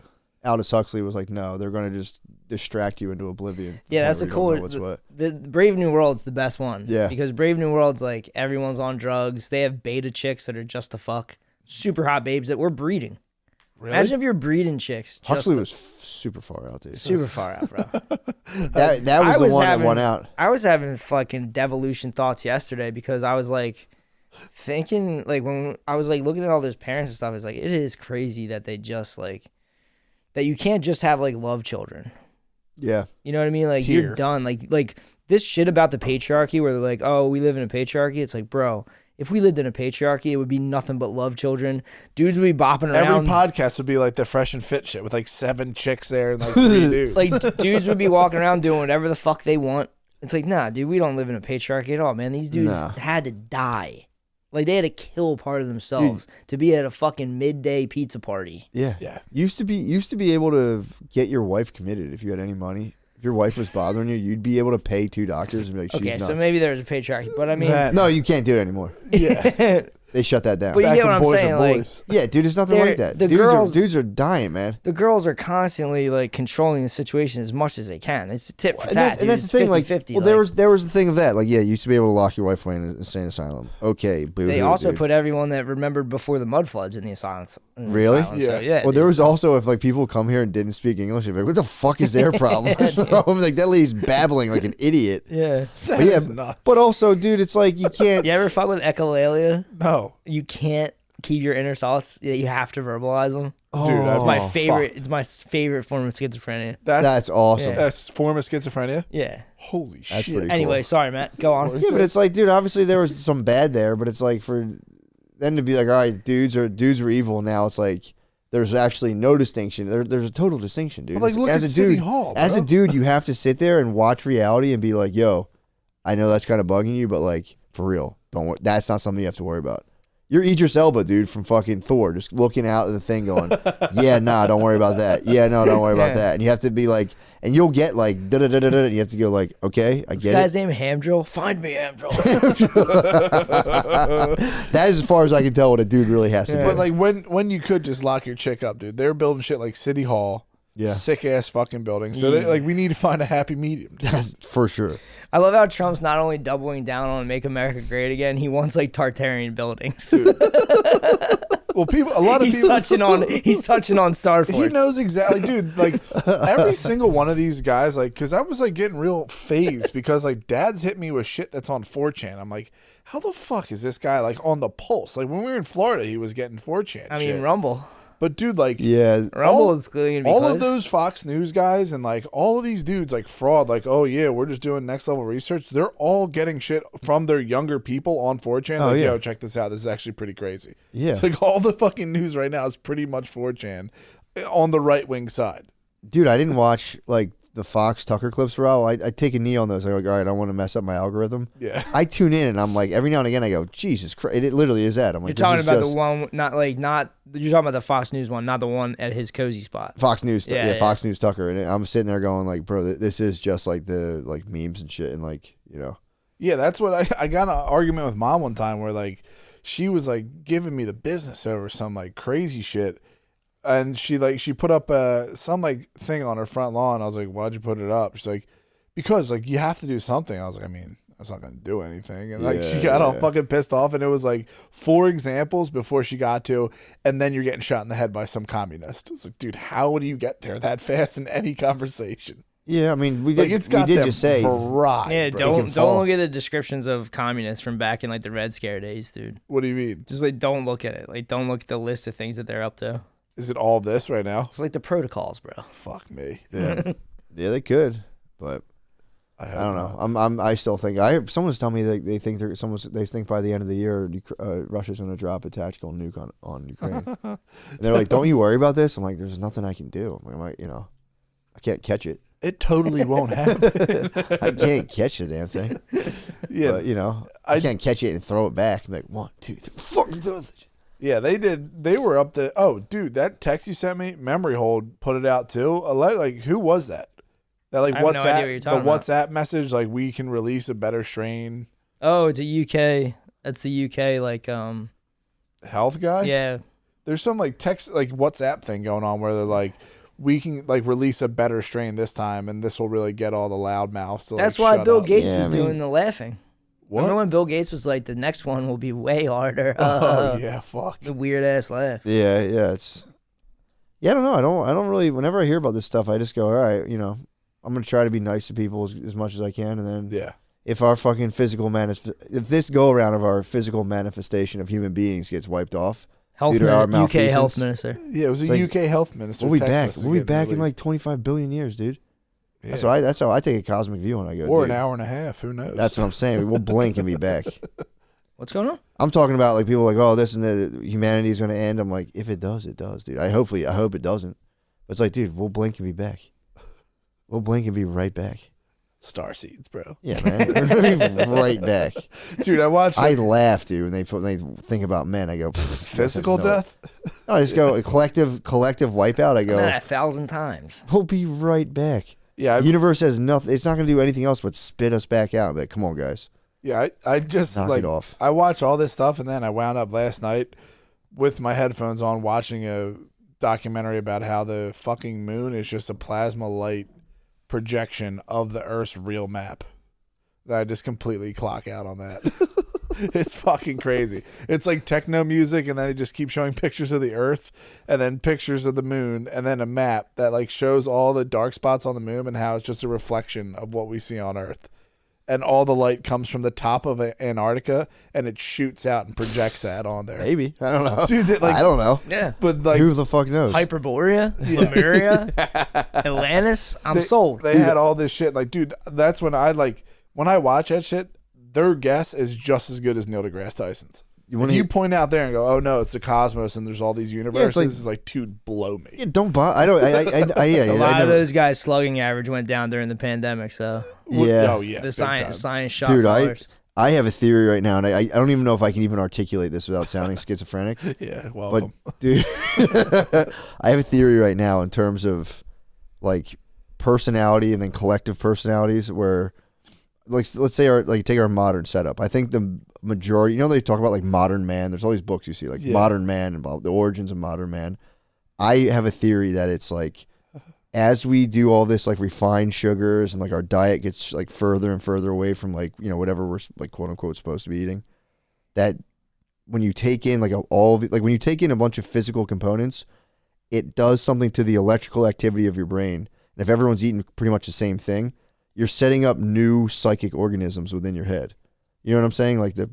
Aldous Huxley was like, no, they're going to just distract you into oblivion. Yeah, that's a cool. The Brave New World's the best one. Yeah. Because Brave New World's like everyone's on drugs. They have beta chicks that are just to fuck. Super hot babes that we're breeding. Really? Imagine if you're breeding chicks. Huxley was super far out, dude. super far out, bro. that was the one that won out. I was having fucking devolution thoughts yesterday because I was like thinking, like when I was like looking at all those parents and stuff, it's like it is crazy that they just like that you can't just have like love children. Yeah. You know what I mean? Like you're done. Like this shit about the patriarchy where they're like, oh, we live in a patriarchy. It's like, bro, if we lived in a patriarchy, it would be nothing but love children. Dudes would be bopping around. Every podcast would be like the Fresh and Fit shit with like 7 chicks there and like 3 dudes. Like dudes would be walking around doing whatever the fuck they want. It's like, nah, dude, we don't live in a patriarchy at all, man. These dudes had to die. Like they had to kill part of themselves to be at a fucking midday pizza party. Yeah. Used to be able to get your wife committed if you had any money. If your wife was bothering you, you'd be able to pay 2 doctors and be like, she's nuts. So maybe there's a patriarchy, but I mean, no, you can't do it anymore. Yeah. They shut that down. But you get what I'm saying, like, yeah, dude, there's nothing like that. Dudes are dying, man. The girls are constantly like controlling the situation as much as they can. It's a tip for that. And that's the thing, 50-50, well, there was the thing of that, like, yeah, you used to be able to lock your wife away in an insane asylum. Okay, boo. They also put everyone that remembered before the mud floods in the asylum. Really? Yeah. So, yeah. Well, there was also if like people come here and didn't speak English, you'd be like, what the fuck is their problem? Like that lady's babbling like an idiot. Yeah. But also, dude, it's like you can't. You ever fuck with echolalia? No. You can't keep your inner thoughts. You have to verbalize them. Dude, that's my favorite. Fuck. It's my favorite form of schizophrenia. That's awesome. Yeah. That's form of schizophrenia? Yeah. Holy that's shit. Pretty cool. Anyway, sorry, Matt. Go on. Yeah, but it's like, dude, obviously there was some bad there, but it's like for them to be like, all right, dudes were evil. Now it's like there's actually no distinction. There's a total distinction, dude. Like, look as at a dude, City Hall, bro. as a dude, you have to sit there and watch reality and be like, yo, I know that's kind of bugging you, but like for real, that's not something you have to worry about. You're Idris Elba, dude, from fucking Thor, just looking out at the thing going, yeah, nah, don't worry about that. Yeah, no, don't worry about that. And you have to be like, and you'll get like, da-da-da-da-da, and you have to go like, okay, I get it. This guy's name Hamdrill? Find me Hamdrill. That is as far as I can tell what a dude really has to do. But like when you could just lock your chick up, dude, they're building shit like City Hall. Yeah. Sick ass fucking buildings. So like we need to find a happy medium. For sure. I love how Trump's not only doubling down on Make America Great Again, he wants like Tartarian buildings. Well, a lot of people he's touching on Star Force. He knows exactly, dude. Like every single one of these guys, like, because I was like getting real phased because like dads hit me with shit that's on 4chan. I'm like, how the fuck is this guy like on the pulse? Like when we were in Florida, he was getting 4chan. I mean, Rumble. But dude, like, yeah, Rumble is going to be all close. of those Fox News guys and like all of these dudes, like fraud, like, oh yeah, we're just doing next level research. They're all getting shit from their younger people on 4chan. Like, yo, check this out. This is actually pretty crazy. Yeah, it's like all the fucking news right now is pretty much 4chan on the right wing side. Dude, I didn't watch like the Fox Tucker clips for a while. I take a knee on those. I'm like, all right, I don't want to mess up my algorithm. Yeah. I tune in and I'm like, every now and again I go, Jesus Christ. It literally is that. I'm like, you're talking about the one, you're talking about the Fox News one, not the one at his cozy spot. Fox News, Fox News Tucker. And I'm sitting there going like, bro, this is just like the like memes and shit. And like, you know. Yeah, that's what I got in an argument with mom one time where like she was like giving me the business over some like crazy shit. And she put up some like thing on her front lawn. I was like, why'd you put it up? She's like, because like you have to do something. I was like, I mean, that's not gonna do anything. And like she got all fucking pissed off. And it was like 4 examples before she got to, and then you're getting shot in the head by some communist. It's like, dude, how do you get there that fast in any conversation? Yeah, I mean, we did just say, yeah, don't look at the descriptions of communists from back in like the Red Scare days, dude. What do you mean? Just like don't look at it. Like don't look at the list of things that they're up to. Is it all this right now? It's like the protocols, bro. Fuck me. Yeah, yeah, they could, but I don't know. I still think someone was telling me that they think by the end of the year Russia's going to drop a tactical nuke on Ukraine. And they're like, "Don't you worry about this?" I'm like, "There's nothing I can do. I'm like, I can't catch it. It totally won't happen. I can't catch the damn thing. Yeah, but, I can't catch it and throw it back. I'm like 1, 2, 3, fucking throw it." Yeah, they did. They were up to. Oh, dude, that text you sent me, memory hold, put it out too. Like, who was that? That like I have no idea what WhatsApp, you're the talking about. WhatsApp message, like we can release a better strain. Oh, it's a UK. That's the UK like Health guy. yeah. There's some like text like WhatsApp thing going on where they're like, we can like release a better strain this time, and this will really get all the loud mouths. To, That's like, why shut Bill up. Gates Yeah, was I mean- doing the laughing. What? Remember when Bill Gates was like, the next one will be way harder. Oh yeah, fuck. The weird ass laugh. Yeah, it's. Yeah, I don't know. I don't really. Whenever I hear about this stuff, I just go, all right, I'm gonna try to be nice to people as much as I can, and then Yeah. if our fucking if this go around of our physical manifestation of human beings gets wiped off, Health due to our UK health malfeasance, minister. Yeah, it was a It's like, UK health minister. we'll be back. text us We'll be getting back in released. like 25 billion years, dude. Yeah. That's how I take a cosmic view when I go. Or dude, an hour and a half. Who knows? That's what I'm saying. We'll blink and be back. What's going on? I'm talking about like people like, oh, this and the humanity is going to end. I'm like, if it does, it does, dude. I hope it doesn't. But it's like, dude, we'll blink and be back. We'll blink and be right back. Star seeds, bro. Yeah, man. We're gonna be right back. Dude, I watched I laugh, dude, when they think about men. I go, physical no. death. No, I just go a collective wipeout. I go, Done that 1,000 times. we'll be right back. Yeah, The universe has nothing. It's not going to do anything else but spit us back out. But come on, guys, yeah. I just knock like it off. I watch all this stuff, and then I wound up last night with my headphones on watching a documentary about how the fucking moon is just a plasma light projection of the Earth's real map. That I just completely clock out on that. It's fucking crazy. It's like techno music, and then they just keep showing pictures of the Earth, and then pictures of the moon, and then a map that like shows all the dark spots on the moon and how it's just a reflection of what we see on Earth. And all the light comes from the top of Antarctica, and it shoots out and projects that on there. Maybe I don't know. Dude, I don't know. Yeah. But like, Who the fuck knows? Hyperborea, Lemuria, Atlantis. I'm sold. They had all this shit. Like, dude, that's when when I watch that shit, their guess is just as good as Neil deGrasse Tyson's. If you point out there and go, oh no, it's the cosmos and there's all these universes, it's like, dude, blow me. Yeah, don't buy. I don't. Yeah. A lot of those guys' slugging average went down during the pandemic, so Yeah. Oh yeah. the big science time. shot Dude, callers. I have a theory right now, and I don't even know if I can even articulate this without sounding schizophrenic. Yeah. But Welcome. dude, I have a theory right now in terms of like personality and then collective personalities. Where, like, let's say take our modern setup. I think the majority, they talk about like modern man. There's all these books you see like modern man and the origins of modern man. I have a theory that it's like, as we do all this like refined sugars and like our diet gets like further and further away from like, whatever we're like quote unquote supposed to be eating, that when you take in like when you take in a bunch of physical components, it does something to the electrical activity of your brain. And if everyone's eating pretty much the same thing, you're setting up new psychic organisms within your head. You know what I'm saying? Like the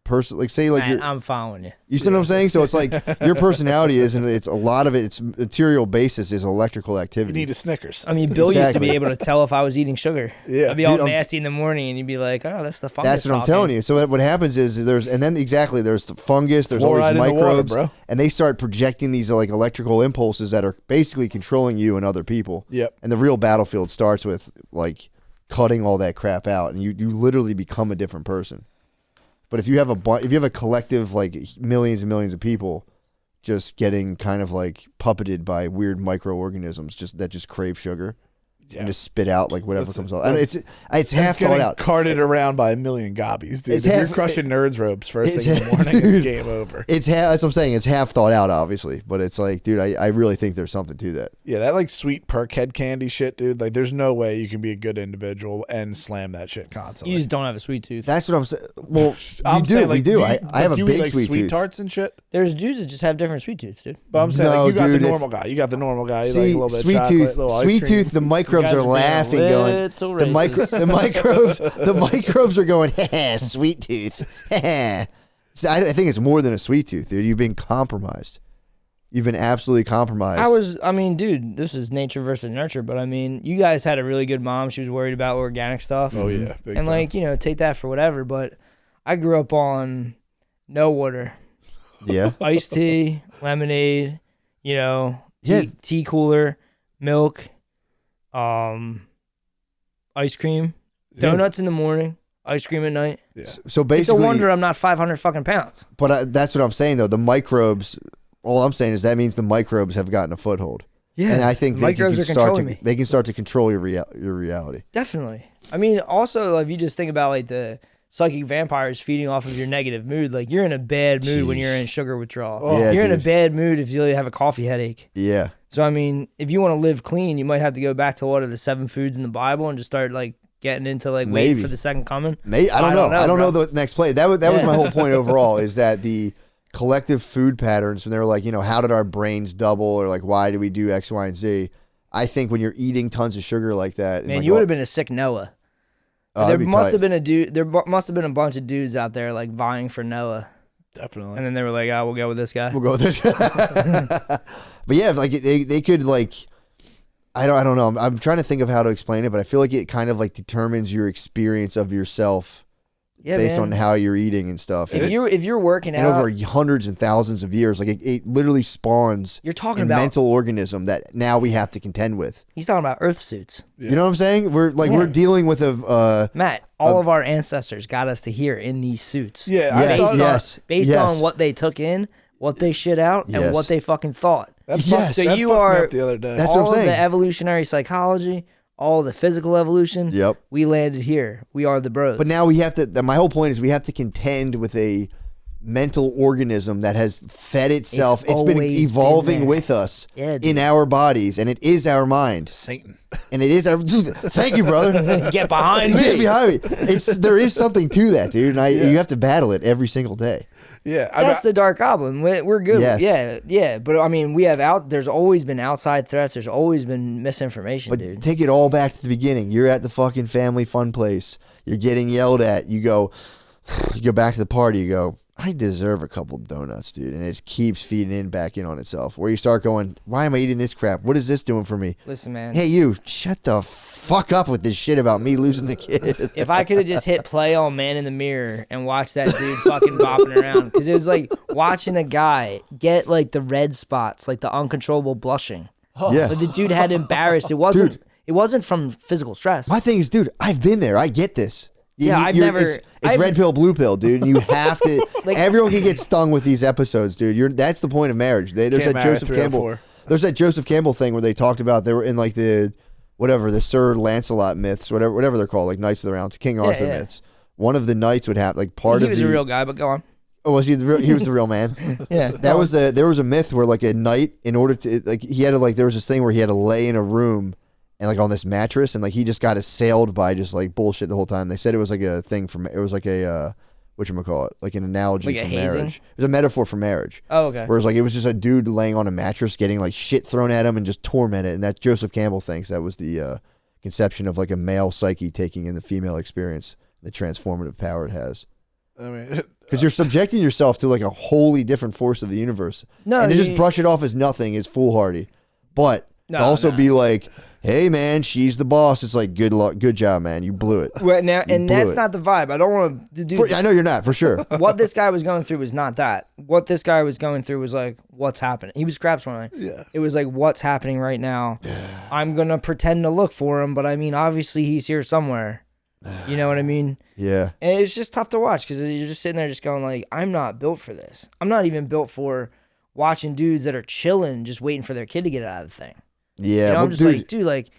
person, like say like Man, I'm following you. you see what I'm saying? So it's like your personality is, and it's a lot of it. Its material basis is electrical You activity. need a Snickers. I mean, Bill used to Exactly. be able to tell if I was eating sugar. Yeah. I'd be all Dude, nasty in the morning, and you'd be like, "Oh, that's the fungus." That's what I'm telling you. So what happens is there's the fungus, there's all Fluoride these in the water, microbes, bro. and they start projecting these like electrical impulses that are basically controlling you and other people. Yep. And the real battlefield starts with like cutting all that crap out, and you literally become a different person. But if you have a collective like millions and millions of people just getting kind of like puppeted by weird microorganisms that just crave sugar and just spit out like whatever comes out. And it's half thought getting out. carted around by a million gobbies, dude. It's If half- you're crushing nerds ropes first it's thing in the morning, dude. it's game over. That's what I'm saying. It's half thought out, obviously, but it's like, dude, I really think there's something to that. Yeah, that like sweet perk head candy shit, dude. Like, there's no way you can be a good individual and slam that shit constantly. You just don't have a sweet tooth. That's what I'm saying. Well, I'm you do. saying, We like, do. you- I have a do you big eat, like, sweet tooth. tarts and shit. There's dudes that just have different sweet tooths, dude. But I'm saying, No, like, you got dude, the it's- normal guy. You got the normal guy. You See, like a little bit sweet of chocolate, tooth, little ice sweet cream. tooth. The microbes guys are are being laughing, going. little The racist. the microbes are going. Sweet tooth. So I think it's more than a sweet tooth, dude. You've been compromised. You've been absolutely compromised. I mean, dude, this is nature versus nurture, but I mean, you guys had a really good mom. She was worried about organic stuff. Oh yeah, big And time. like, take that for whatever, but I grew up on no water. Yeah. Iced tea, lemonade, Yeah. tea cooler, milk, ice cream, donuts in the morning, ice cream at night. Yeah. So It's a basically, wonder I'm not 500 fucking pounds. but that's what I'm saying though. The microbes. All I'm saying is that means the microbes have gotten a foothold. Yeah, And I think they microbes can are start controlling to me. they can start to control your reality. Definitely. I mean, also, if you just think about like the psychic vampires feeding off of your negative mood, like you're in a bad mood when you're in sugar withdrawal. Yeah, you're in a dude. bad mood if you have a coffee headache. Yeah. So I mean, if you want to live clean, you might have to go back to what are the 7 foods in the Bible and just start like getting into like waiting Maybe. for the second coming. I don't know. I don't know bro. the next play. That was my whole point overall, is that the collective food patterns, when they were like, how did our brains double, or like why do we do X, Y, and Z? I think when you're eating tons of sugar like that, Man, you would have been a sick Noah. There that'd be must tight. have been a dude. There must have been a bunch of dudes out there like vying for Noah, Definitely. and then they were like, "Oh, we'll go with this guy." We'll go with this. But yeah, like they could like, I don't know. I'm trying to think of how to explain it, but I feel like it kind of like determines your experience of yourself Yeah, based man. on how you're eating and stuff. If you're working and out, over hundreds and thousands of years, like it literally spawns you're talking a about. mental organism that now we have to contend with. He's talking about Earth suits. You know what I'm saying? We're dealing with Matt, all of our ancestors got us to here in these suits. Yeah, I yes, thought yes, Based yes. on what they took in, what they shit out, Yes. and what they fucking thought. that Yes. So that you fucked me are- up the other day. That's all what I'm of saying. the evolutionary psychology, all the physical evolution. Yep. We landed here. We are the bros. But now we have to. My whole point is we have to contend with a mental organism that has fed itself. It's been always evolving been there. with us Yeah, dude. in our bodies, and it is our mind, Satan. and it is our. Dude, thank you, brother. Get behind me. Get behind me. There is something to that, dude, and you have to battle it every single day. Yeah, That's the dark goblin. We're good. Yes. Yeah. But I mean, there's always been outside threats. There's always been misinformation, But dude. take it all back to the beginning. You're at the fucking family fun place. You're getting yelled at. You go back to the party. You go, I deserve a couple donuts, dude. And it just keeps feeding back in on itself. Where you start going, why am I eating this crap? What is this doing for me? Listen, man. Hey, you, shut the fuck up with this shit about me losing the kid. If I could have just hit play on Man in the Mirror and watched that dude fucking bopping around, because it was like watching a guy get like the red spots, like the uncontrollable blushing. Yeah. But the dude had embarrassed. It wasn't from physical stress. My thing is, dude, I've been there. I get this. Yeah, I've never- It's I've- red pill, blue pill, dude. And you have to. Like- everyone can get stung with these episodes, dude. That's the point of marriage. There's Can't that marry Joseph Campbell. 304. There's that Joseph Campbell thing where they talked about they were in like the Sir Lancelot myths, whatever they're called, like Knights of the Round, King Arthur yeah. myths. One of the knights would have like part he of was the. a real guy, but go on. Oh, was he? He was the real man. Yeah. There was a myth where like a knight, in order to like he had to like there was this thing where he had to lay in a room and like on this mattress, and like he just got assailed by just like bullshit the whole time. They said it was like a thing from it was like a whatchamacallit, like an analogy Like a for hazing? marriage. It was a metaphor for marriage. Oh, okay. Whereas like it was just a dude laying on a mattress getting like shit thrown at him and just tormented, and that Joseph Campbell thinks that was the conception of like a male psyche taking in the female experience, the transformative power it has. I mean, Because you're subjecting yourself to like a wholly different force of the universe. No, and to just you- brush it off as nothing is foolhardy. But No, to also no. be like, hey man, she's the boss. It's like, good luck, good job, man. You blew it. Well, now, and blew that's it. not the vibe. I don't want to do. I know you're not, for sure. What this guy was going through was not that. What this guy was going through was like, what's happening? He was crap swimming. Yeah. It was like, what's happening right now? I'm gonna pretend to look for him, but I mean, obviously he's here somewhere. You know what I mean? Yeah. And it's just tough to watch because you're just sitting there just going like, I'm not built for this. I'm not even built for watching dudes that are chilling, just waiting for their kid to get out of the thing. Yeah. You know, Well, I'm just dude, like, dude, like,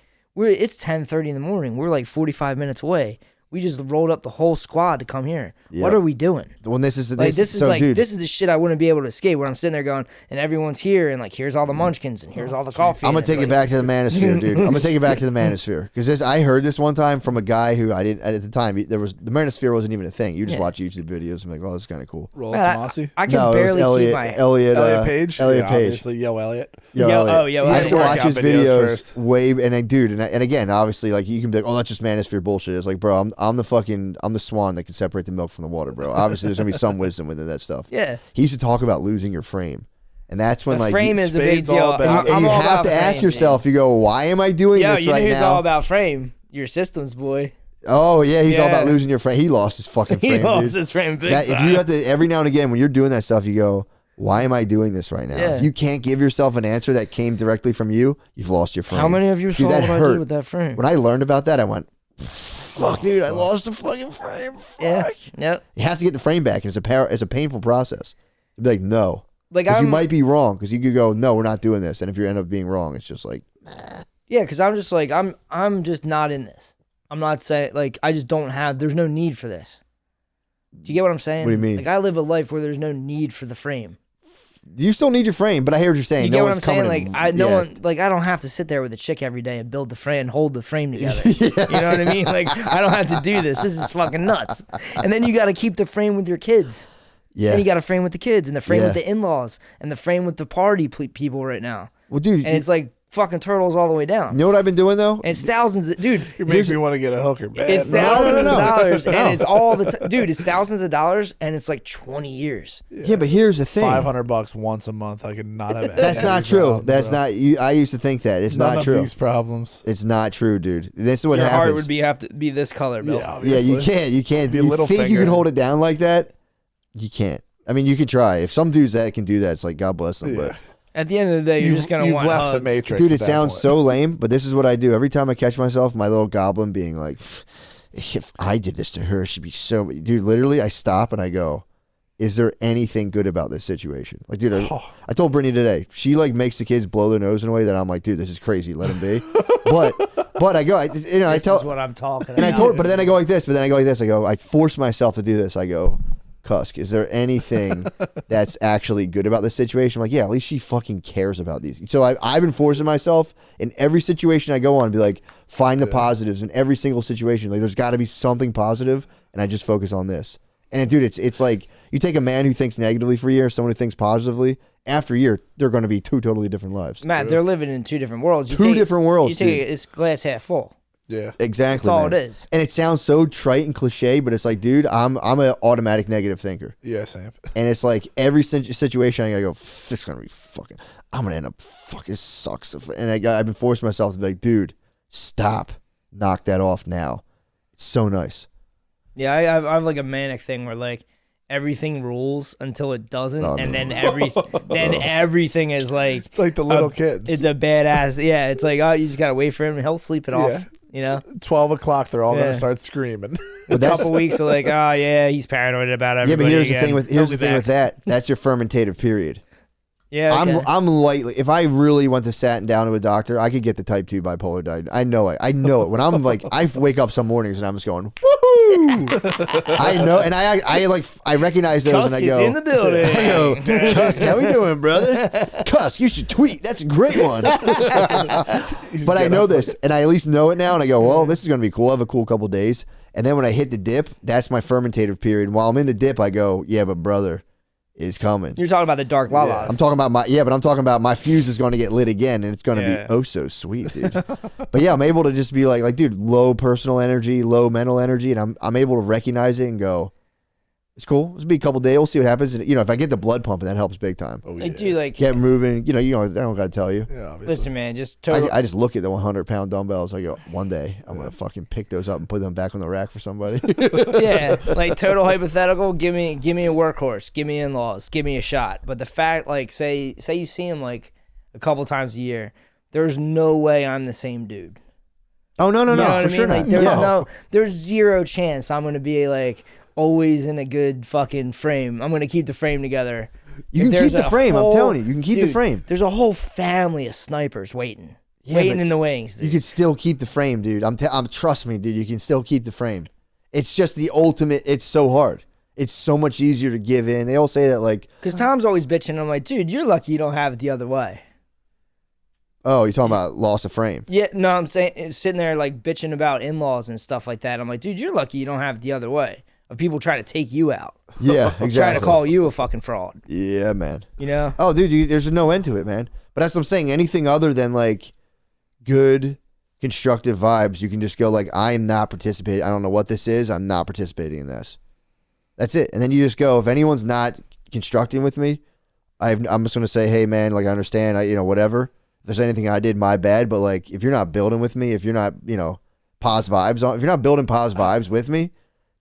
it's 10:30 in the morning. We're like 45 minutes away. We just rolled up the whole squad to come here. Yeah. What are we doing? when this is Like this is so like dude, this is the shit I wouldn't be able to escape. Where I'm sitting there going, and everyone's here, and like here's all the munchkins, and here's all the coffee. I'm and gonna it's take it like- back to the manosphere, dude. I'm gonna take it back to the manosphere because I heard this one time from a guy who I didn't at the time. The manosphere wasn't even a thing. You just Yeah. watch YouTube videos and be like, oh, this is kind of cool. Roll Man, Tomasi. I can No, it was barely Elliot. keep my. Elliot Page. Elliot Yeah, Page. Obviously, Yo Elliot. Yo, Yo, Elliot. oh, Yo, I used to Elliot. watch his Workout videos videos first. way, and I, dude, and again, obviously, like you can be like, oh, that's just manosphere bullshit. It's like, bro, I'm the swan that can separate the milk from the water, bro. Obviously, there's gonna be some wisdom within that stuff. Yeah. He used to talk about losing your frame, and that's when The like frame is a big Spade's deal. all about- and I'm you all have about to ask frame, yourself. You go, why am I doing Yo, this you know right who's all now? about frame? Your systems, boy. Oh yeah, he's all about Yeah. losing your frame. He lost his fucking He frame, lost dude. his frame big If time. you have to every now and again when you're doing that stuff, you go, why am I doing this right now? Yeah. If you can't give yourself an answer that came directly from you, you've lost your frame. How many of you Dude, saw that what I hurt. did with that frame? When I learned about that, I went, fuck, dude, I lost the fucking frame. Fuck. Yeah. Yep. You have to get the frame back. It's a painful process. You'd be like, no. like Because you might be wrong. Because you could go, no, we're not doing this. And if you end up being wrong, it's just like, yeah. Because I'm just like I'm just not in this. I'm not saying like I just don't have. There's no need for this. Do you get what I'm saying? What do you mean? Like I live a life where there's no need for the frame. you still need your frame, but I hear what you're saying. You no get what one's I'm saying? coming. Like I don't have to sit there with a chick every day and build the frame and hold the frame together. You know what I mean? Like I don't have to do this. This is fucking nuts. And then you got to keep the frame with your kids. Yeah. And you got to frame with the kids and the frame Yeah. with the in-laws and the frame with the party people right now. Well, dude. And it's like fucking turtles all the way down. You know what I've been doing, though? And it's thousands of, dude. It makes me want to get a hooker, man. It's thousands of dollars, No. and it's all the dude. It's thousands of dollars, and it's like 20 years. Yeah, but here's the thing. $500 once a month. I could not have. That's any not of these true. problems, That's bro. not. I used to think that. It's None not of true. These problems. It's not true, dude. This is what Your heart happens. would have to be this color, Bill. Yeah, Yeah, you obviously. can't. You can't. Be a You little think you finger. can hold it down like that? You can't. I mean, you could try. If some dudes that can do that, it's like God bless them. Yeah. But At the end of the day, you're just gonna you've want left hugs. the matrix, dude, at it that sounds point. so lame. But this is what I do every time I catch myself. My little goblin being like, if I did this to her, she'd be so. Dude, literally, I stop and I go, is there anything good about this situation? Like, dude, I told Brittany today, she like makes the kids blow their nose in a way that I'm like, dude, this is crazy. Let them be. but I go, I This tell, is what I'm talking and I about. told, but then I go like this. But then I go like this. I go, I force myself to do this. I go, Cusk, is there anything that's actually good about this situation? I'm like, yeah, at least she fucking cares about these. So I've been forcing myself in every situation I go on to be like, find the positives in every single situation. Like, there's got to be something positive, and I just focus on this. And dude, it's like you take a man who thinks negatively for a year, someone who thinks positively. After a year, they're going to be two totally different lives. Matt, they're living in two different worlds. Two different worlds, You take dude. it's glass half full. Yeah. Exactly. That's all man. it is. And it sounds so trite and cliche, but it's like, dude, I'm an automatic negative thinker. Yeah, Sam. And it's like every situation I go, this is going to be fucking, I'm going to end up fucking sucks. And I've been forcing myself to be like, dude, stop. Knock that off now. It's so nice. Yeah, I have like a manic thing where like everything rules until it doesn't, Oh, and no. then everything is like It's like the little kids. it's a badass. Yeah, it's like, oh, you just gotta wait for him. He'll sleep it Yeah. off. You know, 12 o'clock, they're all Yeah. gonna start screaming. a couple weeks of like, oh yeah, he's paranoid about Yeah, everybody. but here's the again. thing with He'll be back. that. That's your fermentative period. Yeah, okay. I'm lightly. If I really went to sat down to a doctor, I could get the type 2 bipolar diagnosis. I know it. I know it. When I'm like, I wake up some mornings and I'm just going, woohoo! I know, and I recognize those, and I Cusk is go, in the building. I go, Cusk, how we doing, brother? Cusk, you should tweet. That's a great one. But I know this, and I at least know it now, and I go, well, this is gonna be cool. I have a cool couple days, and then when I hit the dip, that's my fermentative period. While I'm in the dip, I go, yeah, but brother is coming. You're talking about the dark lalas. I'm talking about but I'm talking about my fuse is going to get lit again, and it's going to Yeah. be oh so sweet, dude. But yeah, I'm able to just be like, dude, low personal energy, low mental energy, and I'm able to recognize it and go, it's cool. It's be a couple days. We'll see what happens. And, if I get the blood pumping, that helps big time. Oh, Like, dude, like, Get moving. I don't got to tell you. Yeah, obviously. listen, man, just total. I just look at the 100-pound dumbbells. I go, one day I'm gonna fucking pick those up and put them back on the rack for somebody. Yeah, like total hypothetical. Give me a workhorse. Give me in-laws. Give me a shot. But the fact, like, say you see him like a couple times a year, there's no way I'm the same dude. Oh no, You know what I for mean? sure Like, not. there's zero chance I'm gonna be like always in a good fucking frame. I'm gonna keep the frame together. You If can there's keep the a frame. I'm whole- telling you can keep the Dude, frame. There's a whole family of snipers waiting but in the wings. Dude. You can still keep the frame, dude. I'm trust me, dude. You can still keep the frame. It's just the ultimate. It's so hard. It's so much easier to give in. They all say that, like, Because Tom's always bitching. I'm like, dude, you're lucky you don't have it the other way. oh, you're talking about loss of frame. Yeah, no, I'm saying sitting there like bitching about in-laws and stuff like that. I'm like, dude, you're lucky you don't have it the other way. Of people trying to take you out, Yeah, exactly. trying to call you a fucking fraud. Yeah, man. You know? Oh, dude, there's no end to it, man. But that's what I'm saying. Anything other than like good, constructive vibes, you can just go like, I'm not participating. I don't know what this is. I'm not participating in this. That's it. And then you just go, if anyone's not constructing with me, I'm just going to say, hey, man, like, I understand, whatever. If there's anything I did, my bad. But like, if you're not building with me, if you're not, pause vibes on, if you're not building pause vibes with me,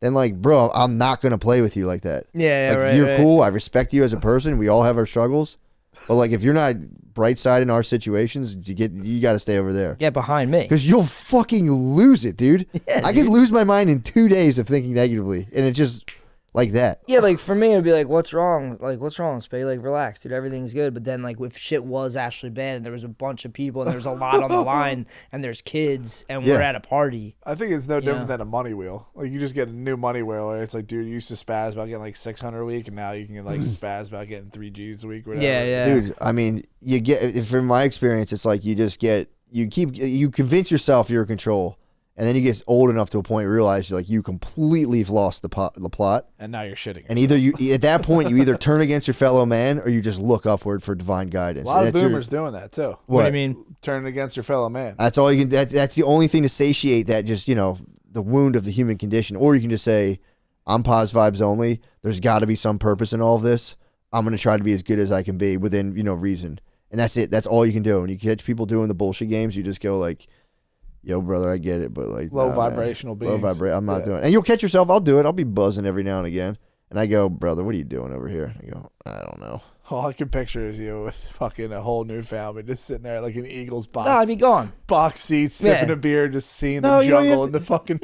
then like, bro, I'm not going to play with you like that. Yeah, Like, right. you're right. cool. I respect you as a person. We all have our struggles. But like, if you're not bright side in our situations, you got to stay over there. Get behind me. Because you'll fucking lose it, dude. Yeah, I could lose my mind in 2 days of thinking negatively. And it just, like that. Yeah, like for me, it'd be like, what's wrong? Like, what's wrong, Spade? Like, relax, dude. Everything's good. But then, like, if shit was actually bad and there was a bunch of people and there's a lot on the line and there's kids and we're at a party. I think it's no different than a money wheel. Like, you just get a new money wheel where it's like, dude, you used to spaz about getting like 600 a week, and now you can get like spaz about getting 3 G's a week. Whatever. Yeah. Dude, I mean, you get, from my experience, it's like you just get, you convince yourself you're in control. And then you get old enough to a point where you realize you completely have lost the plot. And now you're shitting. And either at that point, you either turn against your fellow man or you just look upward for divine guidance. A lot of boomers doing that too. What do you mean? Turning against your fellow man. That's all you can. That's the only thing to satiate that, just, the wound of the human condition. Or you can just say, I'm pos vibes only. There's got to be some purpose in all of this. I'm going to try to be as good as I can be within, reason. And that's it. That's all you can do. When you catch people doing the bullshit games, you just go like, yo, brother, I get it, but like low vibrational beings. Low vibrate. I'm not doing it. And you'll catch yourself. I'll do it. I'll be buzzing every now and again. And I go, brother, what are you doing over here? I go, I don't know. All I can picture is you with fucking a whole new family just sitting there like an Eagles box. No, I'd be gone. Box seats, sipping a beer, just seeing the No, you don't jungle have and the fucking.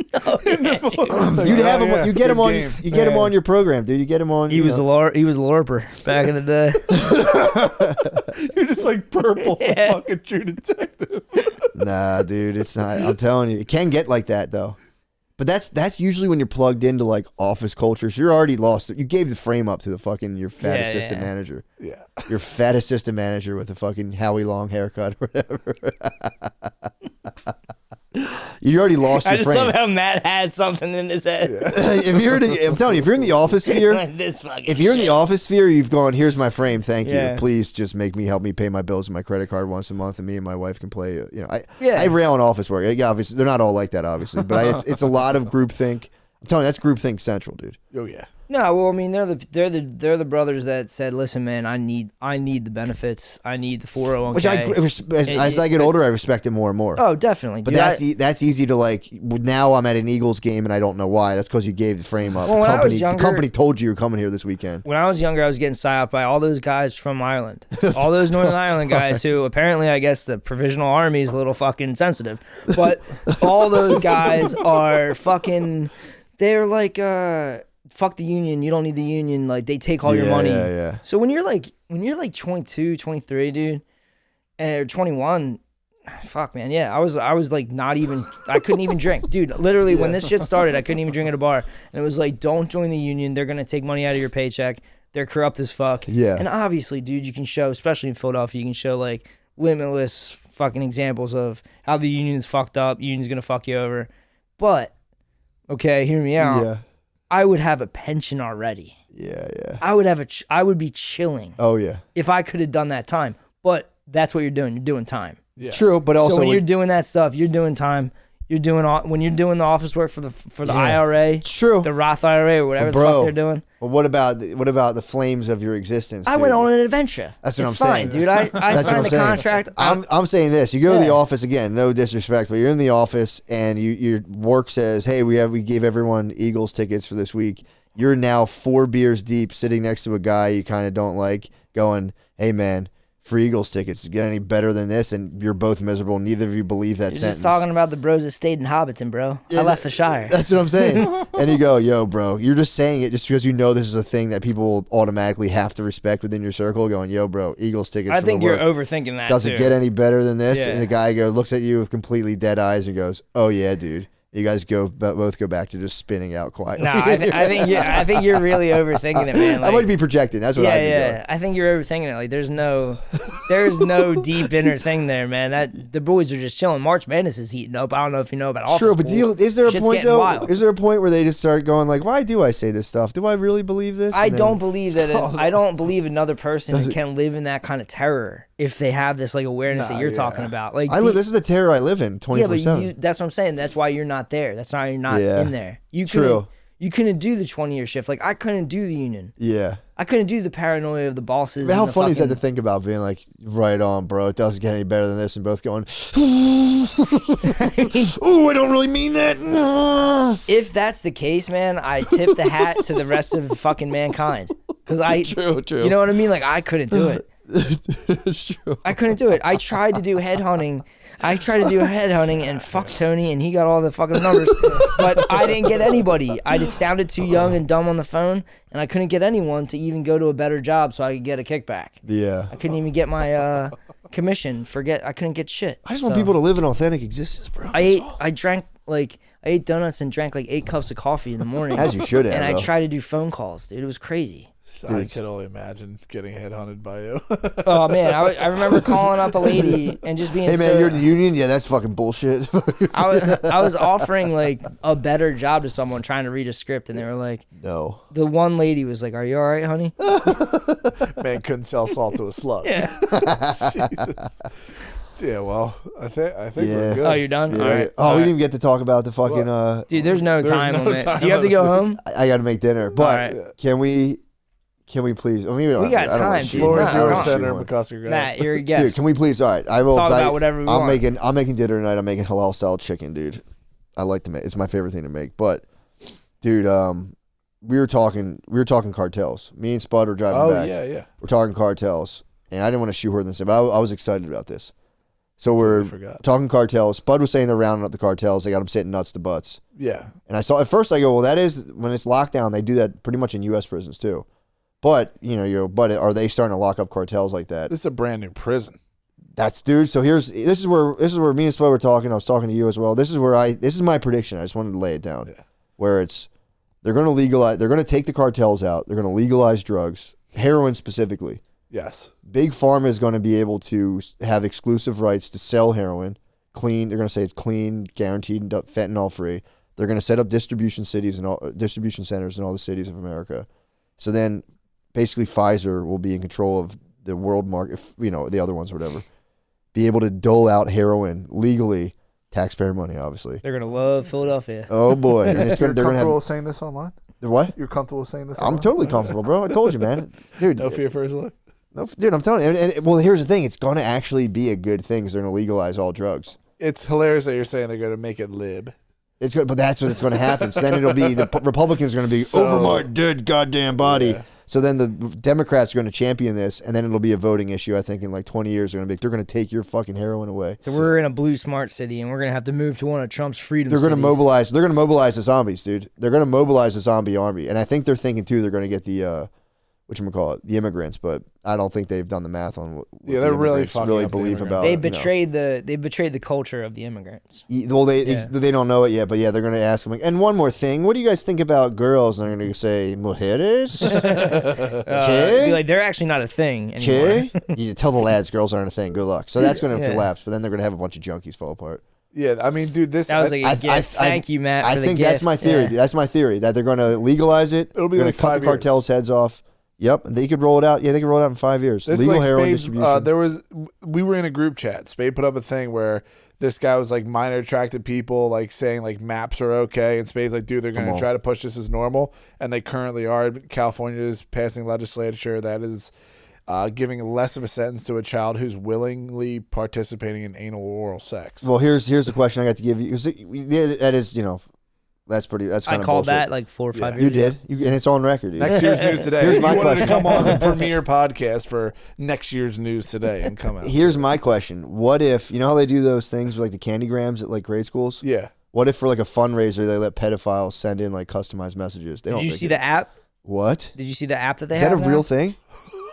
You'd have him. You get him on. You get him on your program, dude. You get him on. He was a LARPer back in the day. You're just like purple for fucking True Detective. Nah, dude, it's not. I'm telling you, it can get like that though. But that's usually when you're plugged into like office culture. So you're already lost. You gave the frame up to the fucking your fat assistant manager. Yeah, your fat assistant manager with a fucking Howie Long haircut or whatever. You already lost your frame. I just love how Matt has something in his head. I'm telling you, if you're in the office sphere, you've gone, here's my frame, thank you. Please just help me pay my bills with my credit card once a month, and me and my wife can play. I rail on office work. Obviously, they're not all like that, obviously, but it's a lot of groupthink. I'm telling you, that's groupthink central, dude. Oh yeah. No, well, I mean, they're the brothers that said, "Listen, man, I need the benefits. I need the 401k." Which as I get older, I respect it more and more. Oh, definitely. But that's easy to like. Now I'm at an Eagles game and I don't know why. That's because you gave the frame up. Well, The company told you were coming here this weekend. When I was younger, I was getting psyoped by all those guys from Ireland, all those Northern Ireland guys who apparently, I guess, the Provisional Army is a little fucking sensitive, but all those guys are fucking. They're like. Fuck the union. You don't need the union. Like, they take all your money. Yeah. So when you're like 22, 23, dude, or 21, fuck, man. Yeah, I was like not even, I couldn't even drink. Dude, literally when this shit started, I couldn't even drink at a bar. And it was like, don't join the union. They're going to take money out of your paycheck. They're corrupt as fuck. Yeah. And obviously, dude, you can show, especially in Philadelphia, you can show like limitless fucking examples of how the union's fucked up. Union's going to fuck you over. But, okay, hear me out. Yeah. I would have a pension already. Yeah. I would be chilling. Oh yeah. If I could have done that time, but that's what you're doing. You're doing time. Yeah. True, but also so when you're doing that stuff, you're doing time. You're doing when you're doing the office work for the IRA, true, the Roth IRA or whatever the fuck they're doing. Well, what about the flames of your existence? I went on an adventure. That's what it's I'm fine, saying, dude. I signed the contract. I'm saying this. You go to the office again. No disrespect, but you're in the office and your work says, "Hey, we gave everyone Eagles tickets for this week." You're now 4 beers deep, sitting next to a guy you kind of don't like, going, "Hey, man, free Eagles tickets. Does it get any better than this?" And you're both miserable. Neither of you believe that You're sentence. Just talking about the bros that stayed in Hobbiton, bro. I left the Shire. That's what I'm saying. And you go, "Yo, bro," you're just saying it just because you know this is a thing that people will automatically have to respect within your circle. Going, "Yo, bro, Eagles tickets." I think you're work. overthinking that. Does it get any better than this? Yeah. And the guy looks at you with completely dead eyes and goes, "Oh yeah, dude." You guys both go back to just spinning out quietly. No, I think you're really overthinking it, man. Like, I might be projecting. That's what I'd be doing. I think you're overthinking it. Like, there's no deep inner thing there, man. That the boys are just chilling. March Madness is heating up. I don't know if you know about office. True, but is there a Shit's point getting though? wild. Is there a point where they just start going like, "Why do I say this stuff? Do I really believe this?" I don't believe that. I don't believe another person can live in that kind of terror if they have this like awareness that you're talking about. Like, this is the terror I live in 24/7. Yeah, but that's what I'm saying. That's why you're not there. That's why you're not in there. You couldn't do the 20-year shift. Like, I couldn't do the union. Yeah. I couldn't do the paranoia of the bosses. How funny is that to think about, being like, right on, bro, it doesn't get any better than this, and both going, "Oh, I don't really mean that." If that's the case, man, I tip the hat to the rest of fucking mankind. Because True. You know what I mean? Like, I couldn't do it. Sure. I couldn't do it. I tried to do headhunting. And fuck Tony, and he got all the fucking numbers. But I didn't get anybody. I just sounded too young and dumb on the phone, and I couldn't get anyone to even go to a better job so I could get a kickback. Yeah. I couldn't even get my commission. I couldn't get shit. I just want people to live an authentic existence, bro. I ate donuts and drank like 8 cups of coffee in the morning. As you should have. And I though. tried to do phone calls, dude. It was crazy. I could only imagine getting headhunted by you. Oh man, I remember calling up a lady and just being. Hey man, you're in the union? Yeah, that's fucking bullshit. I was offering like a better job to someone trying to read a script, and they were like, no. The one lady was like, "Are you all right, honey?" Man couldn't sell salt to a slug. Yeah. Jesus. Yeah, well, I think we're good. Oh, you're done? Yeah. All right. Oh, we didn't even get to talk about the fucking. Dude, there's no time no limit. time Do you have to go home? I got to make dinner, but right. can we please? I mean, We got time, dude. Floor is No, your come on. center, McCusker. Matt, you're a guest. Dude, can we please? All right, I will. Talk about whatever we want. I'm making dinner tonight. I'm making halal style chicken, dude. I like to make. It's my favorite thing to make. But, dude, we were talking cartels. Me and Spud were driving back. Oh yeah. We're talking cartels, and I didn't want to shoehorn this in, but I was excited about this. So we're talking cartels. Spud was saying they're rounding up the cartels. They got them sitting nuts to butts. Yeah. And I saw at first I go, well, that is when it's lockdown. They do that pretty much in U.S. prisons too. But but are they starting to lock up cartels like that? This is a brand new prison. That's dude. So this is where me and Spud were talking. I was talking to you as well. This is my prediction. I just wanted to lay it down. Yeah. Where they're going to legalize. They're going to take the cartels out. They're going to legalize drugs, heroin specifically. Yes. Big Pharma is going to be able to have exclusive rights to sell heroin, clean. They're going to say it's clean, guaranteed, and fentanyl free. They're going to set up distribution centers in all the cities of America. So then, basically, Pfizer will be in control of the world market. The other ones or whatever, be able to dole out heroin legally, taxpayer money, obviously. They're gonna love Philadelphia. Oh boy, and they're going to have. Saying this online? What? You're comfortable saying this? I'm totally comfortable, bro. I told you, man, dude. No fear for his life. No, dude, I'm telling you. And well, here's the thing: it's going to actually be a good thing because they're going to legalize all drugs. It's hilarious that you're saying they're going to make it lib. It's good, but that's what it's going to happen. So then it'll be the Republicans are going to be over my dead goddamn body. Yeah. So then the Democrats are going to champion this, and then it'll be a voting issue. I think in like 20 years they're going to take your fucking heroin away. So we're in a blue smart city, and we're gonna have to move to one of Trump's freedom. They're going to cities. mobilize. They're going to mobilize the zombies, dude. They're going to mobilize the zombie army, and I think they're thinking too. They're going to get the the immigrants, but I don't think they've done the math on what Yeah, the they're really immigrants fucking really up the believe immigrants. about. They betrayed the culture of the immigrants. Well, they don't know it yet, but yeah, they're going to ask them. Like, and one more thing, what do you guys think about girls? And they're going to say mujeres. Be like, they're actually not a thing anymore. Okay. You tell the lads girls aren't a thing. Good luck. So that's going to collapse, but then they're going to have a bunch of junkies fall apart. Yeah, I mean, dude, this That was like a gift. Thank you, Matt. I for the think that's gift. my theory. Yeah. That's my theory that they're going to legalize it. It'll be they're like going to cut 5 the cartels' heads off. Yep, they could roll it out. Yeah, they could roll it out in 5 years. This Legal like heroin Spade's, distribution. we were in a group chat. Spade put up a thing where this guy was like minor attracted people, like saying like maps are okay, and Spade's like, dude, they're going to try to push this as normal, and they currently are. California is passing legislature that is giving less of a sentence to a child who's willingly participating in anal or oral sex. Well, here's the question I got to give you. That is, that's pretty. That's kind I of called bullshit. that like 4 or 5 years You ago. did, and it's on record. Dude. Next year's news today. Here's my you wanted question. to come on the premiere podcast for next year's news today and come out. Here's my question: what if how they do those things with like the candygrams at like grade schools? Yeah. What if for like a fundraiser they let pedophiles send in like customized messages? Did you see the app? What? Did you see the app that they Is have? that a now? real thing?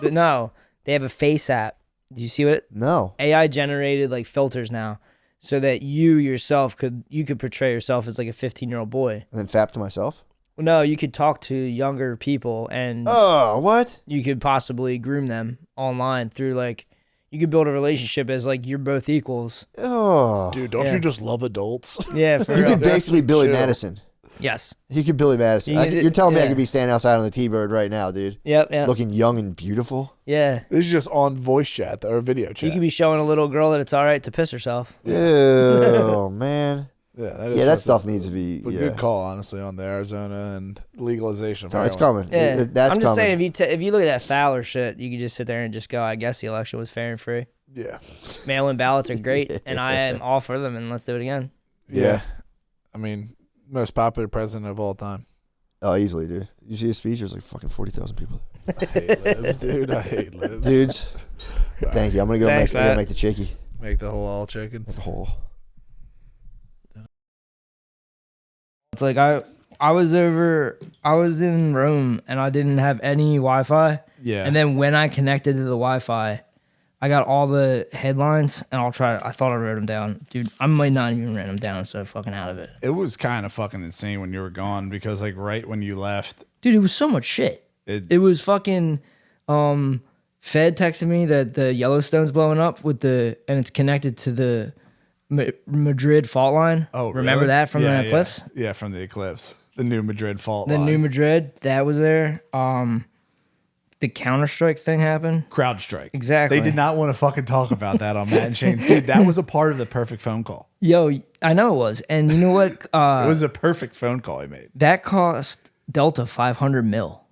No, they have a face app. Did you see what? No. AI generated like filters now, so that you yourself could portray yourself as like a 15-year-old boy. And then fap to myself? Well, no, you could talk to younger people, and Oh, what? you could possibly groom them online through like you could build a relationship as like you're both equals. Oh, Dude, don't Yeah. you just love adults? Yeah, for you real. could basically Billy chill. Madison. Yes. You could Billy Madison. You could- You're telling me I yeah. could be standing outside on the T-Bird right now, dude. Yep. Yeah. Looking young and beautiful. Yeah. This is just on voice chat or video chat. You could be showing a little girl that it's all right to piss herself. Ew, man. Yeah, that That stuff needs to be. But good call, honestly, on the Arizona and legalization. Of It's heroin. coming. Yeah. That's I'm just coming. saying, if you look at that Fowler shit, you could just sit there and just go, I guess the election was fair and free. Yeah. Mail-in ballots are great, and I am all for them, and let's do it again. Yeah. I mean, most popular president of all time. Oh, easily, dude. You see his speech? There's like fucking 40,000 people. I hate libs, dude. I hate libs. Dudes. Thank you. I'm gonna go Thanks, I gotta Matt. make the chickie. Make the whole all chicken. The whole. It's like I was in Rome and I didn't have any Wi-Fi. Yeah. And then when I connected to the Wi-Fi, I got all the headlines and I thought I wrote them down. Dude, I might not even write them down. I'm so fucking out of it. It was kind of fucking insane when you were gone because like right when you left, Dude, it was so much shit. It was fucking Fed texted me that the Yellowstone's blowing up and it's connected to the Madrid fault line. Oh, remember really? that from the eclipse? Yeah, from the eclipse. The new Madrid fault The line. new Madrid, that was there. The Counter-Strike thing happened. CrowdStrike. Exactly. They did not want to fucking talk about that on Matt and Shane's. Dude, that was a part of the perfect phone call. Yo, I know it was. And you know what? It was a perfect phone call I made. That cost Delta 500 mil.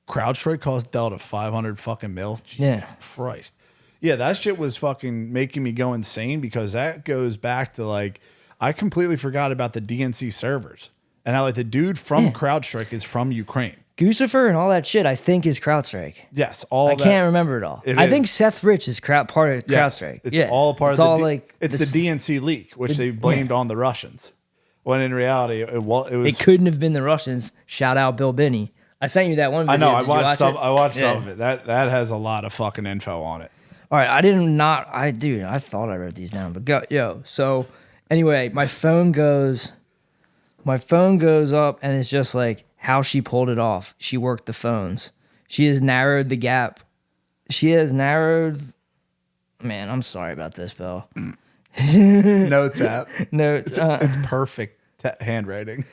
CrowdStrike cost Delta 500 fucking mil. Jesus Yeah. Christ. Yeah, that shit was fucking making me go insane because that goes back to like, I completely forgot about the DNC servers and how like the dude from CrowdStrike is from Ukraine. Guccifer and all that shit, I think, is CrowdStrike. Yes, all I that. can't remember it all. It I is. think Seth Rich is part of Yes, CrowdStrike. it's all part It's of all the like it's this- the DNC leak, which they blamed on the Russians. When in reality, it was. It couldn't have been the Russians. Shout out Bill Binney. I sent you that one video. I know. I Did you watch watched some. it? I watched Yeah. some of it. That has a lot of fucking info on it. All right, I thought I wrote these down, but so anyway, my phone goes up and it's just like how she pulled it off. She worked the phones. She has narrowed the gap. Man, I'm sorry about this, Bill. Notes app. Notes. It's perfect handwriting.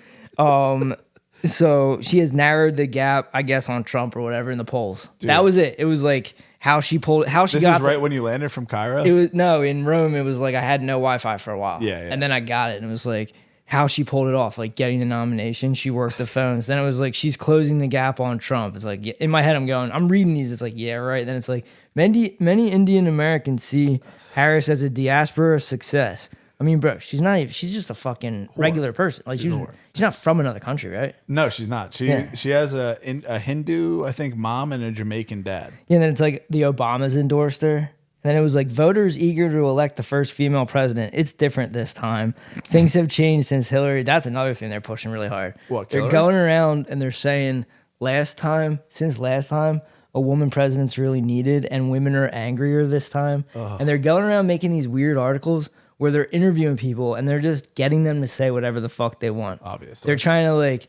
So she has narrowed the gap, I guess, on Trump or whatever in the polls. That was it. It was like how she pulled. How she This got. is right when you landed from Cairo. It was in Rome. It was like I had no Wi-Fi for a while. Yeah. And then I got it, and it was like how she pulled it off, like getting the nomination. She worked the phones. Then it was like she's closing the gap on Trump. It's like in my head, I'm reading these. It's like yeah, right. Then it's like many Indian Americans see Harris as a diaspora success. I mean, bro, she's just a fucking regular person. Like she's not from another country, right? No, she's not. She has a Hindu, I think, mom and a Jamaican dad. Yeah, and then it's like the Obamas endorsed her. And then it was like voters eager to elect the first female president. It's different this time. Things have changed since Hillary. That's another thing they're pushing really hard. What, They're Hillary? going around and they're saying since last time, a woman president's really needed and women are angrier this time. And they're going around making these weird articles where they're interviewing people and they're just getting them to say whatever the fuck they want. Obviously. They're trying to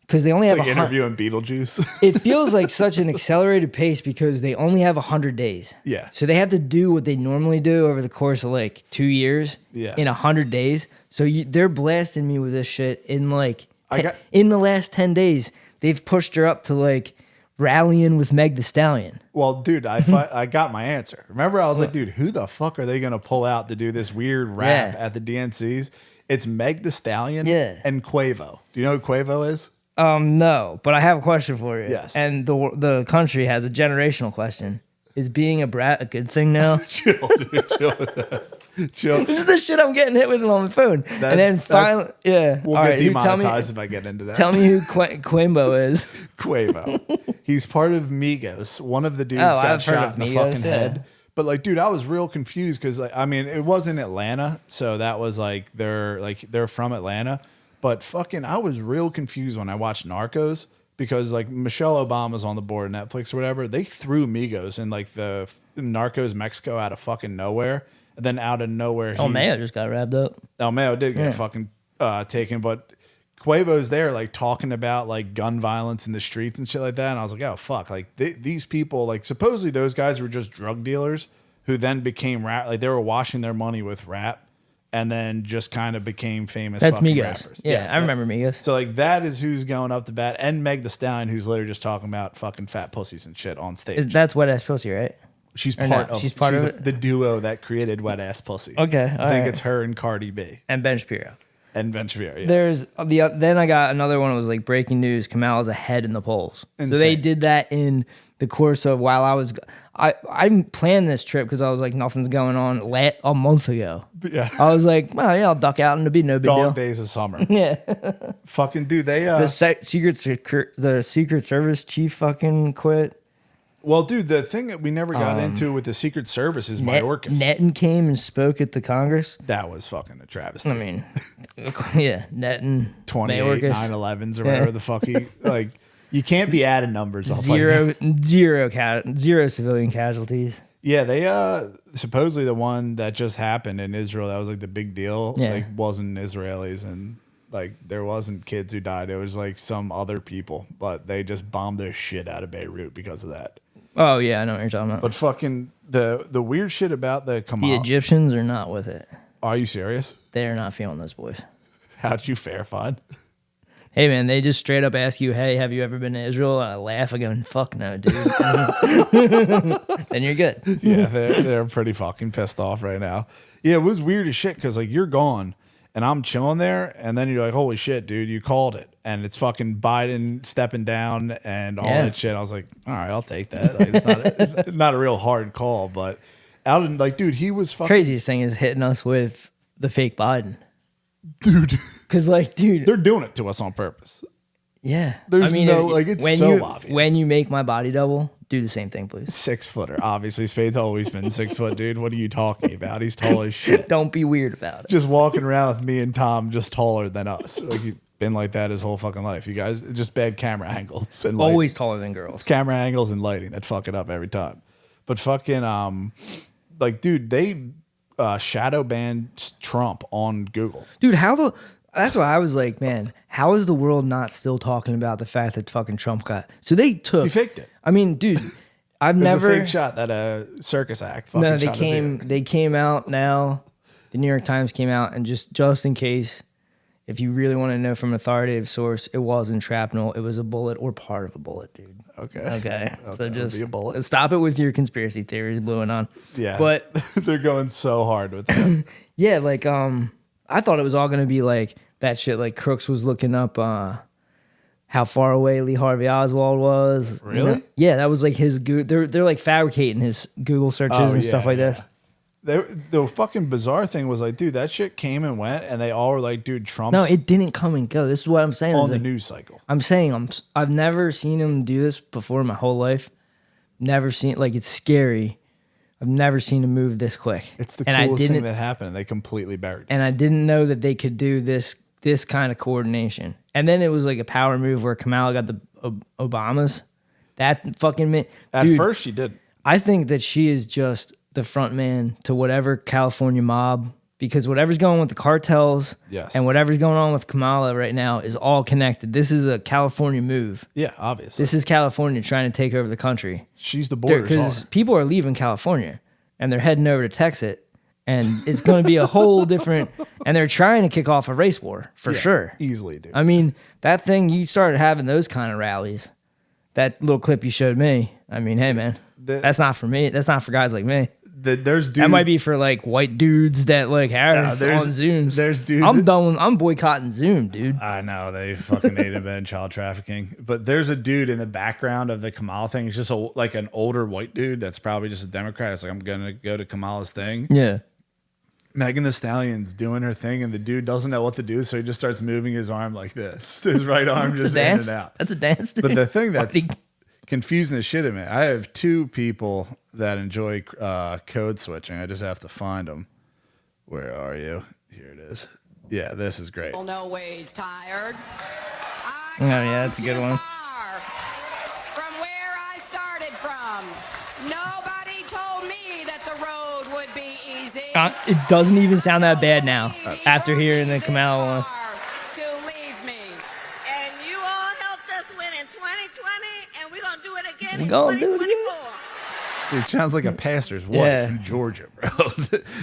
because they only It's have like interviewing Beetlejuice. it feels like such an accelerated pace because they only have 100 days. Yeah. So they have to do what they normally do over the course of like 2 years in 100 days. So they're blasting me with this shit in in the last 10 days. They've pushed her up to like rallying with Meg the Stallion. Well, dude, I got my answer. Remember, I was like, dude, who the fuck are they going to pull out to do this weird rap at the DNCs? It's Meg the Stallion and Quavo. Do you know who Quavo is? No, but I have a question for you. Yes. And the country has a generational question. Is being a brat a good thing now? Chill, dude. Chill with that. Chill. This is the shit I'm getting hit with on my phone. And then finally, We'll all get right, demonetized if I get into that. Tell me who Quimbo is. Quavo. He's part of Migos. One of the dudes Oh, got I've heard shot of in the Migos, fucking yeah. head. But like, dude, I was real confused because like, I mean, it was in Atlanta, so that was like they're from Atlanta. But fucking, I was real confused when I watched Narcos because like Michelle Obama's on the board of Netflix or whatever. They threw Migos in like the Narcos Mexico out of fucking nowhere, and then out of nowhere, Mayo just got wrapped up. Mayo did get fucking taken, but Quavo's there like talking about like gun violence in the streets and shit like that. And I was like, oh fuck, like these people, like supposedly those guys were just drug dealers who then became rap. Like they were washing their money with rap and then just kind of became famous. That's fucking Migos. rappers. Yeah, Yes, I remember Migos. So like that is who's going up to bat, and Meg the Stallion, who's literally just talking about fucking fat pussies and shit on stage. That's Wet Ass Pussy, right? She's Or part no, of. she's part of it? the duo that created Wet Ass Pussy. Okay, I think alright. it's her and Cardi B And Ben Shapiro. and Ben Shapiro. Yeah. There's then I got another one that was like breaking news. Kamala's ahead in the polls. So they Insane. did that in the course of while I planned this trip because I was like nothing's going on a month ago. Yeah. I was like, well, yeah, I'll duck out and it'll be no big Dog deal. days of summer. Yeah. Fucking dude, they The Secret Service chief fucking quit. Well, dude, the thing that we never got into with the Secret Service is Mayorkas. Netton came and spoke at the Congress. That was fucking a travesty. I mean, yeah, Netton, 28 Mayorkas. 9/11s or whatever the fuck he like. You can't be adding numbers. Zero civilian casualties. Yeah, they supposedly the one that just happened in Israel, that was like the big deal. Yeah. Like wasn't Israelis and like there wasn't kids who died. It was like some other people, but they just bombed the shit out of Beirut because of that. Oh yeah, I know what you're talking about. But fucking the weird shit about the The Kamal. Egyptians are not with it. Are you serious? They're not feeling those boys. How'd you fare, Fine? Hey man, they just straight up ask you, "Hey, have you ever been to Israel?" And I laugh. I go, "Fuck no, dude." Then you're good. Yeah, they're pretty fucking pissed off right now. Yeah, it was weird as shit because like you're gone and I'm chilling there, and then you're like, "Holy shit, dude, you called it," and it's fucking Biden stepping down and all that shit. I was like, "All right, I'll take that." Like, it's not a real hard call, but out in like, dude, he was fucking Craziest thing is hitting us with the fake Biden, dude. because like, dude, They're doing it to us on purpose. yeah. There's no like it's when so you, obvious. When you make my body double, do the same thing, please. 6 footer, obviously. Spade's always been 6 foot, dude. What are you talking about? He's tall as shit. Don't be weird about it. Just walking around with me and Tom, just taller than us. Like he's been like that his whole fucking life. You guys, just bad camera angles and lighting. Always taller than girls. It's camera angles and lighting that fuck it up every time. But fucking like, dude, they shadow banned Trump on Google. Dude, that's why I was like, man, how is the world not still talking about the fact that fucking Trump got? So they took. He faked it. I mean, dude, I've It was never. a fake shot that a circus act. Fucking No, they shot his came. ear. They came out now. The New York Times came out, and just in case, if you really want to know from an authoritative source, it wasn't shrapnel. It was a bullet or part of a bullet, dude. Okay. Okay. So it'll just be a bullet. stop it with your conspiracy theories blowing on. Yeah. But they're going so hard with that. yeah, like I thought it was all gonna be like that shit. Like Crooks was looking up how far away Lee Harvey Oswald was. Really? Yeah, that was like his. They're like fabricating his Google searches and stuff like that. The fucking bizarre thing was like, dude, that shit came and went, and they all were like, dude, Trump's No, it didn't come and go. This is what I'm saying. on is the like, news cycle. I'm saying I've never seen him do this before in my whole life. Never seen like it's scary. I've never seen him move this quick. It's the And coolest thing that happened, and they completely buried it. And I didn't know that they could do this kind of coordination. And then it was like a power move where Kamala got the Obamas. That fucking At dude, first, she did. I think that she is just the front man to whatever California mob, because whatever's going on with the cartels Yes. and whatever's going on with Kamala right now is all connected. This is a California move. Yeah, obviously. This is California trying to take over the country. She's the border Because czar. people are leaving California and they're heading over to Texas, and it's going to be a whole different. And they're trying to kick off a race war for sure. Easily, dude. I mean, that thing, you started having those kind of rallies. That little clip you showed me. I mean, hey man, that's not for me. That's not for guys like me. There's dudes. That might be for like white dudes that like Harris on Zooms. There's dudes. I'm done. I'm boycotting Zoom, dude. I know they fucking need to ban child trafficking, but there's a dude in the background of the Kamala thing. It's just like an older white dude that's probably just a Democrat. It's like, I'm gonna go to Kamala's thing. Yeah. Megan Thee Stallion's doing her thing, and the dude doesn't know what to do, so he just starts moving his arm like this. His right arm just in and out. That's a dance, dude. But the thing that's confusing the shit in me, I have two people that enjoy code switching. I just have to find them. Where are you? Here it is. Yeah, this is great. No way he's tired. Oh yeah, that's a good one. From where I started from, nobody told me that the road would be easy. It doesn't even sound that bad now after hearing the Kamala one. To leave me. And you all helped us win in 2020, and we're gonna do it again We're in gonna do it 2024. It sounds like a pastor's wife Yeah. in Georgia, bro.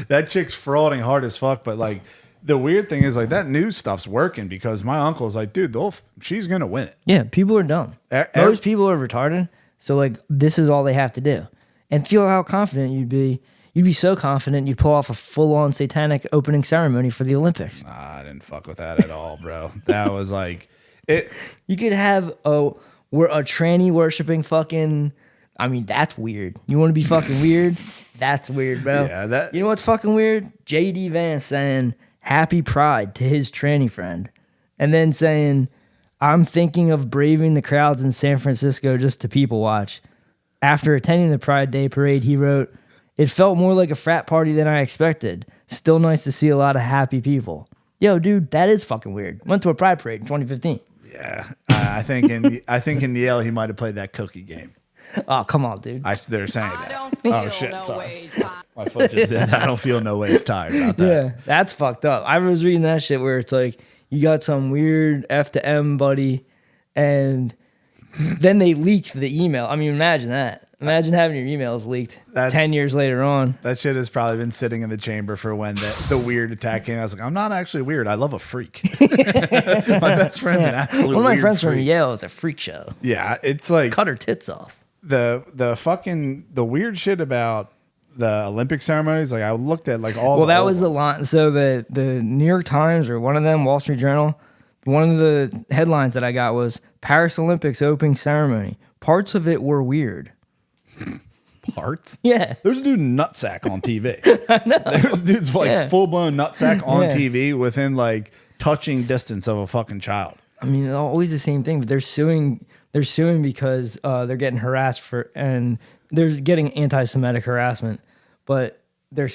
That chick's frauding hard as fuck. But like, the weird thing is like that news stuff's working because my uncle's like, dude, she's gonna win it. Yeah, people are dumb. Most people are retarded. So like, this is all they have to do. And feel how confident you'd be. You'd be so confident you'd pull off a full-on satanic opening ceremony for the Olympics. Nah, I didn't fuck with that at all, bro. That was like it. You could have a tranny worshiping fucking. I mean, that's weird. You want to be fucking weird? That's weird, bro. Yeah, You know what's fucking weird? JD Vance saying Happy Pride to his tranny friend, and then saying, "I'm thinking of braving the crowds in San Francisco just to people watch." after attending the Pride Day parade, he wrote, "It felt more like a frat party than I expected. Still nice to see a lot of happy people." Yo, dude, that is fucking weird. Went to a Pride parade in 2015. Yeah, I think in Yale he might have played that cookie game. Oh, come on, dude. They're saying I that. don't feel Oh shit, no sorry. ways tired. My foot just did. I don't feel no ways tired about that. Yeah, that's fucked up. I was reading that shit where it's like you got some weird F to M buddy, and then they leaked the email. I mean, imagine that. Imagine having your emails leaked 10 years later on. That shit has probably been sitting in the chamber for when the weird attack came. I was like, I'm not actually weird. I love a freak. My best friend's an absolute One of my weird friends from freak. Yale is a freak show. Yeah, it's like Cut her tits off. the weird shit about the Olympic ceremonies. Like I looked at like all. Well, the that old was the ones. line. So the New York Times or one of them, Wall Street Journal, one of the headlines that I got was Paris Olympics opening ceremony. Parts of it were weird. Parts. Yeah. There's a dude nutsack on TV. There's dudes like full blown nutsack on TV within like touching distance of a fucking child. I mean, it's always the same thing. But they're suing because they're getting harassed and they're getting anti-Semitic harassment. But they're